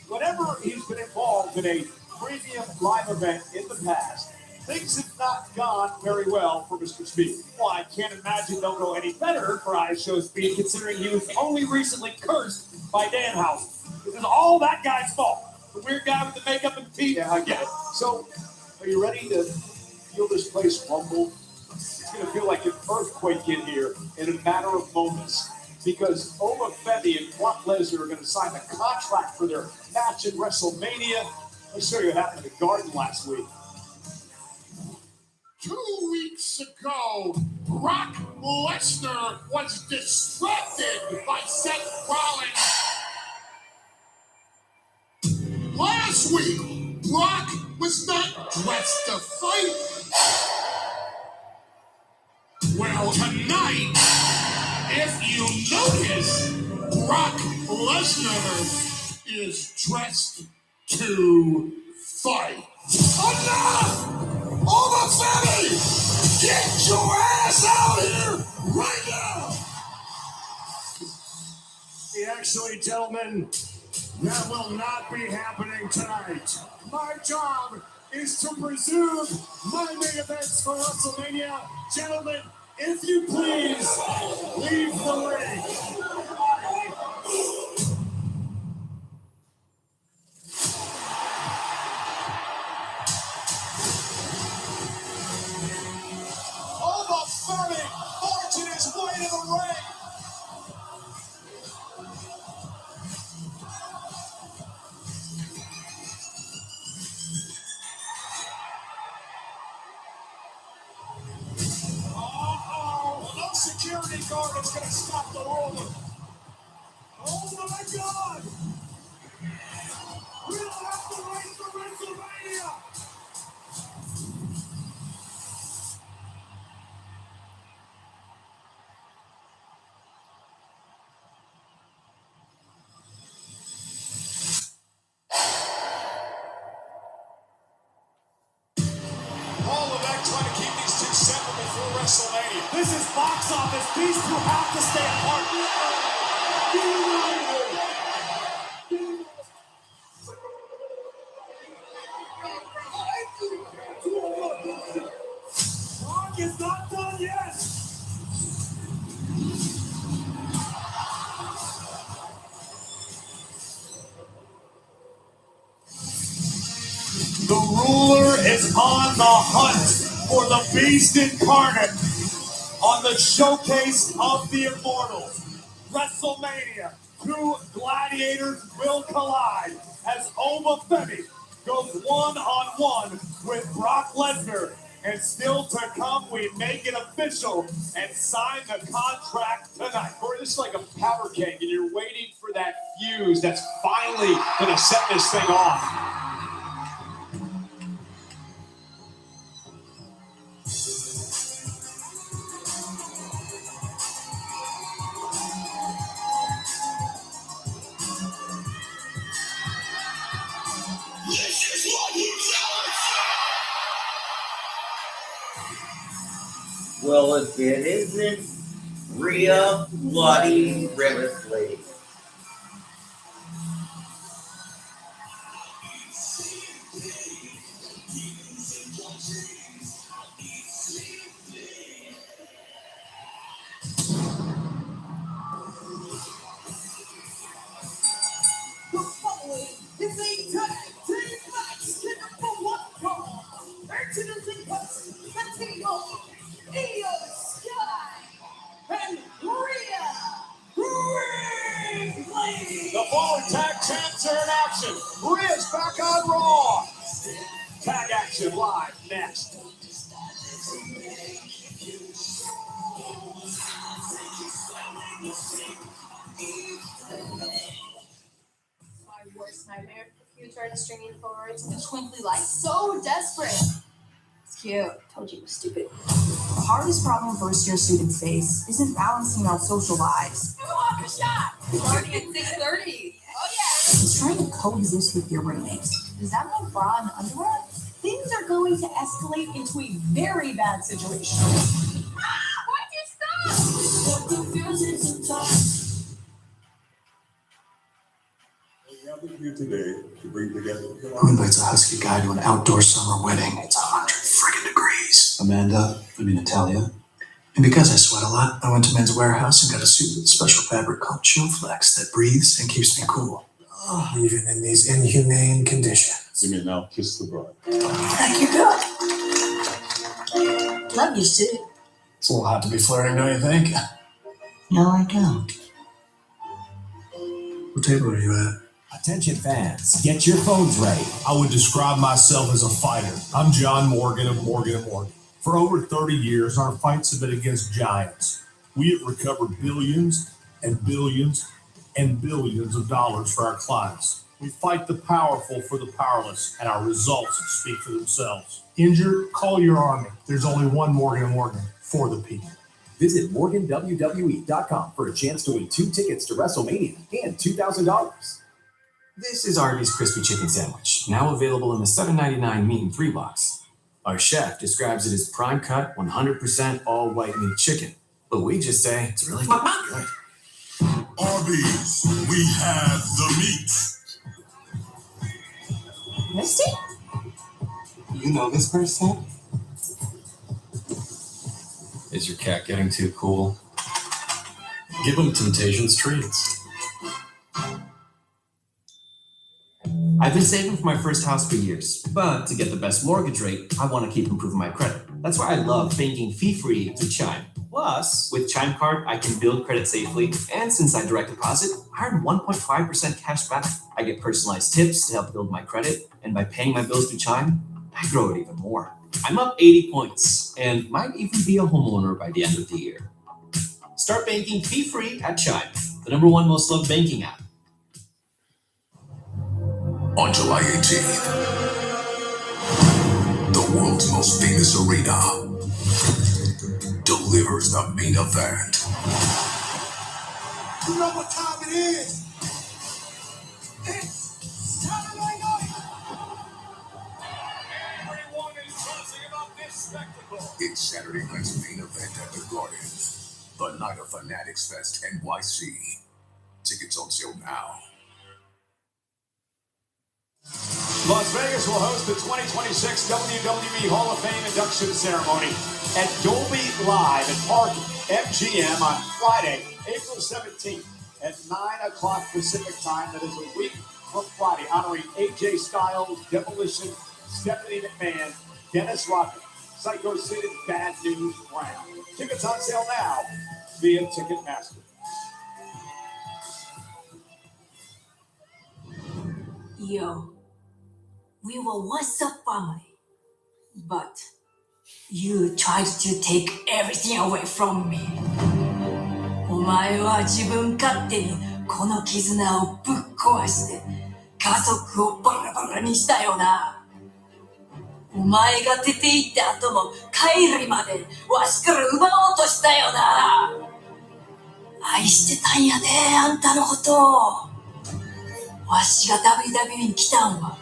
Whenever he's been involved in a premium live event in the past, things have not gone very well for Mr. Speed. Well, I can't imagine they'll go any better for iShow Speed, considering he was only recently cursed by Danhausen. This is all that guy's fault. The weird guy with the makeup and teeth. Yeah, I get it. So, are you ready to feel this place rumble? It's going to feel like an earthquake in here in a matter of moments. Because Oma Femi and Brock Lesnar are going to sign the contract for their match at WrestleMania. Let's show you what happened at the Garden last week. 2 weeks ago, Brock Lesnar was distracted by Seth Rollins. Last week, Brock was not dressed to fight. Well, tonight, if you notice, Brock Lesnar is dressed to fight. Enough! Over Femi! Get your ass out here right now! Actually, gentlemen, that will not be happening tonight. My job is to preserve my main events for WrestleMania. Gentlemen, if you please, leave the ring. Oma Femi marching his way to the ring. No security guard is going to stop the roller. Oh my God! We don't have to wait for WrestleMania! Paul Levesque trying to keep these two separate before WrestleMania. This is box office. These two have to stay apart. Rock is not done yet. The ruler is on the hunt for the beast incarnate on the showcase of the immortals. WrestleMania, 2 gladiators will collide as Oma Femi goes one-on-one with Brock Lesnar And still to come, we make it official and sign the contract tonight. Corey, this is like a powder keg, and you're waiting for that fuse that's finally going to set this thing off. Well, if it isn't Rhea Bloody Ripley. It's a tag team match scheduled for one fall. Introducing first, the team of Io Sky and Rhea Ripley. The following tag champs are in action. Rhea's back on Raw. Tag action live next. My worst nightmare. You turn streaming forward to the twinkly light, so desperate. It's cute. Told you it was stupid. The hardest problem first year students face isn't balancing out social lives. Come on, shot. Starting at 6:30. Oh yeah. It's trying to coexist with your roommates. Does that mean bra and underwear? Things are going to escalate into a very bad situation. Why'd you stop? Here today to bring together. Who invites a husky guy to an outdoor summer wedding? It's 100 friggin' degrees. Natalia. And because I sweat a lot, I went to Men's Warehouse and got a suit with special fabric called Chill Flex that breathes and keeps me cool. Even in these inhumane conditions. You may now kiss the bride. Thank you, God. Love you, Sid. It's a little hot to be flirting, don't you think? No, I don't. What table are you at? Attention fans, get your phones ready. I would describe myself as a fighter. I'm John Morgan of Morgan & Morgan. For over 30 years, our fights have been against giants. We have recovered billions and billions and billions of dollars for our clients. We fight the powerful for the powerless, and our results speak for themselves. Injured? Call your army. There's only one Morgan & Morgan for the people. Visit MorganWWE.com for a chance to win 2 tickets to WrestleMania and $2,000. This is Arby's Crispy Chicken Sandwich, now available in the $7.99 meat and 3 box. Our chef describes it as prime cut, 100% all white meat chicken. But we just say it's really good. Arby's, we have the meat. Misty? You know this person? Is your cat getting too cool? Give them Temptations treats. I've been saving for my first house for years, but to get the best mortgage rate, I want to keep improving my credit. That's why I love banking fee-free through Chime. Plus, with Chime Card, I can build credit safely, and since I direct deposit, I earn 1.5% cash back. I get personalized tips to help build my credit, and by paying my bills through Chime, I grow it even more. I'm up 80 points, and might even be a homeowner by the end of the year. Start banking fee-free at Chime, the #1 most loved banking app. On July 18th, the world's most famous arena delivers the main event. You know what time it is? It's Saturday night. Everyone is buzzing about this spectacle. It's Saturday night's main event at the Garden, the Night of Fanatics Fest NYC. Tickets on sale now. Las Vegas will host the 2026 WWE Hall of Fame induction ceremony at Dolby Live at Park MGM on Friday, April 17th at 9 o'clock Pacific time. That is a week from Friday, honoring AJ Styles, Demolition, Stephanie McMahon, Dennis Rodman, Psycho Sid, and Bad News Brown. Tickets on sale now via Ticketmaster. Yo, we were once a family, but You tried to take everything away from me. お前は自分勝手にこの絆をぶっ壊して家族をバラバラにしたよな。お前が出て行った後も帰りまでわしから奪おうとしたよな。愛してたんやで、あんたのことを。わしが WWE に来たんは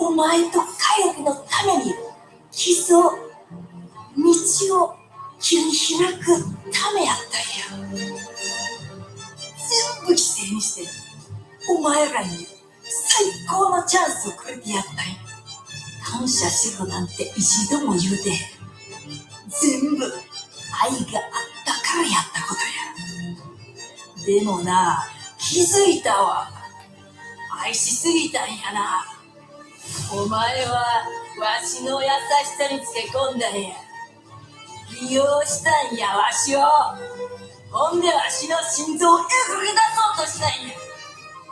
お前とカイルのために道を切り開くためやったんや。全部犠牲にしてお前らに最高のチャンスをくれてやったんや。感謝しろなんて一度も言うてへん。全部愛があったからやったことや。でもな、気づいたわ。愛しすぎたんやな。お前はわしの優しさにつけ込んだんや。利用したんや、わしを。ほんでわしの心臓をえぐり出そうとしたんや。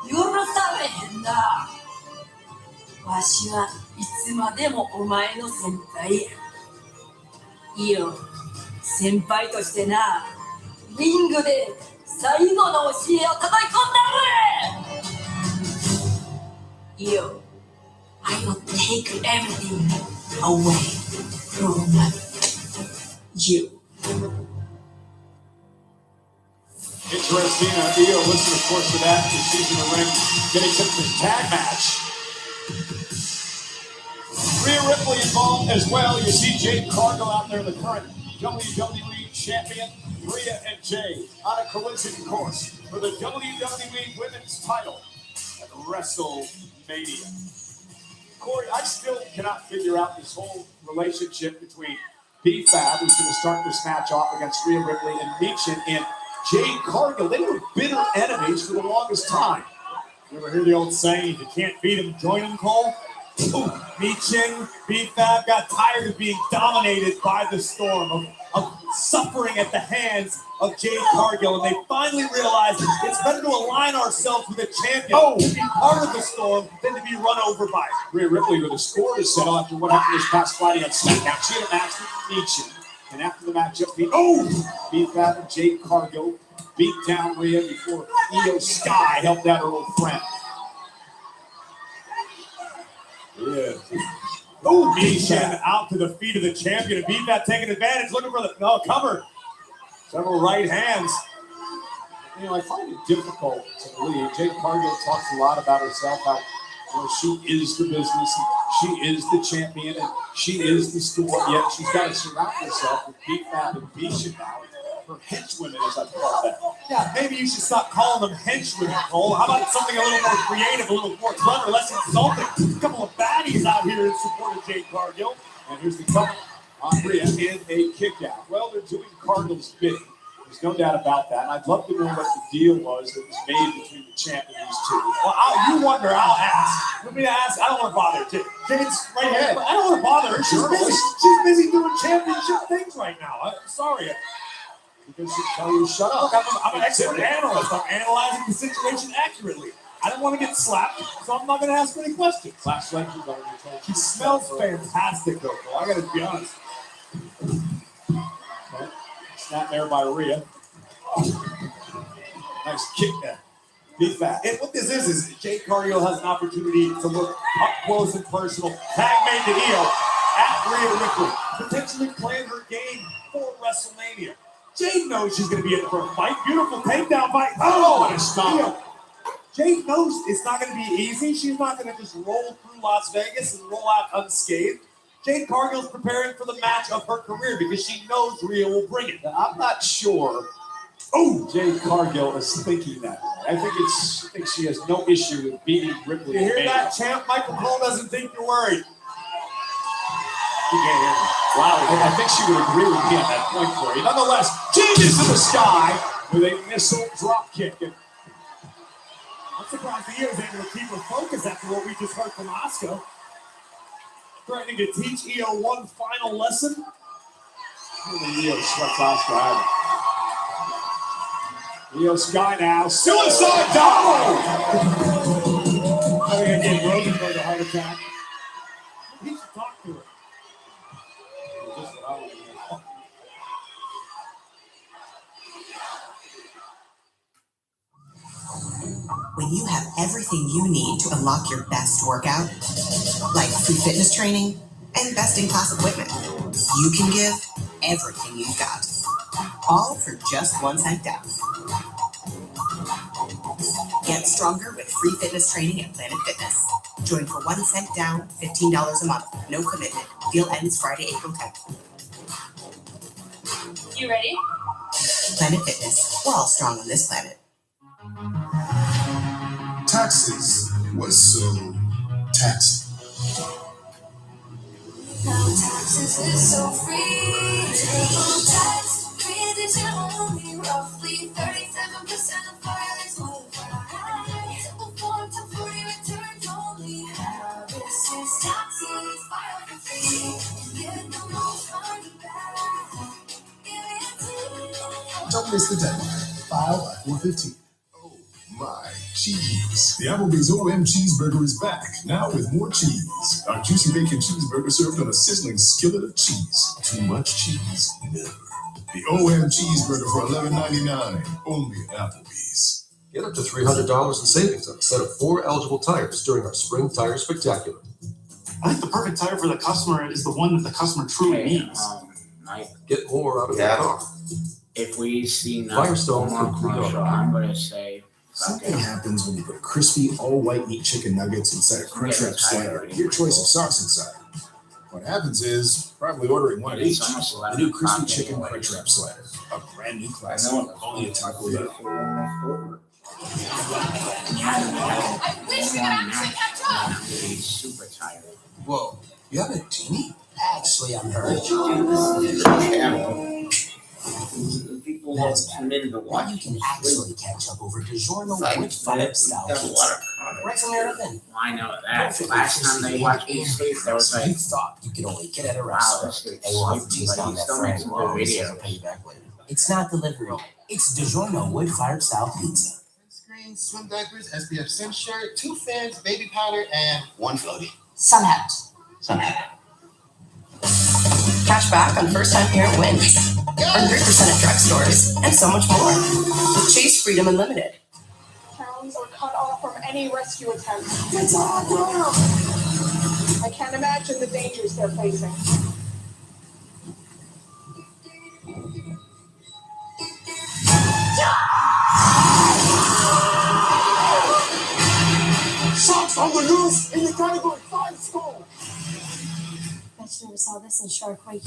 許されへんな。わしはいつまでもお前の先輩や。いいよ、先輩としてな、リングで最後の教えを叩き込んだる。いいよ、I will take everything away from you. Interesting. Io listened, of course, to that. She's in the ring getting to this tag match. Rhea Ripley involved as well. You see Jade Cargill out there, the current WWE champion. Rhea and Jade on a collision course for the WWE Women's title at WrestleMania. Corey, I still cannot figure out this whole relationship between B-Fab, who's going to start this match off against Rhea Ripley, and Michin and Jade Cargill. They were bitter enemies for the longest time. You ever hear the old saying, if you can't beat him, join him, Cole? Ooh, Michin, B-Fab got tired of being dominated by the Storm, of suffering at the hands of Jade Cargill, and they finally realized it's better to align ourselves with a champion to be part of the Storm than to be run over by it. Rhea Ripley with a score to settle after what happened this past Friday on SmackDown. She had a match with Michin, and after the matchup, B-Fab and Jade Cargill beat down Rhea before Io Sky helped out her old friend. Yeah. Oh, Michin out to the feet of the champion. And B-Fab taking advantage, looking for the cover. Several right hands. You know, I find it difficult to believe. Jade Cargill talks a lot about herself, how she is the business, and she is the champion, and she is the Storm. Yet she's got to surround herself with B-Fab and Michin now. Her henchwomen, as I call that. Yeah, maybe you should stop calling them henchwomen, Cole. How about something a little more creative, a little more clever, less insulting? A couple of baddies out here in support of Jade Cargill. And here's the cover on Rhea in a kick out. Well, they're doing Cargill's bidding. There's no doubt about that. And I'd love to know what the deal was that was made between the champ and these two. Well, you wonder, I'll ask. Let me ask. I don't want to bother her, too. Jade's right ahead. I don't want to bother her. She's busy doing championship things right now. I'm sorry. Because she'll tell you to shut up. Look, I'm an expert analyst. I'm analyzing the situation accurately. I don't want to get slapped, so I'm not going to ask any questions. She smells fantastic, though. I got to be honest. Okay. Snap there by Rhea. Nice kick there. B-Fab. And what this is Jade Cargill has an opportunity to look up close and personal. Tag made to Io at Rhea Ripley. Potentially playing her game for WrestleMania. Jade knows she's going to be in for a fight. Beautiful takedown fight. Oh, what a stop. Jade knows it's not going to be easy. She's not going to just roll through Las Vegas and roll out unscathed. Jade Cargill's preparing for the match of her career because she knows Rhea will bring it. I'm not sure. Oh, Jade Cargill is thinking that way. I think she has no issue with beating Ripley. You hear that, champ? Michael Cole doesn't think you're worried. You can't hear me. Wow, I think she would agree with me on that point for you. Nonetheless, changes to the sky with a missile drop kick. And I'm surprised Io was able to keep her focus after what we just heard from Asuka. Threatening to teach Io one final lesson. Io sweats Asuka out. Io Sky now. Suicide dive! I think I gave Rosenberg a heart attack. He should talk to her. When you have everything you need to unlock your best workout, like free fitness training and best-in-class equipment, you can give everything you've got, all for just 1 cent down. Get stronger with free fitness training at Planet Fitness. Join for 1 cent down, $15 a month. No commitment. Deal ends Friday, April 10th. You ready? Planet Fitness. We're all strong on this planet. Taxes was so taxing. Now taxes is so free. Tax credits are only roughly 37% of filings qualify. Simple form to 40 returns only. This is taxes filed for free. Get no more money back. Don't miss the deadline. File by 4/15. Oh my cheese. The Applebee's OM Cheeseburger is back, now with more cheese. Our juicy bacon cheeseburger served on a sizzling skillet of cheese. Too much cheese? Never. The OM Cheeseburger for $11.99, only at Applebee's. Get up to $300 in savings on a set of 4 eligible tires during our Spring Tire Spectacular. I think the perfect tire for the customer is the one that the customer truly needs. Mike, Get more out of your car. if we see Firestone more for commercial, I'm gonna say Something happens when you put crispy, all-white meat chicken nuggets inside a Crunchwrap slider and your choice of sauce inside. What happens is, probably ordering one of each, the new crispy chicken Crunchwrap slider, a brand new classic, only at Taco Bell. I wish we could actually catch up. He's super tired. Whoa, you have a genie? Actually, I'm hurt. People want to tune in to watch. You can actually catch up over DiGiorno Like, wood-fired style got a lot pizza. of Right from Maryland. I know that. Last time they watched me sleep, there was like, You thought you could only get at a wow, restaurant. this dude's And we'll have to sleepy, chase but down he that still friend makes some who good always says videos. he'll pay you back later. It's not delivery. It's DiGiorno wood-fired style pizza. Screen, swim diapers, SPF Sim shirt, 2 fans, baby powder, and 1 floaty. Sun hat. Cash back on first time here at Wins. Earn 3% at drugstores, and so much more. With Chase Freedom Unlimited. Towns are cut off from any rescue attempts. It's all wrong. I can't imagine the dangers they're facing. Sharks on the loose in the category 5 school. Bet you never saw this in Shark Week.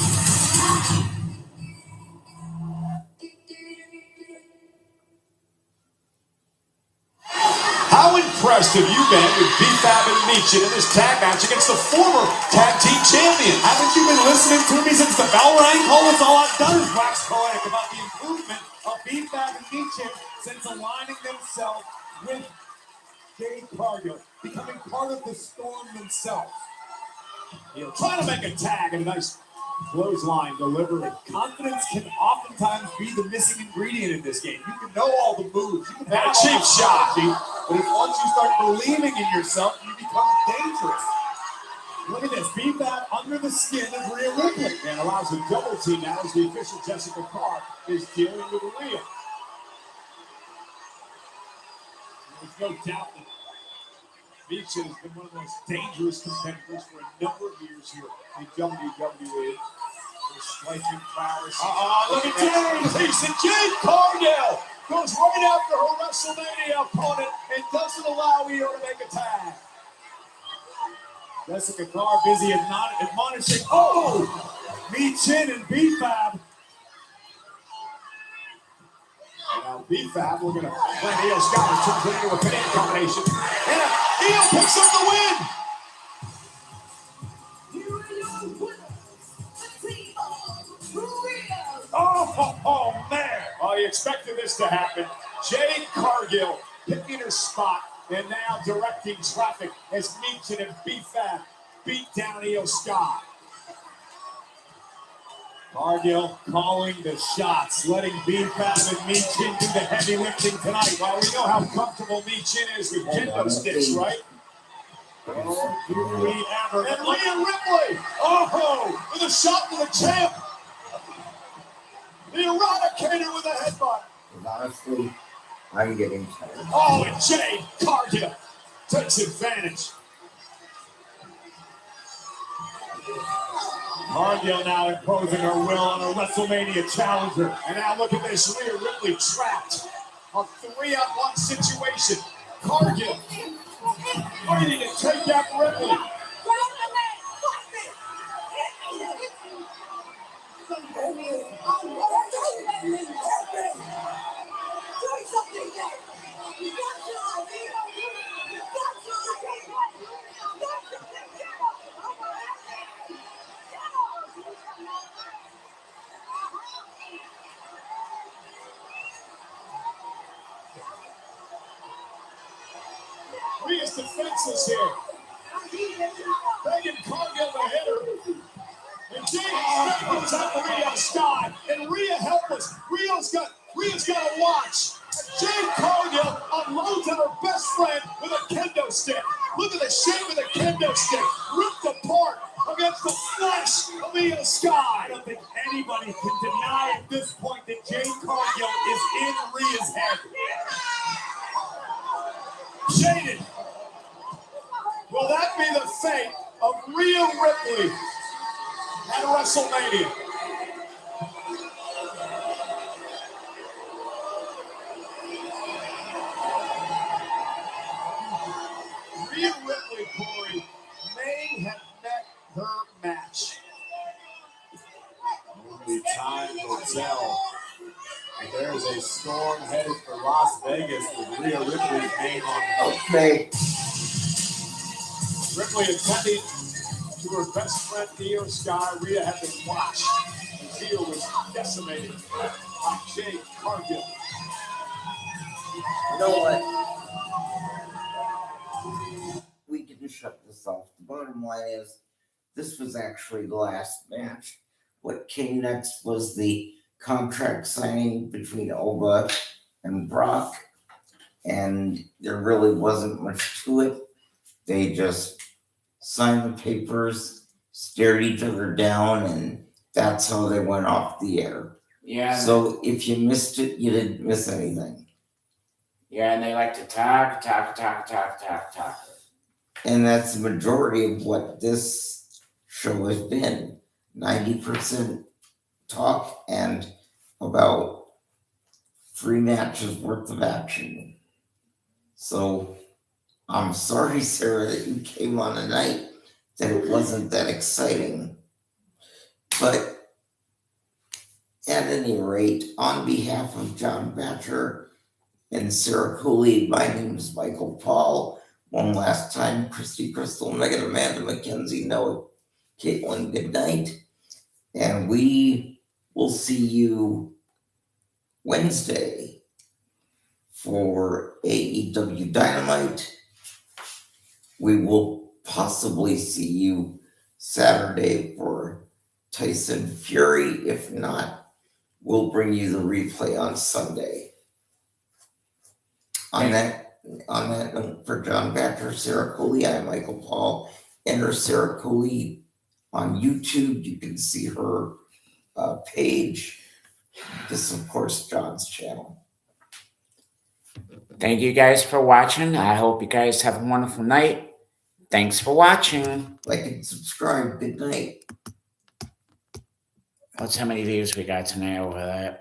How impressed have you been with B-Fab and Michin in this tag match against the former tag team champion? Haven't you been listening to me since the bell rang? Almost all I've done is wax poetic about the improvement of B-Fab and Michin since aligning themselves with Jade Cargill, becoming part of the Storm themselves. He'll try to make a tag and a nice clothesline delivery. Confidence can oftentimes be the missing ingredient in this game. You can know all the moves. You can have a cheap shot, but once you start believing in yourself, you become dangerous. Look at this. B-Fab under the skin of Rhea Ripley and allows a double team now as the official Jessica Carr is dealing with Rhea. There's no doubt that Michin has been one of the most dangerous competitors for a number of years here in WWE. Their striking prowess. Look at James! He's Jade Cargill! Goes right after her WrestleMania opponent and doesn't allow Io to make a tag. Jessica Carr busy admonishing. Michin and B-Fab. And now B-Fab, we're going to play Io Scott to turn into a pinning combination. And Io picks up the win! Oh, man! Oh, you expected this to happen. Jade Cargill picking her spot and now directing traffic as Michin and B-Fab beat down Io Scott. Cargill calling the shots, letting B-Fab and Michin do the heavy lifting tonight. While we know how comfortable Michin is with kendo sticks, right? Oh, do we ever? And Rhea Ripley! Oh, with a shot to the champ! The Eradicator with a headbutt. honestly, I'm getting tired. Oh, and Jade Cargill takes advantage. Cargill now imposing her will on a WrestleMania challenger. And now look at this, Rhea Ripley trapped. A 3-on-1 situation. Cargill ready to take out Ripley. Rhea's defenseless here. Begging Cargill to hit her. And Jade staples up Rhea Sky. And Rhea helpless. Rhea's got to watch. Jade Cargill unloads on her best friend with a kendo stick. Look at the shape of the kendo stick. Ripped apart against the flesh of Rhea Sky. I don't think anybody can deny at this point that Jade Cargill is in Rhea's head. Jaded. Will that be the fate of Rhea Ripley at WrestleMania? Rhea Ripley, Corey, may have met her match. Only time will tell. And there's a storm headed for Las Vegas with Rhea Ripley's name on it. Okay. Ripley attending to her best friend Io Sky. Rhea had to watch as Io was decimated by Jade Cargill. You know what? We can shut this off. The bottom line is, this was actually the last match. What came next was the contract signing between Ova and Brock, and there really wasn't much to it. They just signed the papers, stared each other down, and that's how they went off the air. Yeah. So if you missed it, you didn't miss anything. Yeah, and they like to talk. And that's the majority of what this show has been. 90% talk and about 3 matches worth of action. So I'm sorry, Sarah, that you came on a night that it wasn't that exciting. But at any rate, on behalf of John Batcher and Sarah Cooley, my name is Michael Paul. One last time, Christy Crystal, Megan, Amanda, Mackenzie, Noah, Caitlin, good night. And we will see you Wednesday for AEW Dynamite. We will possibly see you Saturday for Tyson Fury. If not, we'll bring you the replay on Sunday. On that note, for John Batcher, Sarah Cooley, I'm Michael Paul. Enter Sarah Cooley on YouTube. You can see her page. This is, of course, John's channel. Thank you guys for watching. I hope you guys have a wonderful night. Thanks for watching. Like and subscribe. Good night. Let's see how many views we got tonight over that.